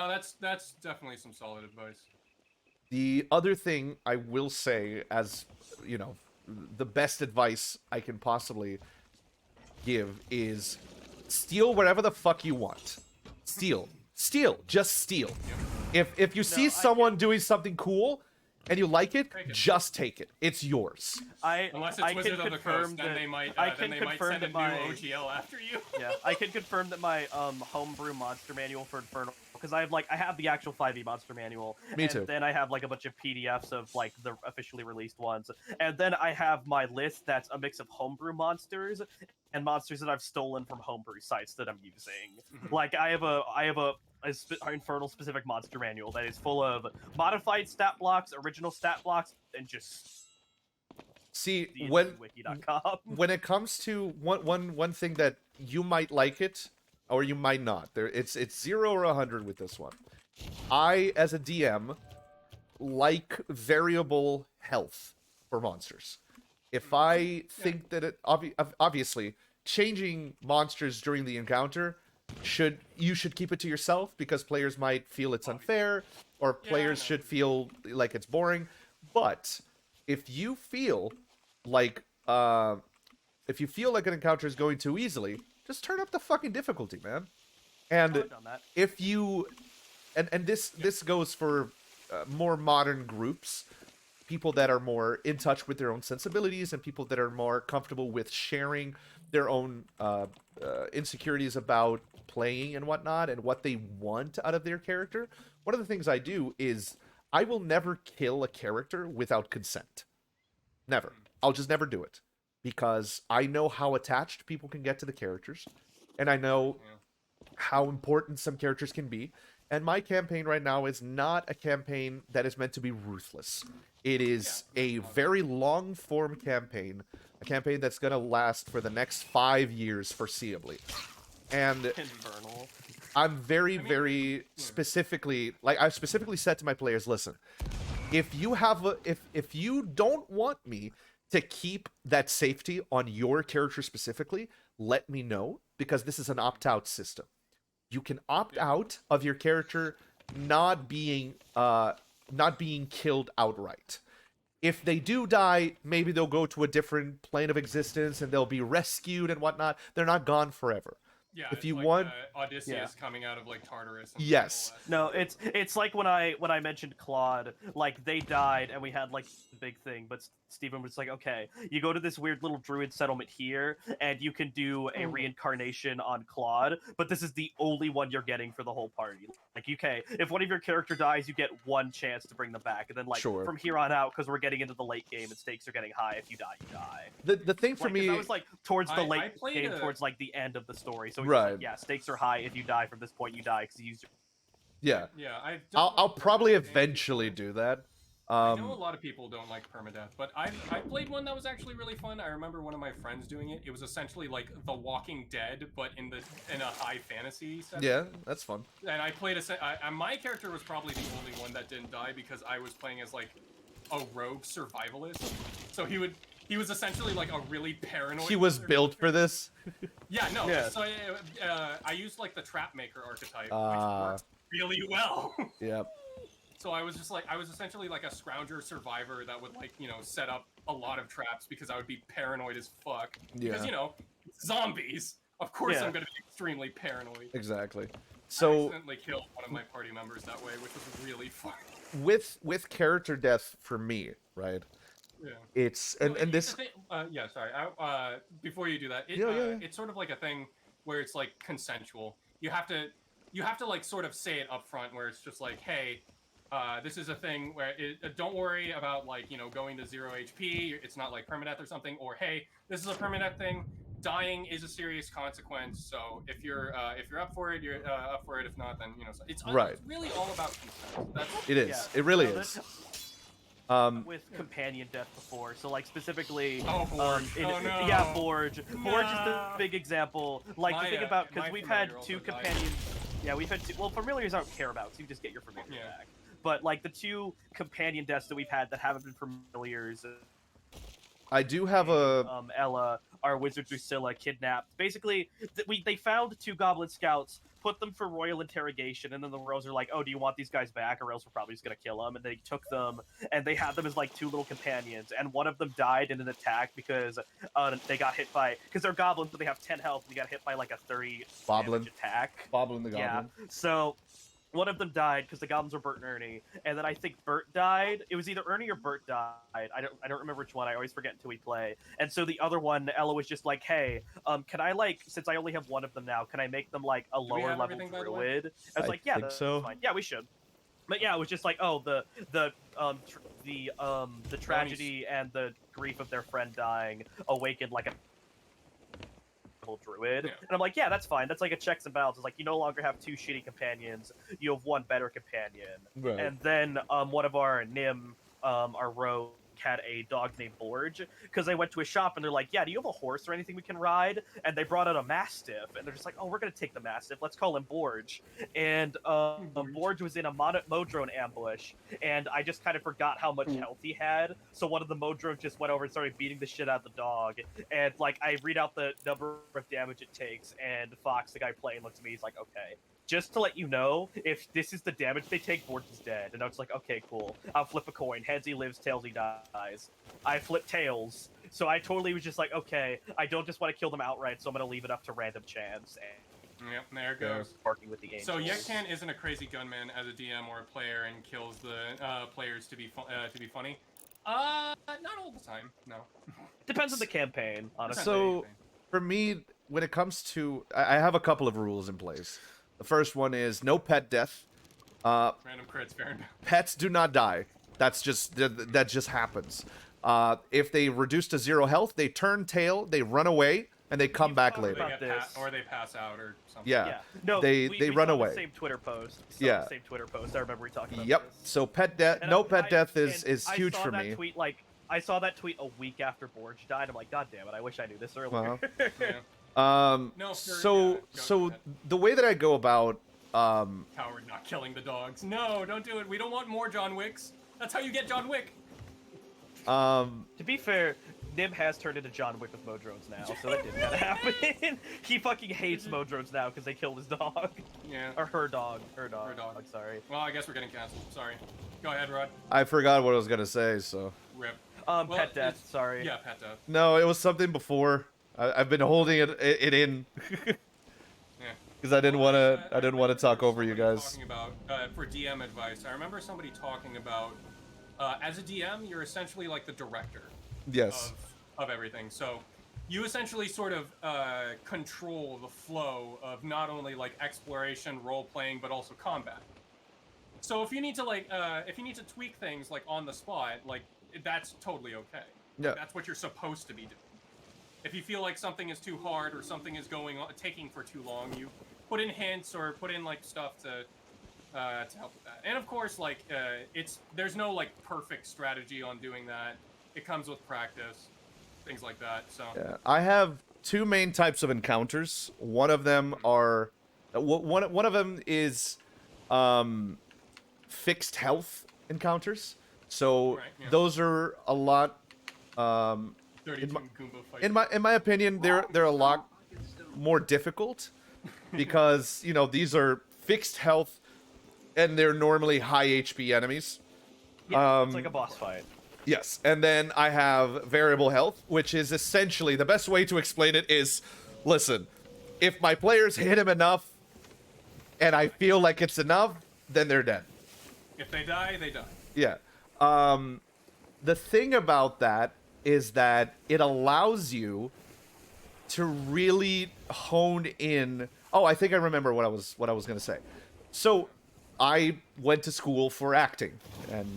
that's definitely some solid advice. The other thing I will say, as you know, the best advice I can possibly give is steal wherever the fuck you want. Steal, just steal. If you see someone doing something cool and you like it, just take it. It's yours. Unless it's Wizard of the Coast, then they might send a new OGL after you. Yeah, I can confirm that my homebrew monster manual for Infernal, because I have the actual 5e monster manual. Me too. And then I have like a bunch of PDFs of like the officially released ones, and then I have my list that's a mix of homebrew monsters and monsters that I've stolen from homebrew sites that I'm using. Like I have a Infernal specific monster manual that is full of modified stat blocks, original stat blocks, and just see wiki.com. when it comes to one thing that you might like it or you might not, it's 0 or 100 with this one. I, as a DM, like variable health for monsters. If I think that it obviously changing monsters during the encounter, you should keep it to yourself, because players might feel it's unfair, or players should feel like it's boring. But if you feel like an encounter is going too easily, just turn up the fucking difficulty, man. And if you and this goes for more modern groups, people that are more in touch with their own sensibilities, and people that are more comfortable with sharing their own insecurities about playing and whatnot, and what they want out of their character. One of the things I do is I will never kill a character without consent. Never. I'll just never do it, because I know how attached people can get to the characters, and I know how important some characters can be. And my campaign right now is not a campaign that is meant to be ruthless. It is a very long-form campaign, a campaign that's going to last for the next 5 years, foreseeably. And Infernal. I'm very, I mean, very specifically, like I've specifically said to my players, listen, if you have if you don't want me to keep that safety on your character specifically, let me know, because this is an opt-out system. You can opt out of your character not being killed outright. If they do die, maybe they'll go to a different plane of existence and they'll be rescued and whatnot. They're not gone forever. Yeah, If it's you like want, Odysseus coming out of like Tartarus. And yes, all that No, stuff. it's like when I mentioned Claude, like they died and we had like the big thing, but Stephen was like, okay, you go to this weird little druid settlement here, and you can do a reincarnation on Claude, but this is the only one you're getting for the whole party. Like, okay, if one of your character dies, you get one chance to bring them back, and then like Sure. from here on out, because we're getting into the late game and stakes are getting high, if you die, you die. the thing for Like, 'cause me, that was like towards the I late played game, a- towards like the end of the story. So it's Right. like, yeah, stakes are high. If you die from this point, you die because you used your yeah, Yeah, I'll probably eventually do that. I know a lot of people don't like permadeath, but I played one that was actually really fun. I remember one of my friends doing it. It was essentially like The Walking Dead, but in a high fantasy setting. Yeah, that's fun. And I played my character was probably the only one that didn't die because I was playing as like a rogue survivalist. So he was essentially like a really paranoid. He was built for this. Yeah, no. Yeah. So I used like the trap maker archetype, which Ah. works really well. Yep. So I was essentially like a scrounger survivor that would like, set up a lot of traps because I would be paranoid as fuck. Because, Yeah. Zombies. Of course Yeah. I'm going to be extremely paranoid. Exactly. I So accidentally killed one of my party members that way, which was really fun. with character death for me, right? Yeah. It's Well, and this yeah, sorry. Before you do that, Yeah. it's sort of like a thing where it's like consensual. You have to like sort of say it up front where it's just like, hey, this is a thing where don't worry about like going to 0 HP. It's not like permadeath or something. Or hey, this is a permadeath thing. Dying is a serious consequence. So if you're up for it, you're up for it. If not, then it's Right. It's really all about consent. That's it is. Yeah. It really No, is. with companion death before. So like specifically, Oh, Forge. Oh, no. yeah, Forge. Forge is the big example. Like My, the thing about my because we've had familiar two also died. companions. Yeah, we've had two. Well, familiars I don't care about, so you just get your familiar Yeah. back. But like the two companion deaths that we've had that haven't been familiars. I do have a Ella, our wizard Drusilla, kidnapped. Basically, they found two goblin scouts, put them for royal interrogation, and then the royals are like, "Oh, do you want these guys back, or else we're probably just gonna kill them?" And they took them, and they had them as like two little companions, and one of them died in an attack because they got hit by because they're goblins, but they have 10 health, and they got hit by like a 30 Boblin. damage attack. Boblin the Goblin. Yeah, so. One of them died because the goblins were Bert and Ernie, and then I think Bert died. It was either Ernie or Bert died. I don't remember which one. I always forget until we play. And so the other one, Ella was just like, "Hey, can I like since I only have one of them now, can I make them like a we lower have level everything, by the way? druid?" I was I like, "Yeah, think that's so. fine. Yeah, we should." But yeah, it was just like, oh, the tragedy and the grief of their friend dying awakened like a druid, Yeah. and I'm like, yeah, that's fine. That's like a checks and balances. Like, you no longer have two shitty companions. You have one better companion. Right. And then one of our Nim, our rogue, had a dog named Borge because they went to a shop and they're like, yeah, do you have a horse or anything we can ride? And they brought out a mastiff, and they're just like, oh, we're gonna take the mastiff. Let's call him Borge. And Borge was in a Modrone ambush, and I just kind of forgot how much health he had. So one of the Modrones just went over and started beating the shit out of the dog. And like, I read out the number of damage it takes, and Fox, the guy playing, looks at me. He's like, okay, just to let you know, if this is the damage they take, Borge is dead. And I was like, okay, cool. I'll flip a coin. Heads, he lives. Tails, he dies. I flip tails. So I totally was just like, okay, I don't just want to kill them outright, so I'm going to leave it up to random chance. And Yep, there it goes. barking with the angels. So Yektan isn't a crazy gunman as a DM or a player and kills the players to be funny. Not all the time. No. Depends on the campaign, honestly. So for me, when it comes to, I have a couple of rules in place. The first one is no pet death. Random crits, fair enough. Pets do not die. That just happens. If they reduce to 0 health, they turn tail, they run away, and they come back Or later. they, About this. or they pass out or something. Yeah. Yeah. No, They we run saw away. The same Twitter post. Yeah. The same Twitter post. I remember we talked about Yep. this. So pet death, And no pet death is I huge saw for that me. tweet like I saw that tweet a week after Borge died. I'm like, God damn it! I wish I knew this earlier. Wow. Yeah. No, So the way that I go about Coward not killing the dogs. No, don't do it. We don't want more John Wicks. That's how you get John Wick. To be fair, Nim has turned into John Wick with Modrones now, so that didn't gotta happen. He fucking hates Modrones now because they killed his dog. Yeah. Or her dog. Her dog. Her dog. Sorry. Well, I guess we're getting canceled. Sorry. Go ahead, Rod. I forgot what I was gonna say, so Rip. Pet death. Sorry. Yeah, pet death. no, it was something before. I've been holding it in Yeah. because I didn't want to talk over you guys. Talking about for DM advice. I remember somebody talking about as a DM, you're essentially like the director. Yes. Of everything. So you essentially sort of control the flow of not only like exploration, role playing, but also combat. So if you need to tweak things like on the spot, like that's totally okay. Yeah. That's what you're supposed to be doing. If you feel like something is too hard or something is taking for too long, you put in hints or put in like stuff to help with that. And of course, like there's no like perfect strategy on doing that. It comes with practice, things like that. So Yeah, I have two main types of encounters. One of them are one of them is fixed health encounters. So Right, yeah. those are a lot 32 Goomba fight. in my opinion they're a lot more difficult because, you know, these are fixed health and they're normally high HP enemies. Yeah, it's like a boss fight. Yes, and then I have variable health, which is essentially, the best way to explain it is, listen, if my players hit him enough, and I feel like it's enough, then they're dead. If they die, they die. Yeah. The thing about that is that it allows you to really hone in. Oh, I think I remember what I was gonna say. So, I went to school for acting and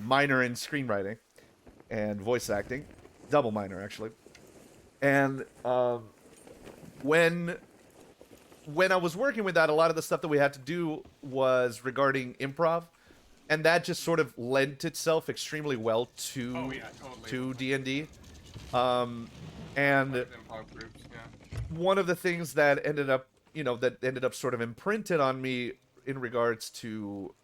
minor in screenwriting and voice acting, double minor actually. And when I was working with that, a lot of the stuff that we had to do was regarding improv, and that just sort of lent itself extremely well to totally. to D&D. And Improv groups, yeah. one of the things that ended up sort of imprinted on me in regards to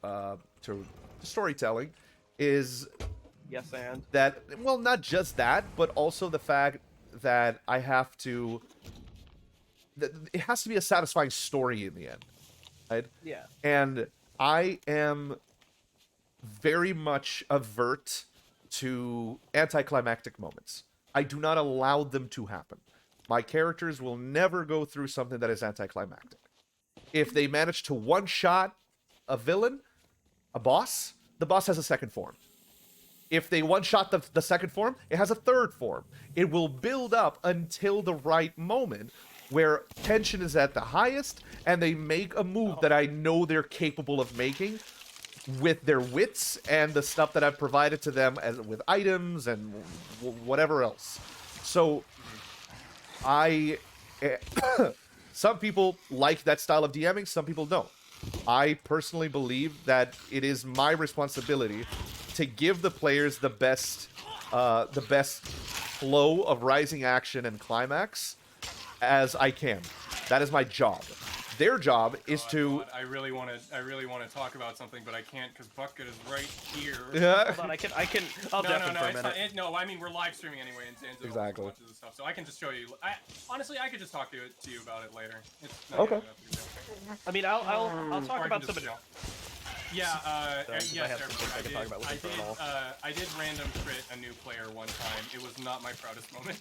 storytelling is Yes, and that, well, not just that, but also the fact that I have to, that it has to be a satisfying story in the end, right? yeah. And I am very much avert to anticlimactic moments. I do not allow them to happen. My characters will never go through something that is anticlimactic. If they manage to one-shot a villain, a boss, the boss has a second form. If they one-shot the second form, it has a third form. It will build up until the right moment where tension is at the highest and they make a move that I know they're capable of making with their wits and the stuff that I've provided to them with items and whatever else. So some people like that style of DMing, some people don't. I personally believe that it is my responsibility to give the players the best flow of rising action and climax as I can. That is my job. Their job is to. God, I really want to talk about something, but I can't because Bucket is right here. Yeah. Hold on, I can. I'll No, definitely for a it's minute. fine. No, I mean we're live streaming anyway, and Zanzo Exactly. watches the stuff, so I can just show you. Honestly, I could just talk to you about it later. It's not Okay. really that big a deal. I mean, I'll Or talk I about can some. just chill. Yeah, So, I have some things I can talk about with Infernal. I did random crit a new player one time. It was not my proudest moment.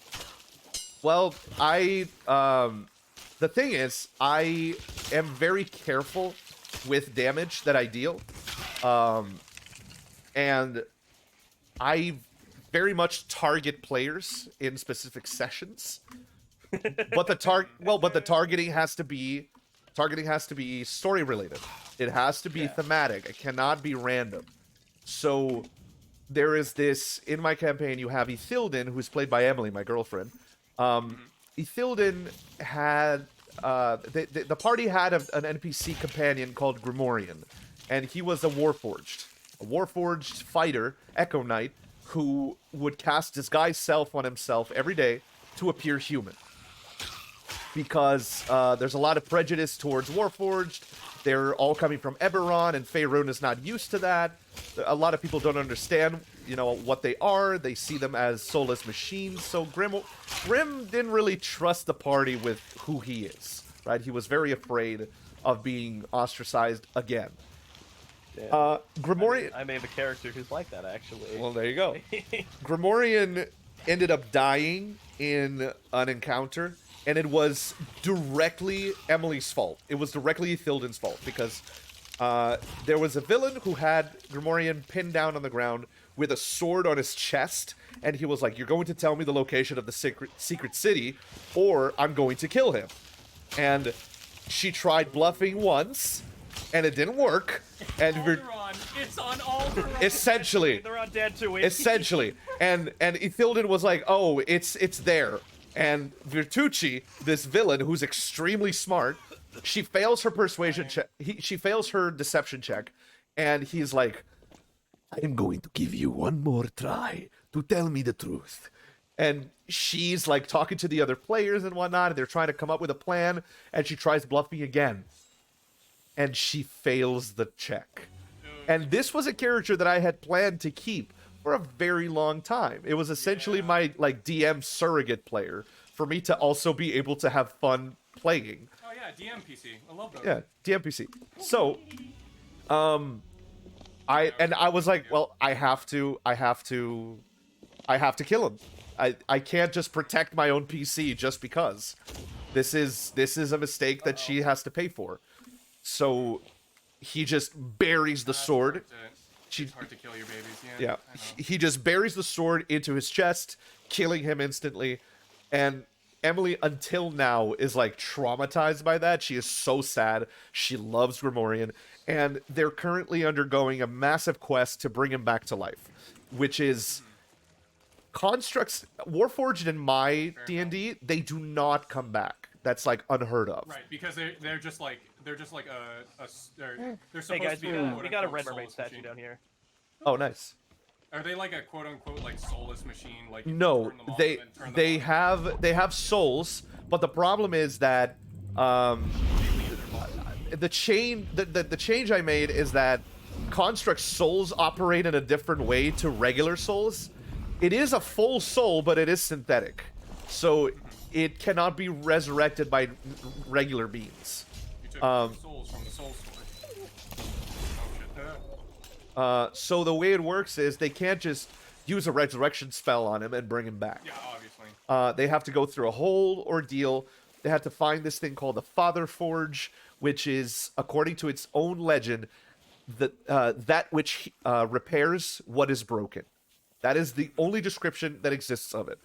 Well, the thing is, I am very careful with damage that I deal. And I very much target players in specific sessions. But the targeting has to be story related. It has to be thematic. It cannot be random. So there is this in my campaign. You have Ithilden, who's played by Emily, my girlfriend. Ithilden had the party had an NPC companion called Grimorian, and he was a Warforged fighter, Echo Knight, who would cast disguise self on himself every day to appear human. Because there's a lot of prejudice towards Warforged. They're all coming from Eberron, and Faerun is not used to that. A lot of people don't understand, what they are. They see them as soulless machines. So Grim didn't really trust the party with who he is, right? He was very afraid of being ostracized again. Yeah. Grimorian... I made a character who's like that, actually. Well, there you go. Grimorian ended up dying in an encounter, and it was directly Emily's fault. It was directly Thilden's fault, because there was a villain who had Grimorian pinned down on the ground with a sword on his chest, and he was like, you're going to tell me the location of the secret city, or I'm going to kill him. And she tried bluffing once, and it didn't work. And It's on Alderaan. essentially, They're on dead to it. essentially, and Ithilden was like, oh, it's there. And Virtucci, this villain who's extremely smart, she fails her persuasion check. She fails her deception check, and he's like, I'm going to give you one more try to tell me the truth. And she's like talking to the other players and whatnot, and they're trying to come up with a plan, and she tries bluffing again. And she fails the check. And this was a character that I had planned to keep for a very long time. It was essentially my DM surrogate player for me to also be able to have fun playing. Oh yeah, DM PC. I love those. Yeah, DM PC. So, I was like, well, I have to kill him. I can't just protect my own PC just because. This is a mistake that she has to pay for. So he just buries the sword. It's hard to kill your babies. Yeah, he just buries the sword into his chest, killing him instantly. And Emily, until now, is like traumatized by that. She is so sad. She loves Grimorian. And they're currently undergoing a massive quest to bring him back to life, which is constructs. Warforged in my D&D, they do not come back. That's like unheard of. Right, because they're just like they're supposed Hey guys, to be we got a red soulless mermaid statue machine. down here. Oh, nice. Are they like a quote unquote like soulless machine? Like you No, turn them off they and then turn them they on? have souls, but the problem is that the change I made is that construct souls operate in a different way to regular souls. It is a full soul, but it is synthetic, so it cannot be resurrected by regular beings. You took souls from the soul sword. Oh shit. So the way it works is they can't just use a resurrection spell on him and bring him back. Yeah, obviously. They have to go through a whole ordeal. They have to find this thing called the Father Forge, which is, according to its own legend, that which repairs what is broken. That is the only description that exists of it.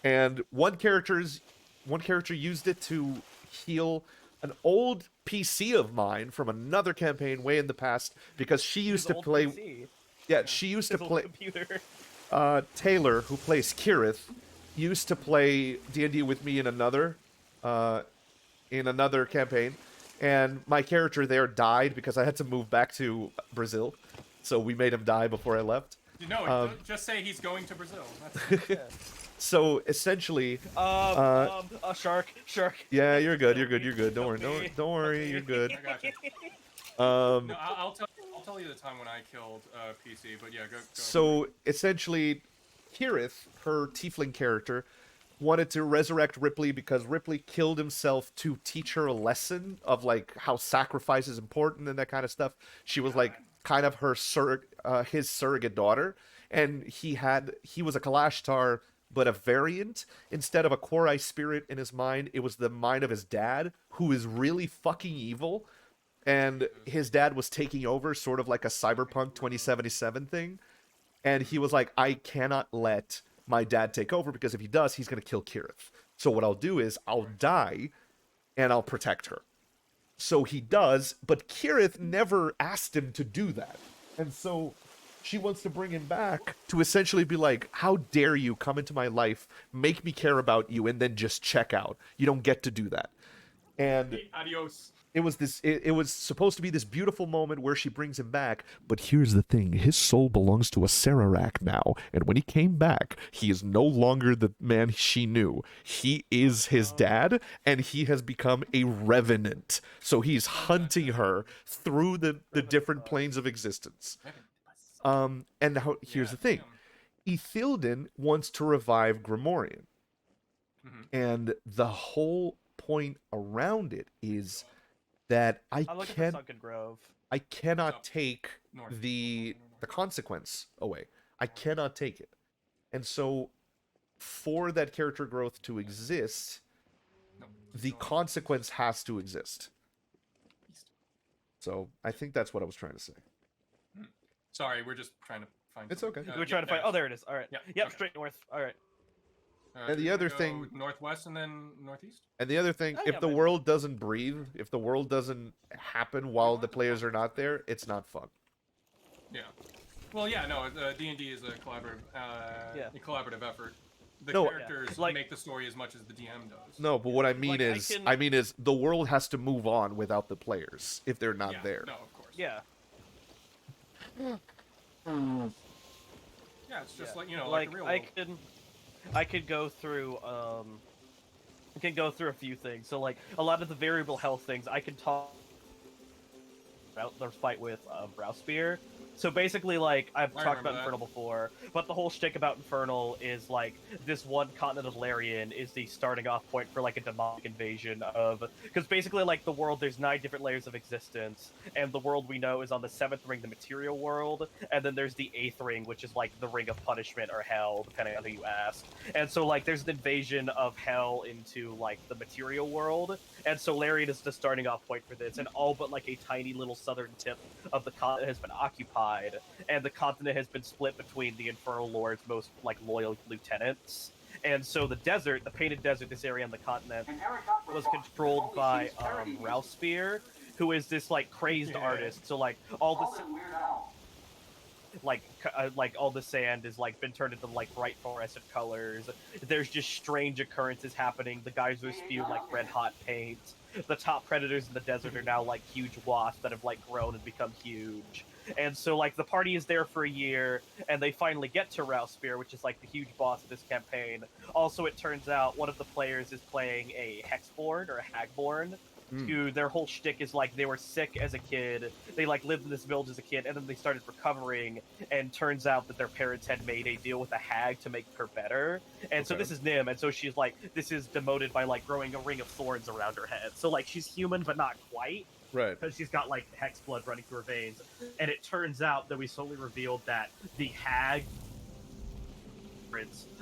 And one character used it to heal an old PC of mine from another campaign way in the past, because she used to play. PC. Yeah, she used to His old play. computer. Taylor, who plays Kirith, used to play D&D with me in another campaign, and my character there died because I had to move back to Brazil, so we made him die before I left. No, just say he's going to Brazil. That's So essentially, A shark. yeah, you're good. Don't worry, you're good. I got you. Um, No, I'll tell you the time when I killed PC, but yeah, go. So essentially, Kirith, her tiefling character, wanted to resurrect Ripley because Ripley killed himself to teach her a lesson of like how sacrifice is important and that kind of stuff. She was like kind of her his surrogate daughter, and he was a Kalashtar, but a variant. Instead of a Quori spirit in his mind, it was the mind of his dad, who is really fucking evil. And his dad was taking over, sort of like a Cyberpunk 2077 thing. And he was like, I cannot let my dad take over, because if he does, he's going to kill Kirith. So what I'll do is I'll die and I'll protect her. So he does, but Kirith never asked him to do that. And so she wants to bring him back to essentially be like, how dare you come into my life, make me care about you, and then just check out. You don't get to do that. And Adios. it was supposed to be this beautiful moment where she brings him back, but here's the thing, his soul belongs to a Sararak now, and when he came back, he is no longer the man she knew. He is his dad, and he has become a revenant. So he's hunting her through the different planes of existence. And now here's the thing. Ithilden wants to revive Grimorian. And the whole point around it is that I'm looking for Sunken Grove. I cannot take the consequence away. I cannot take it. And so for that character growth to exist, the consequence has to exist. So I think that's what I was trying to say. Sorry, we're just trying to find. It's okay. We're trying to find. Oh, there it is. All right. Yeah. Yep. Okay. Straight north. All right. And the other thing, northwest and then northeast. And the other thing, if the world doesn't breathe, if the world doesn't happen while the players are not there, it's not fun. Yeah. Well, yeah, no, D&D is a collaborative effort. The characters make the story as much as the DM does. No, but what I mean is the world has to move on without the players if they're not there. No, of course. Yeah. Yeah, it's just like, like a real world. I could go through a few things. So like a lot of the variable health things I can talk about the fight with Browspear. So basically, like, I've talked about Infernal before, but the whole shtick about Infernal is, like, this one continent of Larian is the starting off point for, like, a demonic invasion of... Because basically, like, the world, there's 9 different layers of existence, and the world we know is on the 7th ring, the material world, and then there's the 8th ring, which is, like, the ring of punishment or hell, depending on who you ask. And so, like, there's an invasion of hell into, like, the material world, and so Larian is the starting off point for this, and all but, like, a tiny little southern tip of the continent has been occupied. And the continent has been split between the Infernal Lord's most, like, loyal lieutenants. And so the desert, the Painted Desert, this area on the continent, was controlled by Rauspir, who is this, like, crazed artist. So, like, all this... Like all the sand is like been turned into like bright fluorescent colors. There's just strange occurrences happening. The geysers spew like red hot paint. The top predators in the desert are now like huge wasps that have like grown and become huge. And so like the party is there for a year, and they finally get to Rauspir, which is like the huge boss of this campaign. Also, it turns out one of the players is playing a Hexborn or a Hagborn. Who their whole shtick is like they were sick as a kid, they like lived in this village as a kid, and then they started recovering, and turns out that their parents had made a deal with a hag to make her better, and so this is Nim, and so she's like, this is demoted by like growing a ring of thorns around her head, so like she's human but not quite, right? Because she's got like hex blood running through her veins, and it turns out that we slowly revealed that the hag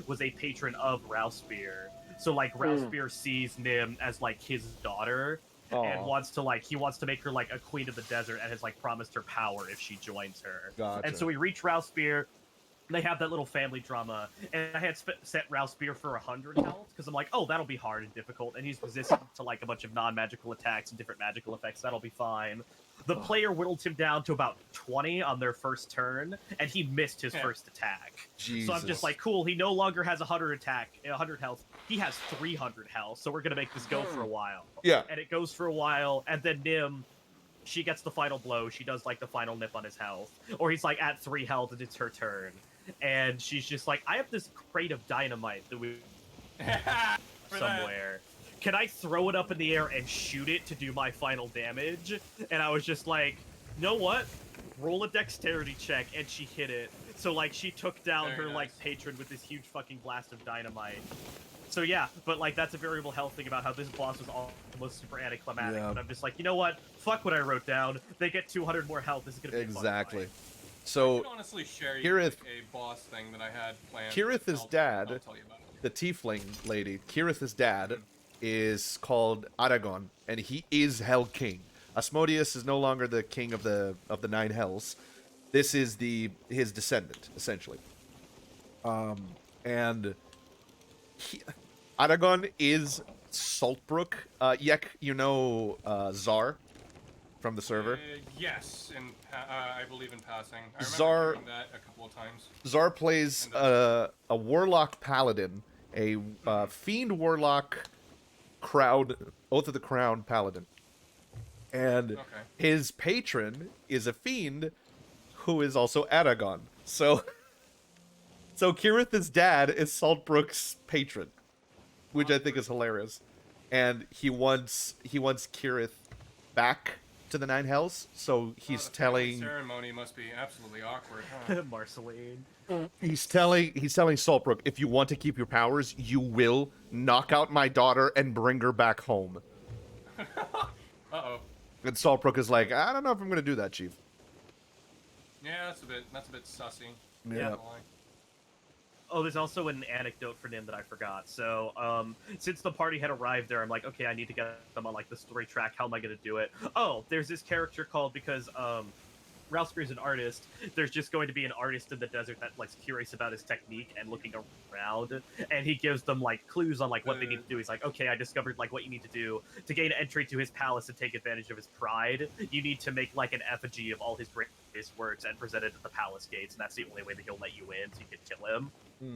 was a patron of Rauspir. So like Rauspir sees Nim as like his daughter. And wants to make her like a queen of the desert, and has like promised her power if she joins her. Gotcha. And so we reach Rauspir. They have that little family drama, and I had set Rauspir for 100 health because I'm like, oh, that'll be hard and difficult, and he's resistant to like a bunch of non-magical attacks and different magical effects. That'll be fine. The player whittled him down to about 20 on their first turn, and he missed his first attack. Jesus. So I'm just like, cool, he no longer has 100 health. He has 300 health, so we're going to make this go for a while. Yeah. And it goes for a while, and then Nim, she gets the final blow. She does, like, the final nip on his health. Or he's, like, at 3 health, and it's her turn. And she's just like, I have this crate of dynamite that we... somewhere. Can I throw it up in the air and shoot it to do my final damage? And I was just like, you know what? Roll a dexterity check, and she hit it. So, like, she took down her, like, patron with this huge fucking blast of dynamite. So, yeah, but, like, that's a variable health thing about how this boss was almost super anticlimactic. Yeah. But I'm just like, you know what? Fuck what I wrote down. They get 200 more health. This is gonna be exactly. A fun fight. So, I can honestly share Kirith, a boss thing that I had planned. Kirith's dad, the tiefling lady, Kirith's dad is called Aragon, and he is Hell King. Asmodeus is no longer the king of the 9 hells. This is his descendant, essentially. And Aragon is Saltbrook. Yek, you know Czar from the server? Yes, I believe in passing. I remember Czar, doing that a couple of times. Czar plays a warlock paladin, a fiend warlock crowd Oath of the Crown paladin. And Okay. his patron is a fiend who is also Aragon. So Kirith's dad is Saltbrook's patron, which I think is hilarious. And he wants Kirith back to the Nine Hells, so he's the family telling ceremony must be absolutely awkward, huh? Marceline. he's telling Saltbrook, if you want to keep your powers, you will knock out my daughter and bring her back home. Uh-oh. And Saltbrook is like, I don't know if I'm gonna do that, Chief. Yeah, that's a bit sussy. Yeah. Not gonna lie. Oh, there's also an anecdote for Nim that I forgot. So, since the party had arrived there, I'm like, okay, I need to get them on, like, the story track. How am I going to do it? Oh, there's this character called, because, Ralsper is an artist, there's just going to be an artist in the desert that, like, curious about his technique and looking around, and he gives them, like, clues on, like, what they need to do. He's like, okay, I discovered, like, what you need to do to gain entry to his palace and take advantage of his pride. You need to make, like, an effigy of all his greatest works and present it at the palace gates, and that's the only way that he'll let you in, so you can kill him.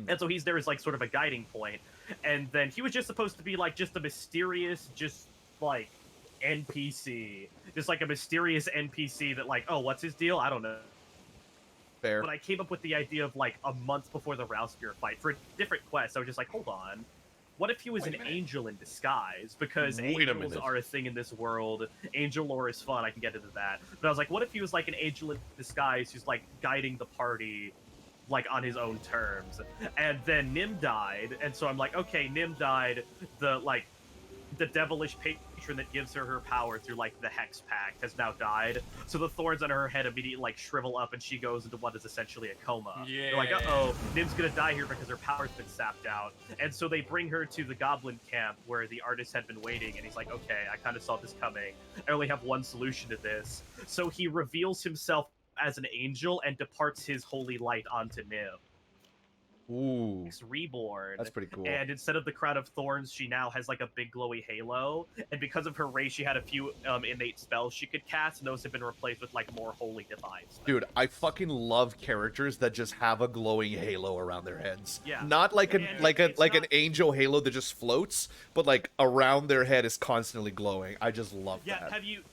And so he's there as, like, sort of a guiding point. And then he was just supposed to be, like, just a mysterious, just, like, NPC. Just, like, a mysterious NPC that, like, oh, what's his deal? I don't know. Fair. But I came up with the idea of, like, a month before the Ralspear fight for a different quest. I was just like, hold on. What if he was an angel in disguise? Because angels are a thing in this world. Angel lore is fun. I can get into that. But I was like, what if he was, like, an angel in disguise who's, like, guiding the party, like, on his own terms? And then Nim died, and so I'm like, okay, Nim died, the devilish patron that gives her power through, like, the Hex Pact has now died, so the thorns on her head immediately, like, shrivel up, and she goes into what is essentially a coma. Yeah. They're like, uh-oh, Nim's gonna die here because her power's been sapped out, and so they bring her to the goblin camp where the artist had been waiting, and he's like, okay, I kind of saw this coming, I only have one solution to this. So he reveals himself as an angel and departs his holy light onto Nim. Ooh, Reborn. that's pretty cool. And instead of the crown of thorns, she now has, like, a big glowy halo. And because of her race, she had a few innate spells she could cast, and those have been replaced with, like, more holy divine spells. Dude, I fucking love characters that just have a glowing halo around their heads. Yeah. Not like an And like it's an not- angel halo that just floats, but like around their head is constantly glowing. I just love Yeah, that. have you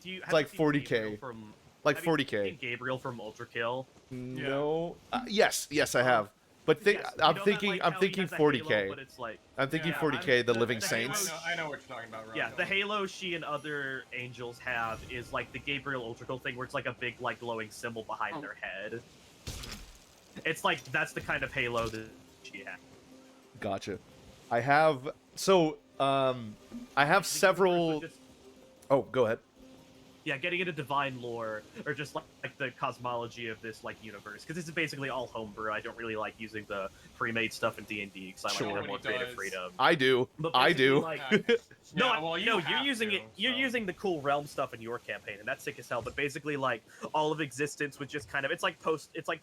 do you It's like have you seen 40K. Gabriel from Like have you 40K. seen Gabriel from Ultrakill? No. Yes, I have. But Yes, you I'm know that, thinking like, I'm how he thinking has a 40K. halo, but it's like, I'm thinking Yeah, 40K, the Living the Saints. I know what you're talking about, yeah, Rocco. the halo she and other angels have is like the Gabriel Ultrakill thing, where it's like a big, like, glowing symbol behind their head. It's like, that's the kind of halo that she has. Gotcha. I have I have several. Oh, go ahead. Yeah, getting into divine lore, or just like the cosmology of this, like, universe, because this is basically all homebrew. I don't really like using the pre-made stuff in D&D because I like Sure. to have more creative Does. freedom. I do. But I basically, do. like, Yeah, no, well, you no, have you're using to, it. You're so. using the cool realm stuff in your campaign, and that's sick as hell. But basically, like, all of existence was just kind of, it's like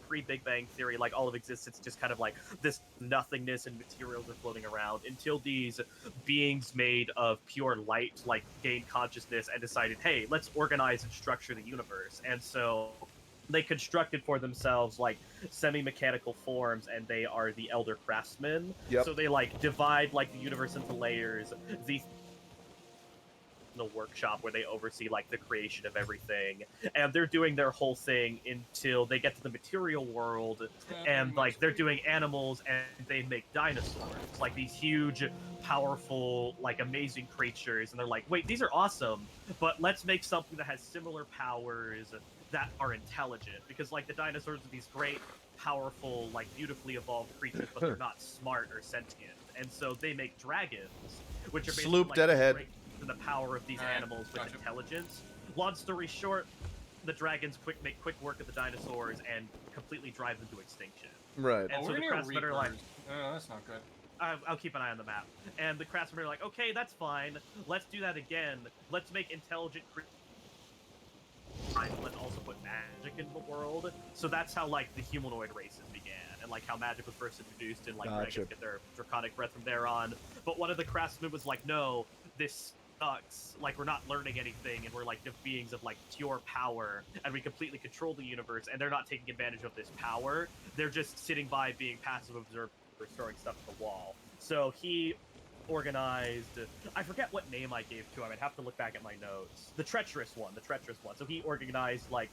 pre-Big Bang Theory. Like, all of existence just kind of like this nothingness, and materials are floating around until these beings made of pure light, like, gained consciousness and decided, hey, let's organize and structure the universe. And so they constructed for themselves, like, semi-mechanical forms, and they are the Elder Craftsmen. Yep. So they, like, divide, like, the universe into layers. The workshop where they oversee, like, the creation of everything, and they're doing their whole thing until they get to the material world, and, like, they're doing animals, and they make dinosaurs, like these huge, powerful, like, amazing creatures, and they're like, wait, these are awesome, but let's make something that has similar powers that are intelligent, because, like, the dinosaurs are these great, powerful, like, beautifully evolved creatures, but they're not smart or sentient, and so they make dragons, which are basically, Sloop like, dead ahead. to the power of these Alright, animals with gotcha. intelligence. Long story short, the dragons make quick work of the dinosaurs and completely drive them to extinction. Right. And Oh, so we're the near craftsmen are like, Reapers. Oh, that's not good. I'll keep an eye on the map. And the craftsmen are like, okay, that's fine. Let's do that again. Let's make intelligent creatures. Let's also put magic in the world. So that's how, like, the humanoid races began, and, like, how magic was first introduced, and, like, Gotcha. dragons get their draconic breath from there on. But one of the craftsmen was like, no, this sucks. Like, we're not learning anything, and we're, like, the beings of, like, pure power, and we completely control the universe, and they're not taking advantage of this power. They're just sitting by being passive observers, throwing stuff at the wall. So he organized. I forget what name I gave to him. I'd have to look back at my notes. The treacherous one. So he organized like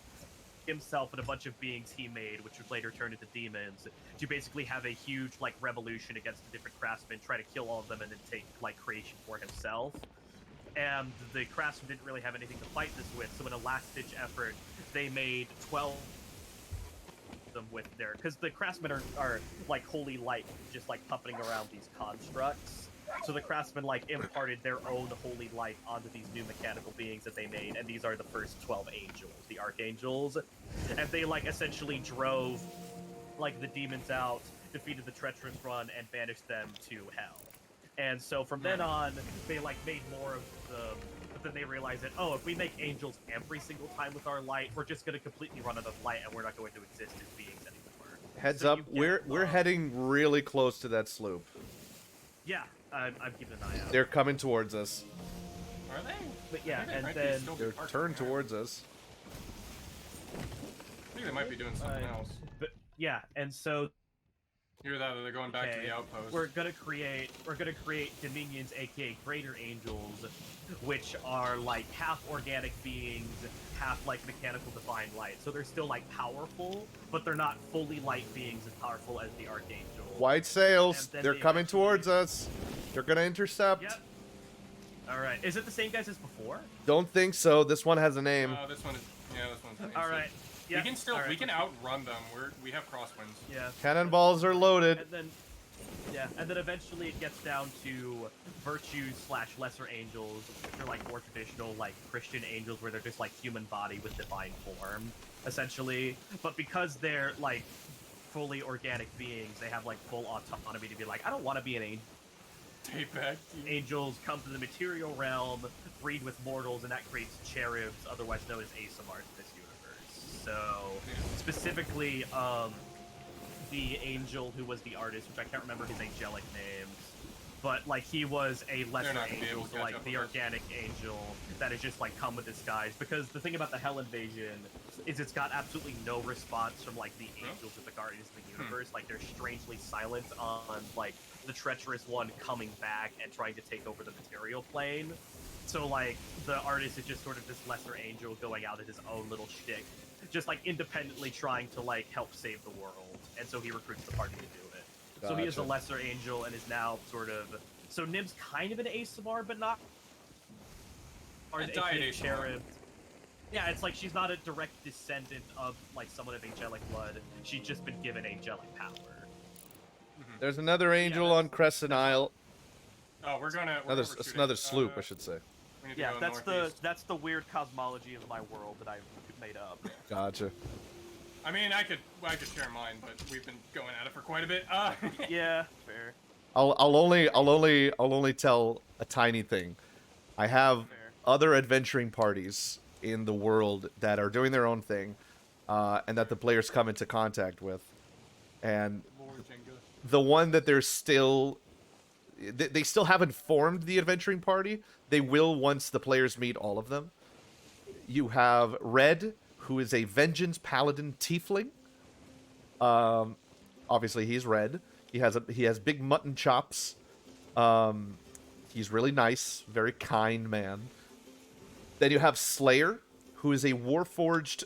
himself and a bunch of beings he made, which would later turn into demons, to basically have a huge like revolution against the different craftsmen, try to kill all of them, and then take like creation for himself. And the craftsmen didn't really have anything to fight this with, so in a last-ditch effort, they made 12 of them with their... Because the craftsmen are like holy light, just like puppeting around these constructs. So the craftsmen like imparted their own holy light onto these new mechanical beings that they made, and these are the first 12 angels, the archangels. And they like essentially drove like the demons out, defeated the treacherous one, and banished them to hell. And so from then on, they like made more of them, but then they realized that, oh, if we make angels every single time with our light, we're just going to completely run out of light, and we're not going to exist as beings anymore. Heads So up, you get, we're heading really close to that sloop. Yeah, I'm keeping an eye out. They're coming towards us. Are they? But yeah, I think they and might be then still They're parked turned there. towards us. I think they might be doing something else. but yeah, and so Either that or they're going back to okay, the outpost. we're gonna create dominions, aka greater angels, which are like half organic beings, half like mechanical divine light. So they're still like powerful, but they're not fully light beings as powerful as the archangel. White sails. And then They're they coming eventually- towards us. They're gonna intercept. Yep. All right. Is it the same guys as before? Don't think so. This one has a name. This one is. Yeah, this one's. All right. Yeah. We can still. all right, We can let's- outrun them. We have crosswinds. Yeah. Cannonballs are loaded. And then, and then eventually it gets down to virtues/lesser angels, which are like more traditional, like Christian angels, where they're just like human body with divine form, essentially. But because they're like fully organic beings, they have like full autonomy to be like, I don't want to be an angel. Take back. Angels come to the material realm, breed with mortals, and that creates cherubs, otherwise known as Asamars in this universe. So, specifically, the angel who was the artist, which I can't remember his angelic names, but like he was a lesser not gonna be able angel, to so catch like up the with us. organic angel that is just like come with disguise. Because the thing about the Hell Invasion is it's got absolutely no response from like the angels of the Guardians of the Universe. Like they're strangely silent on like the treacherous one coming back and trying to take over the material plane. So like the artist is just sort of this lesser angel going out at his own little shtick, just like independently trying to like help save the world. And so he recruits the party to do it. So he is a Gotcha. lesser angel and is now sort of... So Nim's kind of an Asamar, but not... Or an died aka Asamar. cherub. Yeah, it's like she's not a direct descendant of like someone of angelic blood. She's just been given angelic power. There's another angel that's- on Crescent Isle. Oh, we're gonna. We're Another, overshooting. another sloop, I should say. We need to Yeah, go that's northeast. that's the weird cosmology of my world that I've made up. Gotcha. I mean, I could share mine, but we've been going at it for quite a bit. Yeah, fair. I'll only tell a tiny thing. I have Fair. other adventuring parties in the world that are doing their own thing, and that the players come into contact with, and More Jenga. the one that they're still they still haven't formed the adventuring party. They will once the players meet all of them. You have Red, who is a vengeance paladin tiefling. Obviously he's red. He has big mutton chops. He's really nice, very kind man. Then you have Slayer, who is a warforged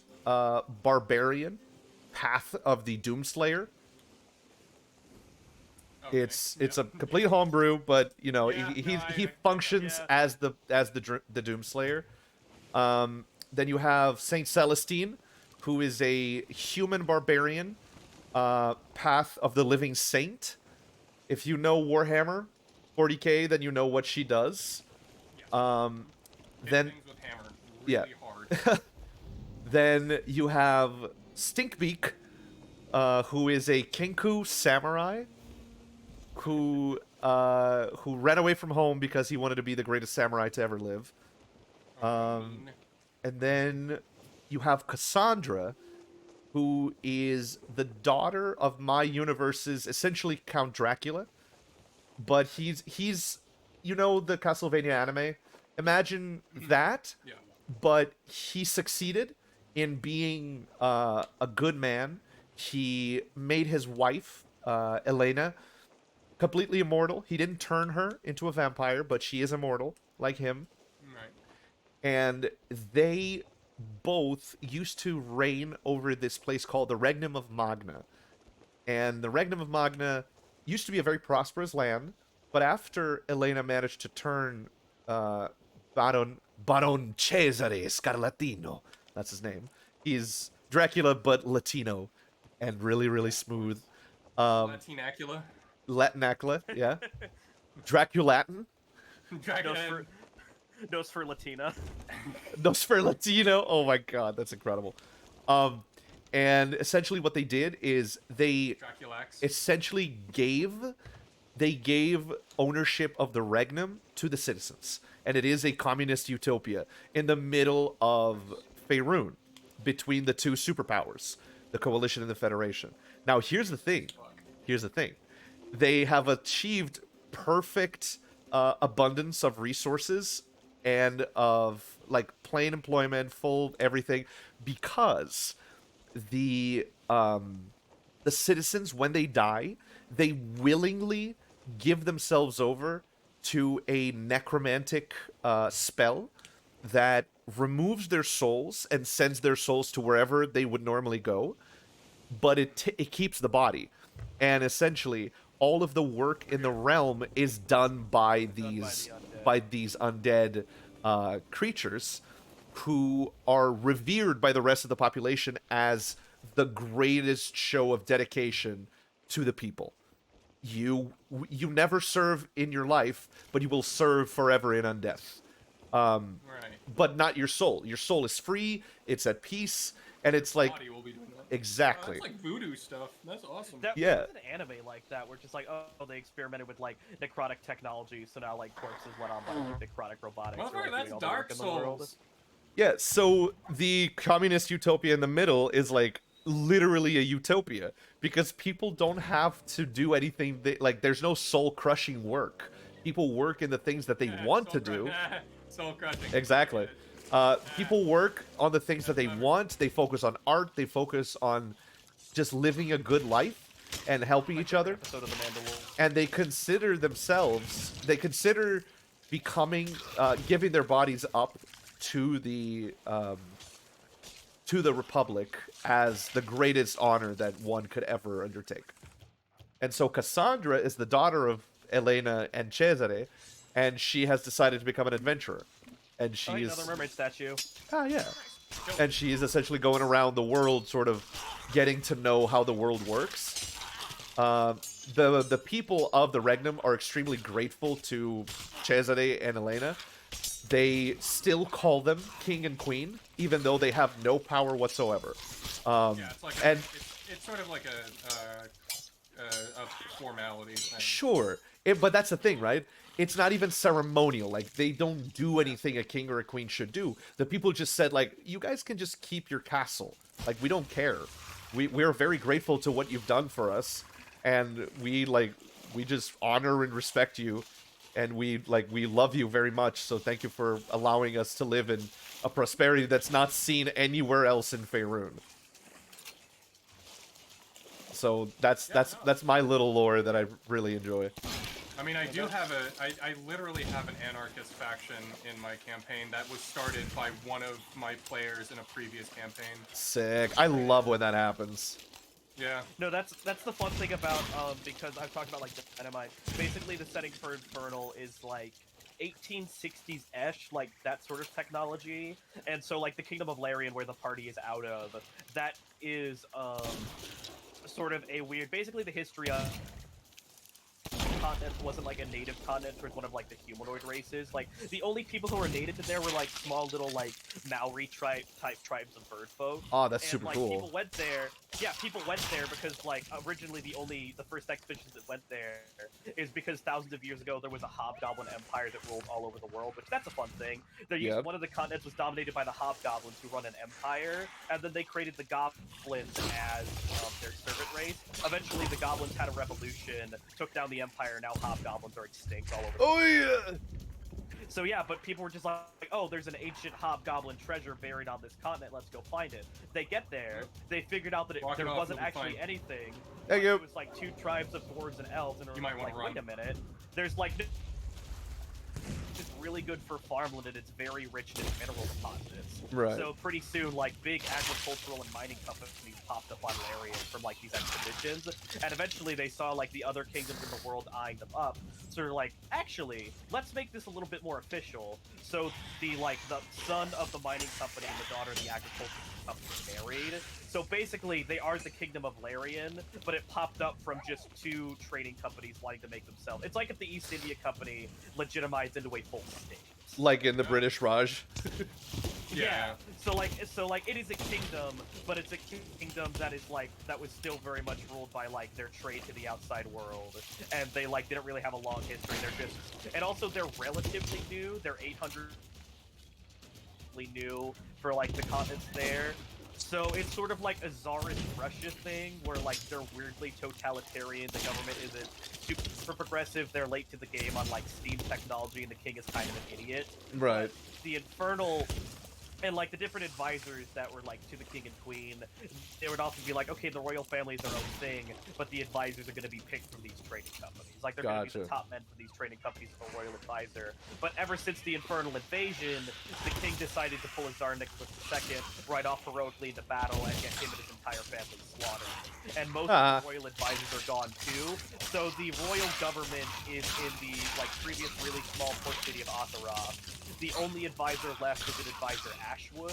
barbarian, path of the Doomslayer. Okay, It's a complete homebrew, but you know Yeah, he I functions yeah. as the Doomslayer. Then you have Saint Celestine, who is a human barbarian, path of the Living Saint. If you know Warhammer 40k, then you know what she does. Hit Then things with hammer really yeah. hard. then you have Stinkbeak, who is a Kenku samurai, who ran away from home because he wanted to be the greatest samurai to ever live. And then you have Cassandra, who is the daughter of my universe's essentially Count Dracula, but he's you know the Castlevania anime. Imagine that, Yeah. but he succeeded in being a good man. He made his wife Elena completely immortal. He didn't turn her into a vampire, but she is immortal, like him. Right. And they both used to reign over this place called the Regnum of Magna. And the Regnum of Magna used to be a very prosperous land, but after Elena managed to turn Baron Cesare Scarlatino, that's his name. He's Dracula but Latino, and really really smooth. Latinacula. Latinacula, yeah. Draculatin. Dragon. Nose for Latina. Those for Latino. Oh my god, that's incredible. And essentially what they did is they Draculax. essentially gave ownership of the Regnum to the citizens. And it is a communist utopia in the middle of Faerun, between the two superpowers, the Coalition and the Federation. Now here's the thing. They have achieved perfect abundance of resources and of like plain employment, full everything, because the citizens, when they die, they willingly give themselves over to a necromantic spell that removes their souls and sends their souls to wherever they would normally go, but it keeps the body. And essentially all of the work in the realm is done by these undead creatures who are revered by the rest of the population as the greatest show of dedication to the people. You never serve in your life, but you will serve forever in undeath. Right. But not your soul. Your soul is free, it's at peace, and it's like Body will be doing that. exactly. That's like voodoo stuff. That's awesome. Yeah. There's an anime like that where just like, oh, they experimented with like necrotic technology, so now like corpses went on by like necrotic robotics. Motherfucker, Or, like, that's doing all the Dark work in the world. Souls. Yeah, so the communist utopia in the middle is like literally a utopia because people don't have to do anything like there's no soul crushing work. People work in the things that they want to do. Soul crushing. Exactly. People work on the things that they want. They focus on art. They focus on just living a good life and helping each other. Episode of the Mandalorian. And they consider becoming, giving their bodies up to the Republic as the greatest honor that one could ever undertake. And so Cassandra is the daughter of Elena and Cesare, and she has decided to become an adventurer. And she is Another mermaid statue. oh yeah, and she is essentially going around the world, sort of getting to know how the world works. The people of the Regnum are extremely grateful to Cesare and Elena. They still call them king and queen, even though they have no power whatsoever. Yeah, it's like it's sort of like a formality thing. Sure, but that's the thing, right? It's not even ceremonial. Like, they don't do anything a king or a queen should do. The people just said, like, you guys can just keep your castle. Like, we don't care. We're very grateful to what you've done for us, and we just honor and respect you, and we love you very much. So thank you for allowing us to live in a prosperity that's not seen anywhere else in Faerun. So that's my little lore that I really enjoy. I mean, I literally have an anarchist faction in my campaign that was started by one of my players in a previous campaign. Sick. I love when that happens. Yeah. No, that's the fun thing about because I've talked about like the dynamite. Basically, the setting for Infernal is like 1860s-ish, like that sort of technology, and so like the Kingdom of Larian, where the party is out of, that is sort of a weird. Basically, the history of continent wasn't like a native continent towards one of like the humanoid races. Like the only people who were native to there were like small little like Maori type tribes of bird folk. Oh, that's and, super like, cool. People went there. Yeah, people went there because like originally the first expeditions that went there is because thousands of years ago there was a hobgoblin empire that ruled all over the world, which that's a fun thing. One of the continents was dominated by the hobgoblins who run an empire, and then they created the goblins as their servant race. Eventually, the goblins had a revolution, took down the empire. Now hobgoblins are extinct all over. Oh yeah. So yeah, but people were just like, oh, there's an ancient hobgoblin treasure buried on this continent. Let's go find it. They get there. They figured out that Walk it there off, wasn't you'll be actually fine. anything. There you It go. was like 2 tribes of dwarves and elves, and You they're might wanna like, run. wait a minute. There's like it's really good for farmland and it's very rich in its mineral deposits. Right. So pretty soon, like big agricultural and mining companies popped up on Larian from like these expeditions, and eventually they saw like the other kingdoms in the world eyeing them up. So they're like, actually, let's make this a little bit more official. So the son of the mining company and the daughter of the agricultural company married. So basically, they are the Kingdom of Larian, but it popped up from just 2 trading companies wanting to make themselves. It's like if the East India Company legitimized into a full state. Like in the British Raj. Yeah. So like it is a kingdom, but it's a kingdom that is like that was still very much ruled by like their trade to the outside world, and they like didn't really have a long history. They're just, and also they're relatively new. They're 800 new for like the continents there. So it's sort of like a Tsarist Russia thing, where like they're weirdly totalitarian. The government isn't super progressive. They're late to the game on like steam technology, and the king is kind of an idiot. Right. But the infernal and like the different advisors that were like to the king and queen, they would often be like, okay, the royal family is their own thing, but the advisors are going to be picked from these trading companies. Like they're going to be the top men from these trading companies as a royal advisor. But ever since the infernal invasion, the king decided to pull a Tsar Nicholas II right off heroically into battle and get him and his entire family slaughtered. And most of the royal advisors are gone too. So the royal government is in the like previous really small port city of Athara. The only advisor left is an advisor Ashwood,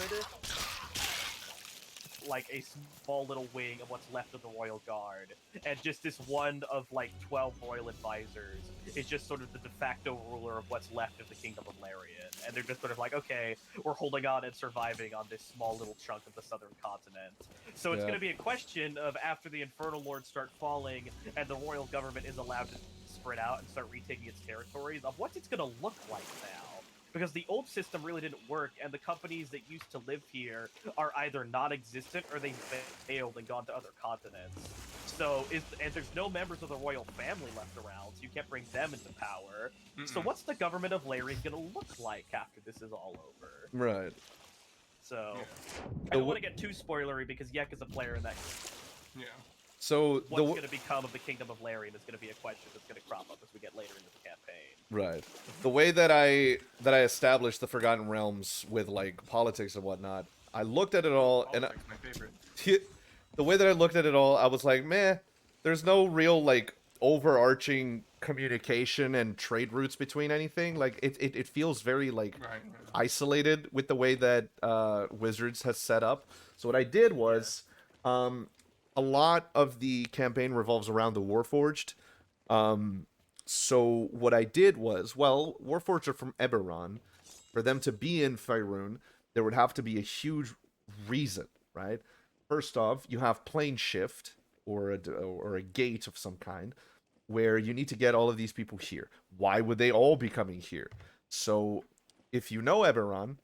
like a small little wing of what's left of the Royal Guard, and just this one of like 12 royal advisors is just sort of the de facto ruler of what's left of the Kingdom of Larian, and they're just sort of like, okay, we're holding on and surviving on this small little chunk of the southern continent. So it's going to be a question of after the Infernal Lords start falling and the royal government is allowed to spread out and start retaking its territories, of what it's going to look like now. Because the old system really didn't work, and the companies that used to live here are either non-existent or they failed and gone to other continents. So, and there's no members of the royal family left around, so you can't bring them into power. So what's the government of Larian gonna look like after this is all over? Right. So, I don't want to get too spoilery because Yek is a player in that game. Yeah. So What's going to become of the Kingdom of Larian is going to be a question that's going to crop up as we get later into the campaign. Right. The way that I established the Forgotten Realms with like politics and whatnot, I looked at it all, Politics, my favorite. the way that I looked at it all, I was like, meh. There's no real like overarching communication and trade routes between anything. Like it feels very like isolated with the way that Wizards has set up. So what I did was, a lot of the campaign revolves around the Warforged. So what I did was, well, Warforged are from Eberron. For them to be in Faerun, there would have to be a huge reason, right? First off, you have plane shift, or a gate of some kind, where you need to get all of these people here. Why would they all be coming here? So, if you know Eberron,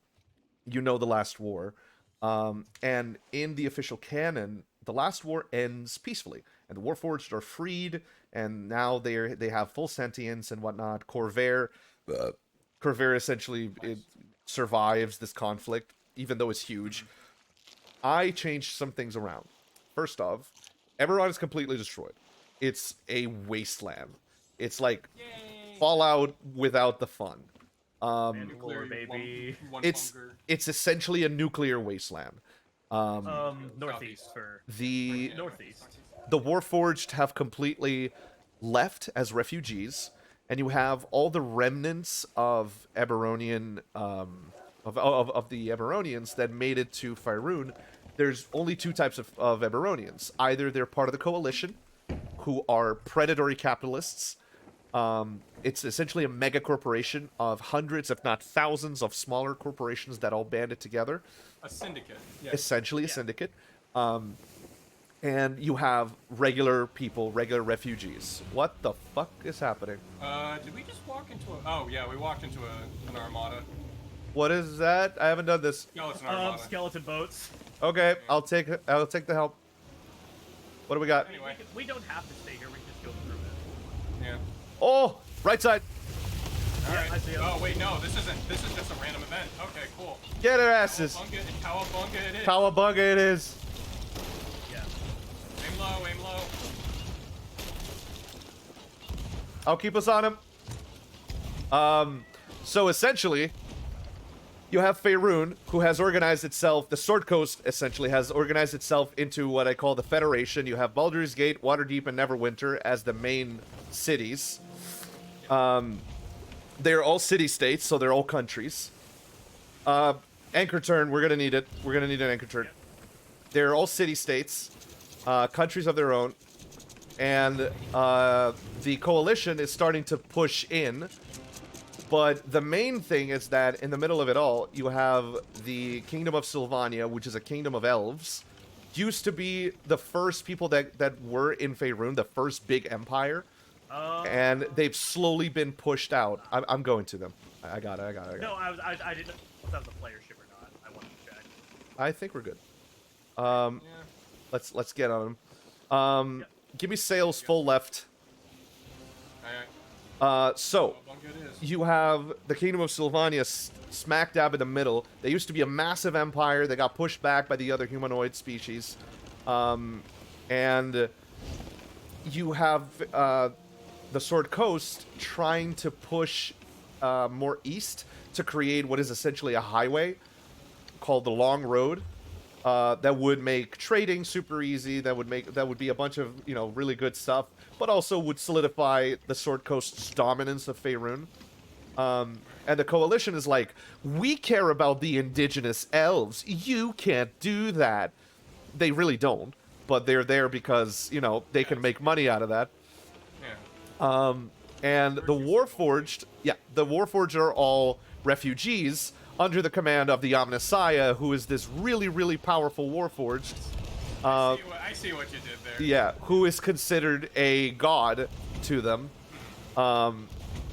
you know the Last War, and in the official canon, the Last War ends peacefully, and the Warforged are freed, and now they have full sentience and whatnot. Corvair essentially it survives this conflict, even though it's huge. I changed some things around. First off, Eberron is completely destroyed. It's a wasteland. It's like Fallout without the fun. Nuclear, baby. It's essentially a nuclear wasteland. Northeast for northeast. The Warforged have completely left as refugees, and you have all the remnants of Eberonian of the Eberonians that made it to Faerun. There's only 2 types of Eberonians. Either they're part of the Coalition, who are predatory capitalists. It's essentially a mega corporation of hundreds, if not thousands, of smaller corporations that all banded together. A syndicate. Yeah. Essentially a syndicate. And you have regular people, regular refugees. What the fuck is happening? Did we just walk into a... Oh, yeah, we walked into an armada. What is that? I haven't done this. Skeleton armada. Skeleton boats. Okay, I'll take the help. What do we got? Anyway. We don't have to stay here. We can just go through it. Yeah. Oh, right side. All right. I see him. Oh wait, no, this isn't. This is just a random event. Okay, cool. Get her asses. Cowabunga it is. Cowabunga it is. Yeah. Aim low, aim low. I'll keep us on him. So essentially, you have Faerun, who has organized itself, the Sword Coast essentially has organized itself into what I call the Federation. You have Baldur's Gate, Waterdeep, and Neverwinter as the main cities. They're all city-states, so they're all countries. Anchor turn, we're gonna need it. We're gonna need an anchor turn. They're all city-states, countries of their own. And the coalition is starting to push in. But the main thing is that in the middle of it all, you have the Kingdom of Sylvania, which is a kingdom of elves. Used to be the first people that were in Faerun, the first big empire. And they've slowly been pushed out. I'm going to them. I got it. No, I didn't know if that was a player ship or not. I wanted to check. I think we're good. Yeah. Let's get on them. Give me sails full left. Alright. So Cowabunga it is. you have the Kingdom of Sylvania smack dab in the middle. They used to be a massive empire. They got pushed back by the other humanoid species. And you have the Sword Coast trying to push more east to create what is essentially a highway called the Long Road. That would make trading super easy. That would be a bunch of really good stuff, but also would solidify the Sword Coast's dominance of Faerun. And the coalition is like, we care about the indigenous elves. You can't do that. They really don't, but they're there because they can make money out of that. Yeah. And the Warforged, the Warforged are all refugees under the command of the Omnissiah, who is this really, really powerful Warforged. I see what you did there. Yeah, who is considered a god to them.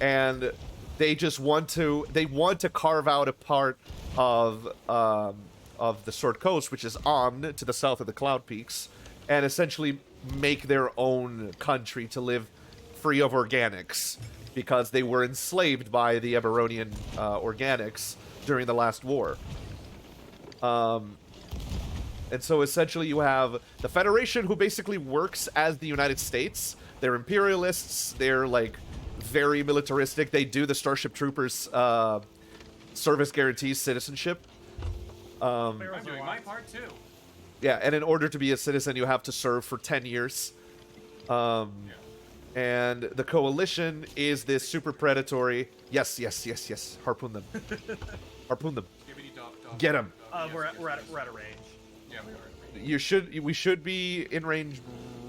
And they just want to carve out a part of the Sword Coast, which is Omn, to the south of the Cloud Peaks, and essentially make their own country to live free of organics, because they were enslaved by the Eberonian organics during the last war. And so essentially you have the Federation, who basically works as the United States. They're imperialists. They're like very militaristic. They do the Starship Troopers service guarantees citizenship. I'm doing my part too. Yeah, and in order to be a citizen, you have to serve for 10 years. And the coalition is this super predatory. Yes. Harpoon them. Harpoon them. Get them. We're at a range. Yeah, we are. We should be in range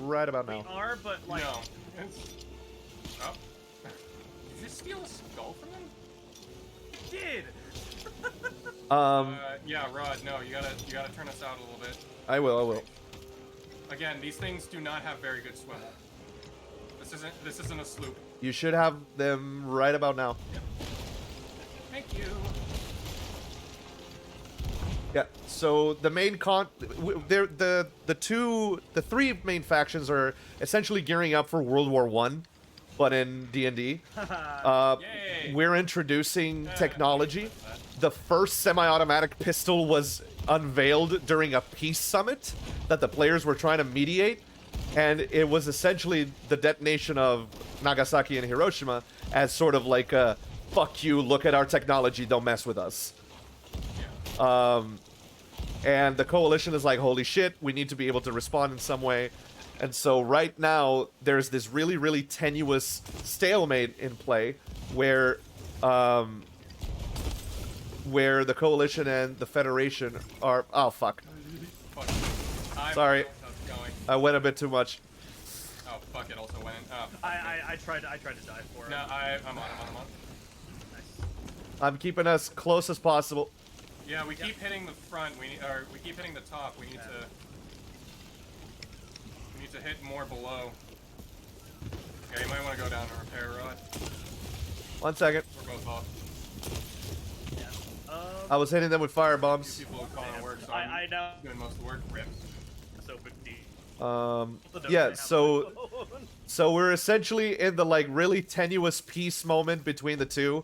right about now. We are, but like. No. Oh. Did you steal a skull from him? Did. Yeah, Rod. No, you gotta turn us out a little bit. I will. Again, these things do not have very good swivel. This isn't a sloop. You should have them right about now. Thank you. Yeah. So the main the three main factions are essentially gearing up for World War I, but in D&D. Yay. We're introducing technology. The first semi-automatic pistol was unveiled during a peace summit that the players were trying to mediate, and it was essentially the detonation of Nagasaki and Hiroshima as sort of like a fuck you, look at our technology, don't mess with us. And the coalition is like, holy shit, we need to be able to respond in some way. And so right now there's this really, really tenuous stalemate in play where the coalition and the Federation are... Oh, fuck. Sorry. I went a bit too much. Oh, fuck, it also went in. Oh, I tried to die for it. no, I'm on. Nice. I'm keeping us close as possible. Yeah, we keep hitting the front. We keep hitting the top. We need to hit more below. Yeah, you might want to go down and repair, Rod. 1 second. We're both off. I was hitting them with fire bombs. People who call it work, so I know. doing most of the work. Rip. So 50. Yeah, so So we're essentially in the like really tenuous peace moment between the two,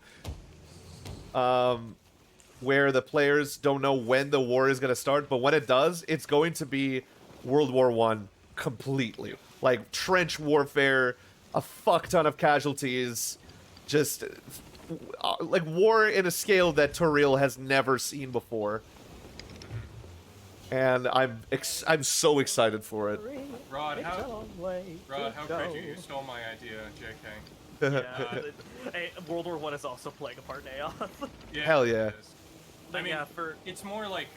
where the players don't know when the war is gonna start, but when it does, it's going to be World War I completely. Like trench warfare, a fuck ton of casualties, just like war in a scale that Toril has never seen before. And I'm so excited for it. Rod, how could you? You stole my idea, JK. Yeah, hey, World War I is also playing a part in Aeon. Yeah, Hell yeah. it is. I mean, yeah, it's more like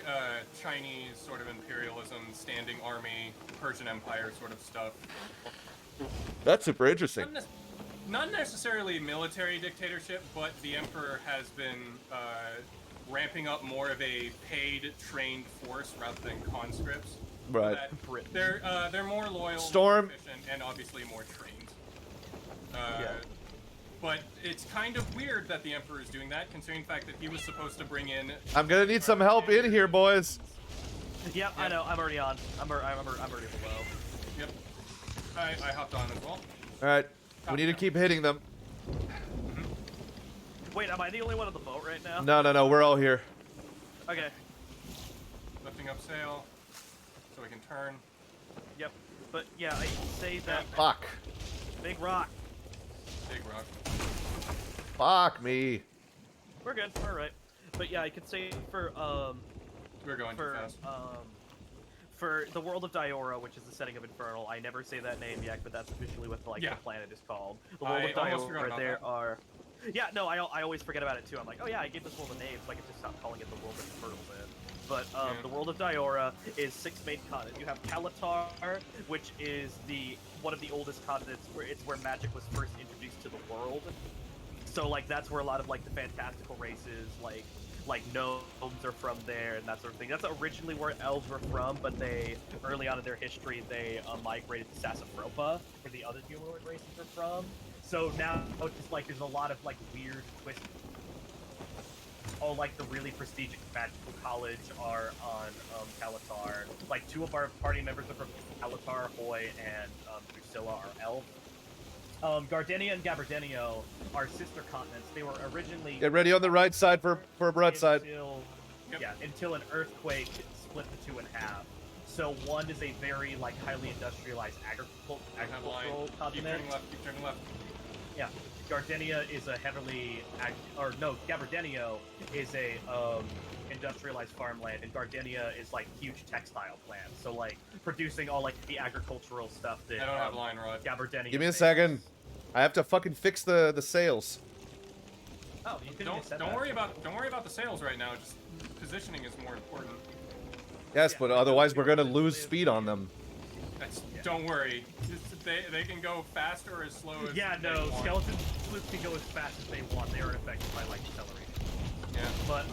Chinese sort of imperialism, standing army, Persian Empire sort of stuff. That's super interesting. Not necessarily military dictatorship, but the Emperor has been ramping up more of a paid, trained force rather than conscripts. Right. They're more loyal, Storm. more efficient, and obviously more trained. But it's kind of weird that the Emperor is doing that, considering the fact that he was supposed to bring in. I'm gonna need some help in here, boys. Yep, I know. I'm already on. I'm already below. Yep. I hopped on as well. All right, we need to keep hitting them. Wait, am I the only one on the boat right now? No, we're all here. Okay. Lifting up sail, so we can turn. Yep. But yeah, I say that. Fuck. Big rock. Big rock. Fuck me. We're good. We're alright. But yeah, I could say for We're going too fast. For the world of Diora, which is the setting of Infernal, I never say that name yet, but that's officially what the planet is called. The world of Diora, there are. Yeah, no, I always forget about it too. I'm like, oh yeah, I gave this world a name, so I can just stop calling it the world of Infernal then. But the world of Diora is 6 main continents. You have Kalatar, which is one of the oldest continents, where magic was first introduced to the world. So like that's where a lot of like the fantastical races, like gnomes are from there and that sort of thing. That's originally where elves were from, but they early on in their history they migrated to Sassafropa, where the other humanoid races are from. So now it's just like there's a lot of like weird twists. Oh, like the really prestigious magical college are on Kalatar. Like 2 of our party members are from Kalatar, Hoy and Drusilla are elves. Gardenia and Gabardenio are sister continents. They were originally Get ready on the right side for a broadside. Until an earthquake split the 2 in half. So one is a very like highly industrialized agricultural continent. Keep turning left. Yeah, Gardenia is a Gabardenio is a industrialized farmland, and Gardenia is like huge textile plants. So like producing all like the agricultural stuff that I don't have line, Rod. Gabardenia. Give me a second. I have to fucking fix the sails. Oh, you could don't worry about the sails right now. Just positioning is more important. Yes, but otherwise we're gonna lose speed on them. Don't worry. They can go fast or as slow as they want. Skeleton sloops can go as fast as they want. They aren't affected by like acceleration. Yeah. But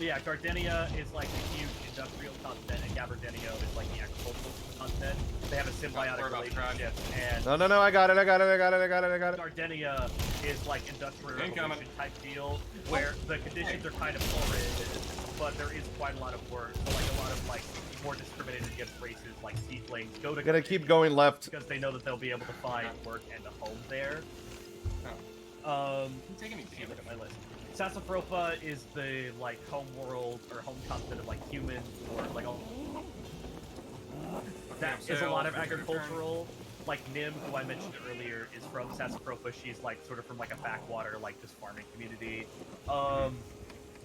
yeah, Gardenia is like a huge industrial continent, and Gabardenio is like the agricultural continent. They have a symbiotic relationship, and No, I got it. Gardenia is like industrial revolution type deal, where the conditions are kind of horrid, but there is quite a lot of work. So like a lot of like more discriminated against races like tieflings go to. Gotta keep going left because they know that they'll be able to find work and a home there. Take any look at my list. Sassafropa is the like home world or home continent of like humans or like all. That is a lot of agricultural. Like Nim, who I mentioned earlier, is from Sassafropa. She's like sort of from like a backwater, like just farming community.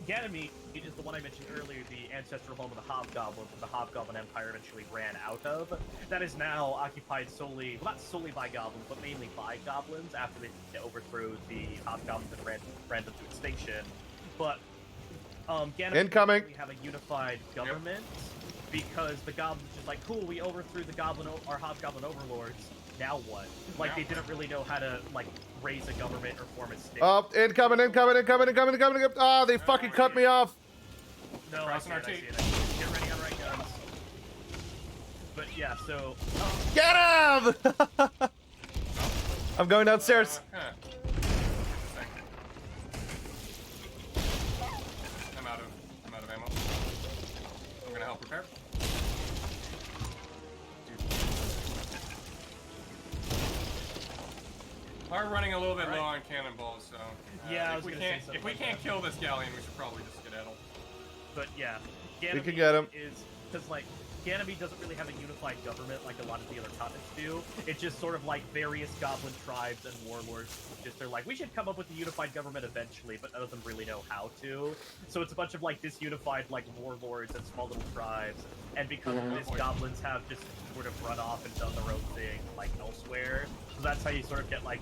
Ganymede is the one I mentioned earlier, the ancestral home of the Hobgoblins that the Hobgoblin Empire eventually ran out of. That is now occupied solely, well, not solely by goblins, but mainly by goblins after they overthrew the Hobgoblins and ran them to extinction. But Ganymede we have a unified government because the goblins just like, cool, we overthrew the our Hobgoblin overlords. Now what? Like they didn't really know how to like raise a government or form a state. Oh, incoming. Oh, they fucking cut me off. No, I see it. Get ready on right guns. But yeah, so get him! I'm going downstairs. I'm out of ammo. I'm gonna help repair. are running a little bit low on cannonballs, so Yeah, I if was we gonna say can't something if we like can't that. kill this galleon, we should probably just skedaddle. But yeah, We can get 'em. is because like Ganymede doesn't really have a unified government like a lot of the other continents do. It's just sort of like various goblin tribes and warlords. Just they're like, we should come up with a unified government eventually, but none of them really know how to. So it's a bunch of like disunified like warlords and small little tribes. And because of this, goblins have just sort of run off and done their own thing like elsewhere. So that's how you sort of get like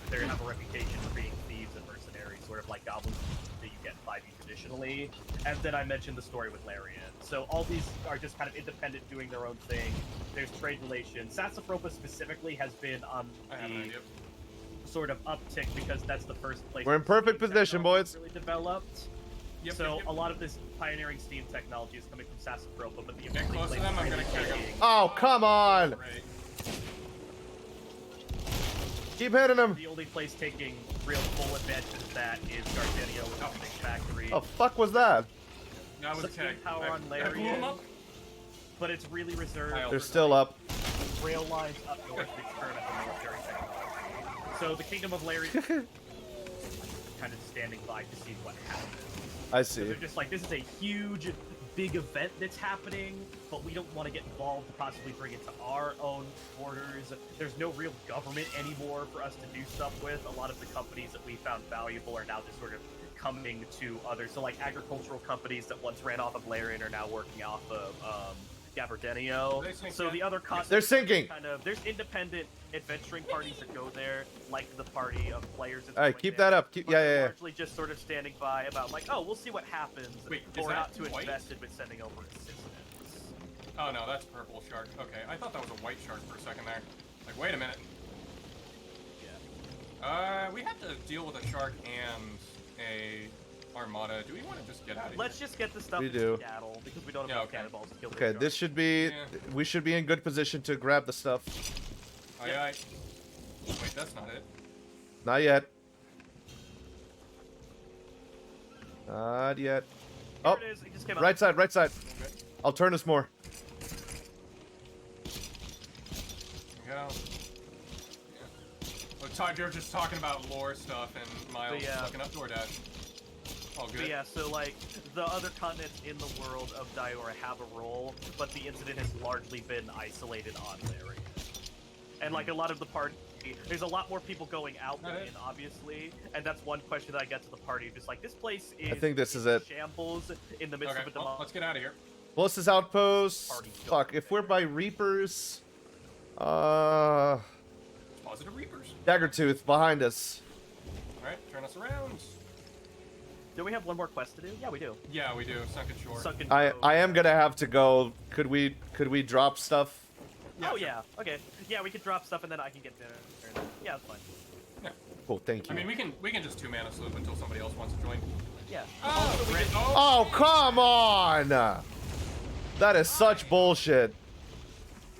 they have a reputation for being thieves and mercenaries, sort of like goblins that you get in 5e traditionally. And then I mentioned the story with Larian. So all these are just kind of independent, doing their own thing. There's trade relations. Sassafropa specifically has been on the sort of uptick because that's the first place. We're in perfect Steam position, technology boys. Really developed. So a lot of this pioneering Steam technology is coming from Sassafropa, but the Get close to them, I'm gonna kick them. Oh, come on! Right. Keep hitting him. The only place taking real full advantage of that is Gardenio with the big factory. Oh, fuck was that? That was a Sustained tag. power on I blew him Larian, up. but it's really reserved. They're still up. Rail lines up north that turn up the military technology. So the Kingdom of Larian kind of standing by to see what happens. I So see. they're just like, this is a huge, big event that's happening, but we don't want to get involved to possibly bring it to our own borders. There's no real government anymore for us to do stuff with. A lot of the companies that we found valuable are now just sort of coming to others. So like agricultural companies that once ran off of Larian are now working off of Gabardenio. So the other They're sinking. kind of there's independent adventuring parties that go there, like the party of players. All right, keep that up. Keep, But yeah, they're yeah, yeah. largely just sort of standing by about like, oh, we'll see what happens. Wait, but is we're that not too white? invested with sending over assistance. Oh no, that's purple shark. Okay, I thought that was a white shark for a second there. Like, wait a minute. Yeah. We have to deal with a shark and a armada. Do we want to just get out of here? Let's just get the stuff We to do. Seattle because we don't have Yeah, enough okay. cannonballs to kill Okay, those this should be. Yeah. We should be in good position to grab the stuff. Aye, aye. Wait, that's not it. Not yet. Not yet. Oh, There it is. It just came up. right side, right side. Okay. I'll turn us more. There we go. Yeah. Well, Todd, you're just talking about lore stuff, and Miles yeah. looking up DoorDash. All good. But yeah, so like the other continents in the world of Diora have a role, but the incident has largely been isolated on Larian. And like a lot of the party, there's a lot more people going out than in, obviously, and that's one question that I get to the party, just like this place is. I think this is it. Shambles in the midst Okay, of a well, demo. let's get out of here. Closest outpost. Party Fuck, if we're by Reapers. Uh. Positive Reapers. Daggertooth behind us. Alright, turn us around. Do we have one more quest to do? Yeah, we do. Yeah, we do. Sunken Shore. Sunken I Cove. am gonna have to go. Could we drop stuff? Oh yeah. Okay. Yeah, we can drop stuff and then I can get dinner. Yeah, that's fine. Yeah. Cool, thank you. I mean, we can just 2-mana sloop until somebody else wants to join. Yeah. Oh, Also, we can- Oh, come on! That is such bullshit.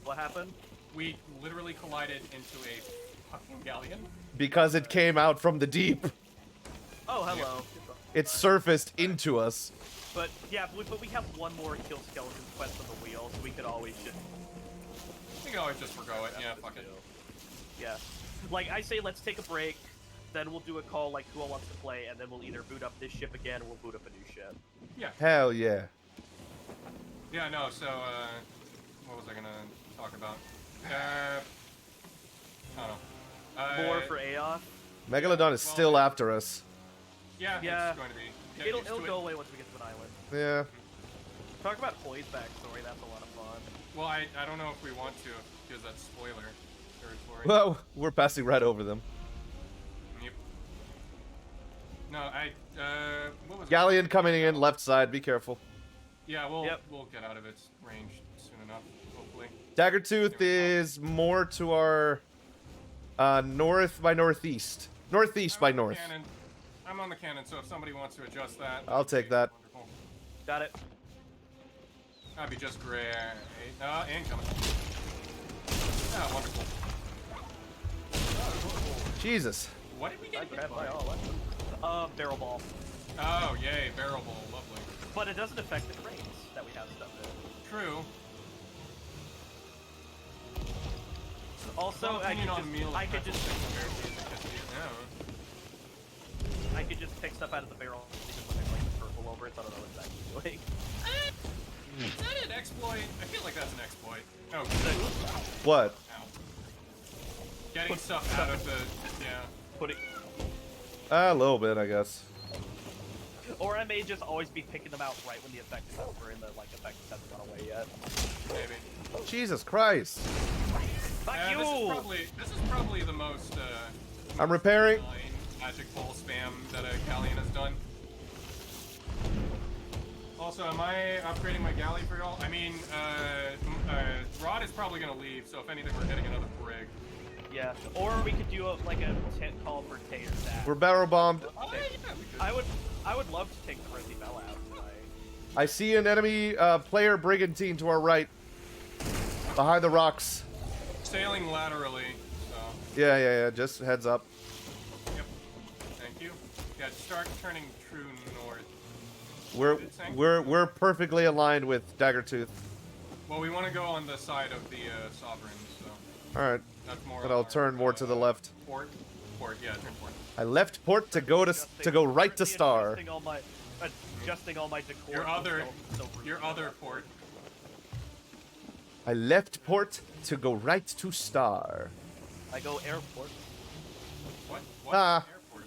What happened? We literally collided into a fucking galleon. Because it came out from the deep. Oh, hello. It surfaced into us. But yeah, but we have one more kill skeleton quest on the wheel, so we could always just We can always just forgo it. Yeah, fuck it. yeah. Like I say, let's take a break. Then we'll do a call like who all wants to play, and then we'll either boot up this ship again or we'll boot up a new ship. Yeah. Hell yeah. Yeah, no, so, what was I gonna talk about? I don't know. More for Aoth. Megalodon is still after us. Yeah, Yeah. it's going to be. Get It'll used to go it. away once we get to an island. Yeah. Talk about Hoy's backstory. That's a lot of fun. Well, I don't know if we want to, because that's spoiler territory. Well, we're passing right over them. Yep. No, what was Galleon coming in left side. Be careful. Yeah, we'll Yep. we'll get out of its range soon enough, hopefully. Daggertooth is more to our north by northeast. Northeast by I'm on the north. cannon. I'm on the cannon, so if somebody wants to adjust that, I'll that'd take be that. Wonderful. Got it. That'd be just great. Incoming. Ah, wonderful. Jesus. What did we I get hit grabbed by? my all. Barrel ball. Oh, yay, barrel ball, lovely. But it doesn't affect the crates that we have stuff in. True. Also, I could just pick stuff out of the barrel even when there's like the purple over it. So I don't know what it's actually doing. Is that an exploit? I feel like that's an exploit. Oh, What? ow. Getting stuff out of the Putting, A little bit, I guess. or I may just always be picking them out right when the effect is over and the like effect hasn't gone away yet. maybe. Jesus Christ. Fuck you! This is probably the most. I'm repairing. Magic ball spam that a galleon has done. Also, am I upgrading my galley for y'all? I mean, Rod is probably gonna leave, so if anything, we're getting another brig. Yeah, or we could do like a tent call for Tay or Zach. We're barrel bombed. Oh, yeah, we could. I would love to take the Rosy Bell out tonight. I see an enemy player brigantine to our right. Behind the rocks. Sailing laterally, so. Yeah. Just heads up. Yep. Thank you. Yeah, start turning true north. We're perfectly aligned with Daggertooth. Well, we want to go on the side of the Sovereigns, so. All right. That's more. But I'll turn more to the left. Port. Yeah, turn port. I left port to go right to star. Adjusting all my decor. Your other so port. I left port to go right to star. I go airport. What? Ah. Airport?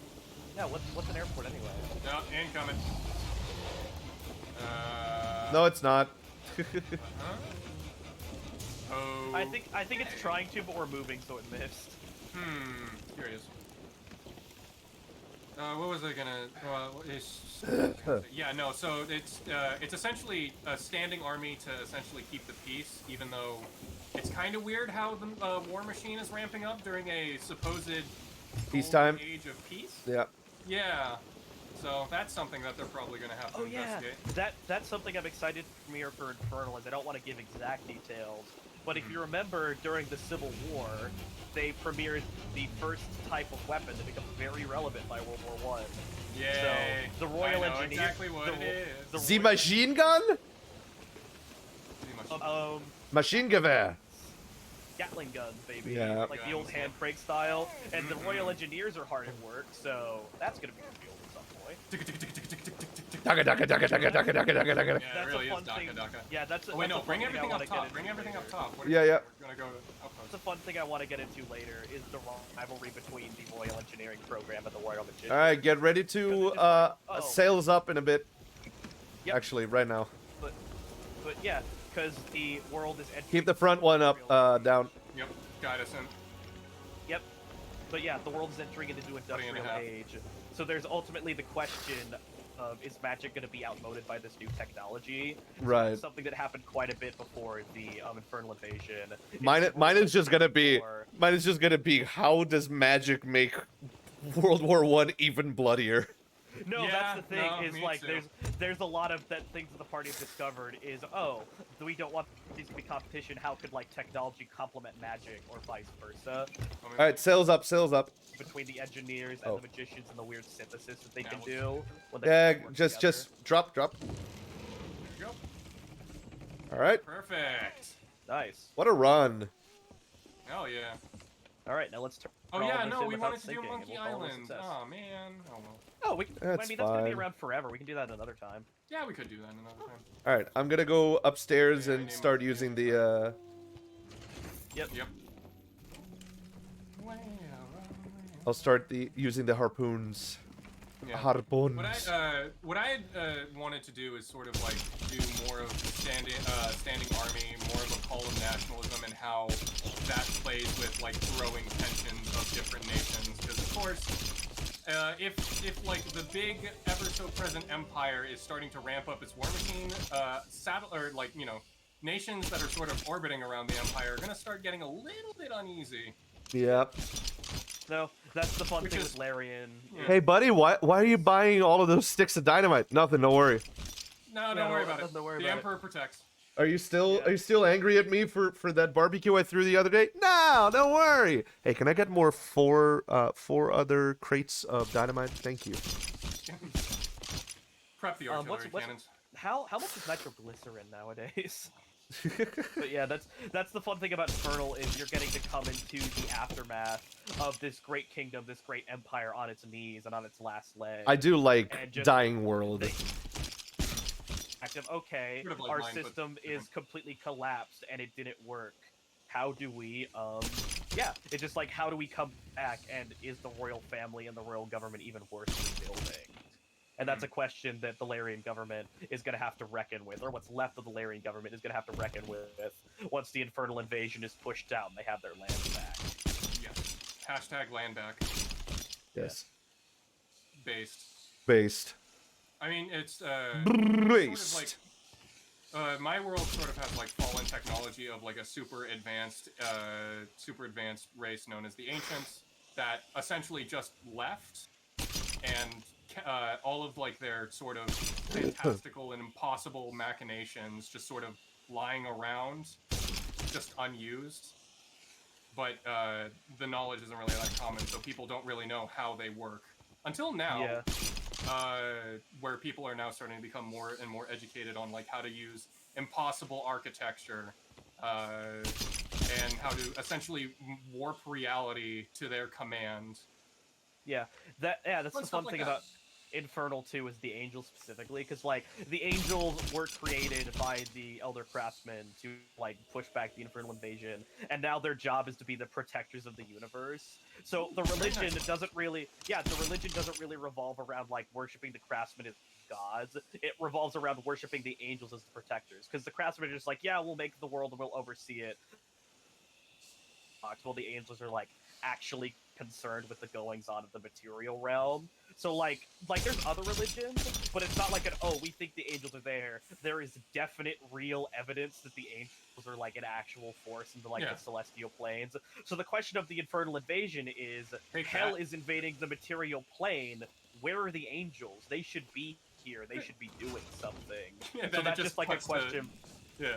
Yeah, what's an airport anyway? No, incoming. No, it's not. Huh? Oh. I think it's trying to, but we're moving, so it missed. Curious. What was I gonna? Yeah, no. So it's essentially a standing army to essentially keep the peace, even though it's kind of weird how the war machine is ramping up during a supposed Peacetime. age of peace. Yeah. Yeah. So that's something that they're probably gonna have to investigate. That's something I'm excited for Infernal, is I don't want to give exact details. But if you remember, during the Civil War, they premiered the first type of weapon that became very relevant by World War I. Yay! So the Royal I know Engineers. exactly what it is. The machine gun? Machine gewehr. Gatling guns, baby. Yeah. Like the old handbrake style. And the Royal Engineers are hard at work, so that's gonna be revealed at some point. Daka. Yeah, it That's really a is fun thing. Daka Daka. Yeah, that's. Oh, wait, that's no, a bring fun thing I everything wanna up get top. into Bring everything up later. top. What Yeah. We're gonna go to outpost. That's a fun thing I want to get into later, is the rivalry between the Royal Engineering program and the Royal Magicians. All right, get ready to sails up in a bit. Yep. Actually, right now. But yeah, because the world is entering Keep the front one up, down. Yep, guide us in. Yep. But yeah, the world is entering into industrial half. age. So there's ultimately the question of, is magic going to be outmoded by this new technology? Right. That's something that happened quite a bit before the Infernal Invasion. Mine is just gonna be how does magic make World War I even bloodier? No, Yeah, that's the thing. no, Is me like too. there's a lot of that things that the party have discovered is, oh, we don't want these to be competition. How could like technology complement magic or vice versa? All right, sails up. Between the engineers Oh. and the magicians and the weird synthesis that they Yeah, can we'll do. When Yeah, work just together. drop. There you go. All right. Perfect. Nice. What a run. Hell yeah. All right, now let's turn. Oh all yeah, this no, in we without wanted to do sinking, and Monkey we'll call it a Island. success. Oh man. Oh well. Oh, we. I That's mean, that's gonna be fine. around forever. We can do that another time. Yeah, we could do that another time. All right, I'm gonna go upstairs Yeah, I and need start more- using the. Yep. Yep. I'll start using the harpoons. Yeah. Harpoons. What I wanted to do is sort of like do more of standing army, more of a call of nationalism, and how that plays with like growing tensions of different nations. Because of course, if like the big ever so present empire is starting to ramp up its war machine, nations that are sort of orbiting around the empire are gonna start getting a little bit uneasy. Yep. No, that's the fun Which thing is- with Larian. Yeah. Hey, buddy, why are you buying all of those sticks of dynamite? Nothing. Don't worry. No, Yeah, don't worry about it. nothing to worry The about it. emperor protects. Are you still angry at me for that barbecue I threw the other day? No, don't worry. Hey, can I get more four other crates of dynamite? Thank you. Prep the artillery cannons. How much is nitroglycerin nowadays? But yeah, that's the fun thing about Infernal is you're getting to come into the aftermath of this great kingdom, this great empire on its knees and on its last leg. I do like And just Dying World. Active. Okay, Sort of like our mine, but system is different. completely collapsed and it didn't work. How do we yeah, it's just like how do we come back, and is the royal family and the royal government even worth rebuilding? And that's a question that the Larian government is going to have to reckon with, or what's left of the Larian government is going to have to reckon with once the Infernal Invasion is pushed down and they have their land back. Yes. Hashtag land back. Yes. Based. I mean, it's sort of like my world sort of has like fallen technology of like a super advanced race known as the Ancients that essentially just left, and all of like their sort of fantastical and impossible machinations just sort of lying around, just unused. But the knowledge isn't really that common, so people don't really know how they work until now. Yeah. Where people are now starting to become more and more educated on like how to use impossible architecture and how to essentially warp reality to their command. Yeah, that's the fun Like thing that. about Infernal 2 is the Angels specifically, because like the Angels were created by the Elder Craftsmen to like push back the Infernal Invasion, and now their job is to be the protectors of the universe. So the religion doesn't really, revolve around like worshiping the Craftsmen as gods. It revolves around worshiping the Angels as the protectors, because the Craftsmen are just like, yeah, we'll make the world and we'll oversee it. While the Angels are like actually concerned with the goings on of the material realm. So like there's other religions, but it's not like we think the angels are there. There is definite real evidence that the angels are like an actual force in the celestial planes. So the question of the infernal invasion is hell is invading the material plane. Where are the angels? They should be here. They should be doing something. Yeah, so that's just like a question. Yeah.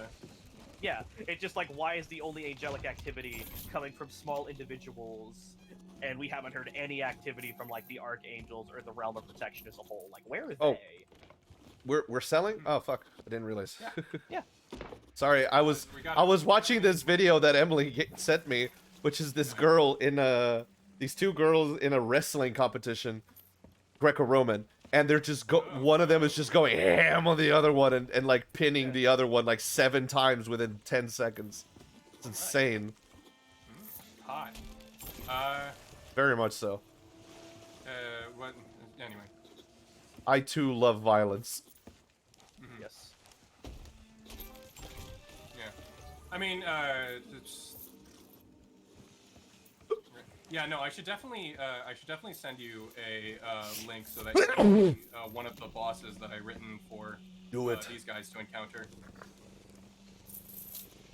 Yeah, it's just like, why is the only angelic activity coming from small individuals, and we haven't heard any activity from, like, the archangels or the realm of protection as a whole? Like, where are they? We're selling? Oh, fuck. I didn't realize. Yeah. Sorry, I was watching this video that Emily sent me, which is this girl in these two girls in a wrestling competition, Greco-Roman, and they're just one of them is just going ham on the other one and like pinning the other one like 7 times within 10 seconds. It's insane. Hot. Very much so. What? Anyway. I too love violence. Yes. Yeah. I mean, yeah, no, I should definitely send you a link so that you can see one of the bosses that I've written for these guys to encounter.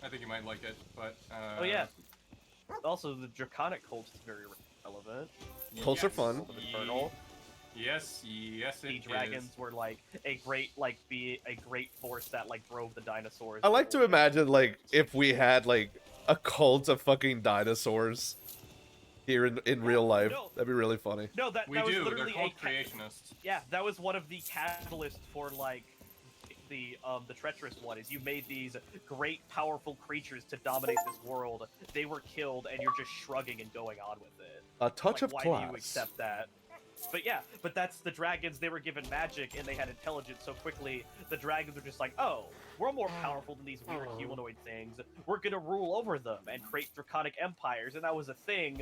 I think you might like it, but oh yeah. Also, the draconic cult is very relevant. Cults are fun. Infernal. Yes, the dragons were like a great force that like drove the dinosaurs. I like to imagine like if we had like a cult of fucking dinosaurs here in real life. That'd be really funny. No, that we was do. literally They're called creationists. Yeah, that was one of the catalysts for like the treacherous one. Is you made these great, powerful creatures to dominate this world. They were killed, and you're just shrugging and going on with it. A touch of class. Why do you accept that? But yeah, but that's the dragons. They were given magic and they had intelligence so quickly. The dragons were just like, oh, we're more powerful than these weird humanoid things. We're gonna rule over them and create draconic empires, and that was a thing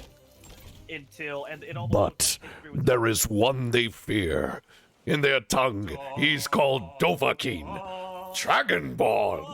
until But there is one they fear. In their tongue, he's called Dovahkiin, Dragonborn.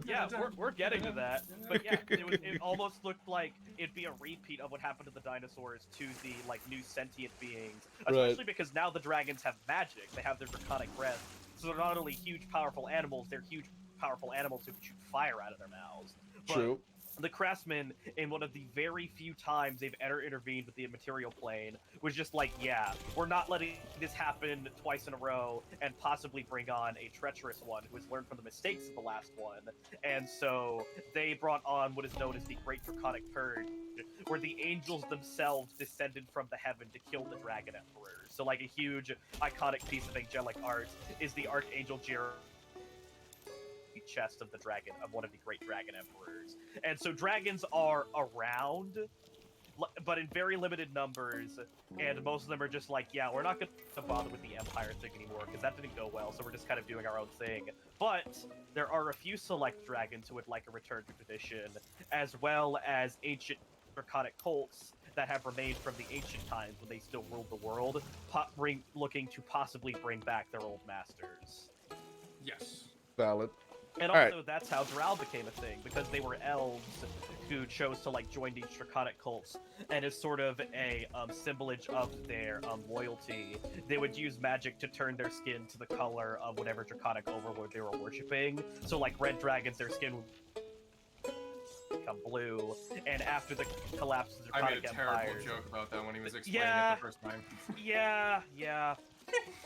Yeah, we're getting to that. But yeah, it almost looked like it'd be a repeat of what happened to the dinosaurs to the like new sentient beings. Especially because now the dragons have magic. They have their draconic breath. So they're not only huge, powerful animals, they're huge, powerful animals who can shoot fire out of their mouths. But True. The Craftsmen, in one of the very few times they've ever intervened with the material plane, was just like, yeah, we're not letting this happen twice in a row and possibly bring on a treacherous one who has learned from the mistakes of the last one. And so they brought on what is known as the Great Draconic Purge, where the angels themselves descended from the heaven to kill the Dragon Emperor. So like a huge, iconic piece of angelic art is the Archangel Jeremiah the chest of the dragon, of one of the great dragon emperors. And so dragons are around, but in very limited numbers, and most of them are just like, yeah, we're not going to bother with the Empire thing anymore, because that didn't go well, so we're just kind of doing our own thing. But there are a few select dragons who would like a return to tradition, as well as ancient draconic cults that have remained from the ancient times when they still ruled the world, looking to possibly bring back their old masters. Yes. Valid. And All right. also, that's how Drow became a thing, because they were elves who chose to like join these draconic cults, and as sort of a symbolage of their loyalty, they would use magic to turn their skin to the color of whatever draconic overlord they were worshiping. So, like red dragons, their skin would become blue, and after the collapse of the I draconic made a terrible empires, joke about that when he was explaining Yeah. it the first time. yeah.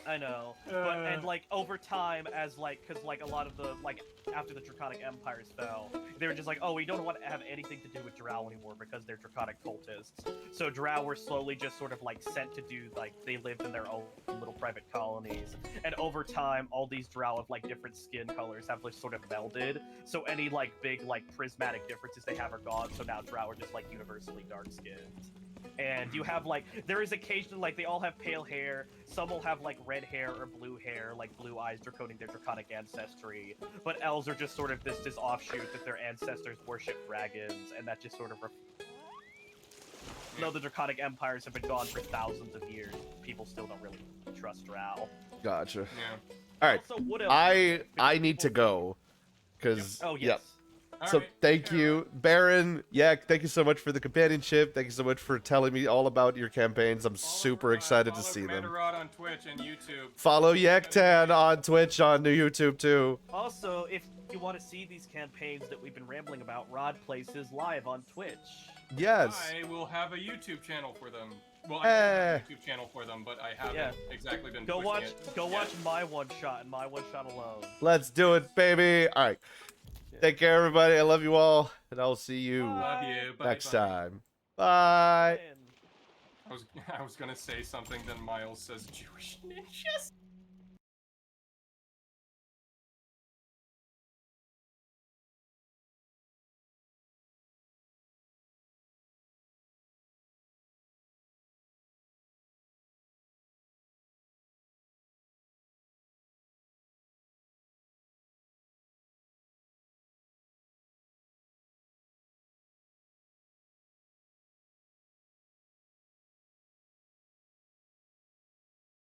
I know, but and like over time, as like, because like a lot of the like after the draconic empires fell, they were just like, oh, we don't want to have anything to do with Drow anymore because they're draconic cultists. So Drow were slowly just sort of like sent to do like they lived in their own little private colonies, and over time, all these Drow of like different skin colors have like sort of melded. So any like big like prismatic differences they have are gone. So now Drow are just like universally dark skinned. And you have like, there is occasionally like they all have pale hair, some will have like red hair or blue hair, like blue eyes decoding their draconic ancestry, but elves are just sort of this offshoot that their ancestors worship dragons, and that just sort of though the draconic empires have been gone for thousands of years, people still don't really trust Drow. Gotcha. Yeah. All right. Also, wood elves- I need to go because Oh yes. yep. All So right, thank yeah, you, Baron. Yak, thank you so much for the companionship. Thank you so much for telling me all about your campaigns. I'm super excited to see Commander them. Rod on Twitch and YouTube. Follow Yaktan on Twitch, on the YouTube too. Also, if you want to see these campaigns that we've been rambling about, Rod places live on Twitch. Yes. I will have a YouTube channel for them. Well, Eh. I have a YouTube channel for them, but I haven't exactly been Go pushing watch, it. go yet. watch my one shot and my one shot alone. Let's do it, baby. All right. Take care, everybody. I love you all, and I'll see you Love you. Bye, next bye. time. Bye. I was gonna say something, then Miles says Jewish ninjas.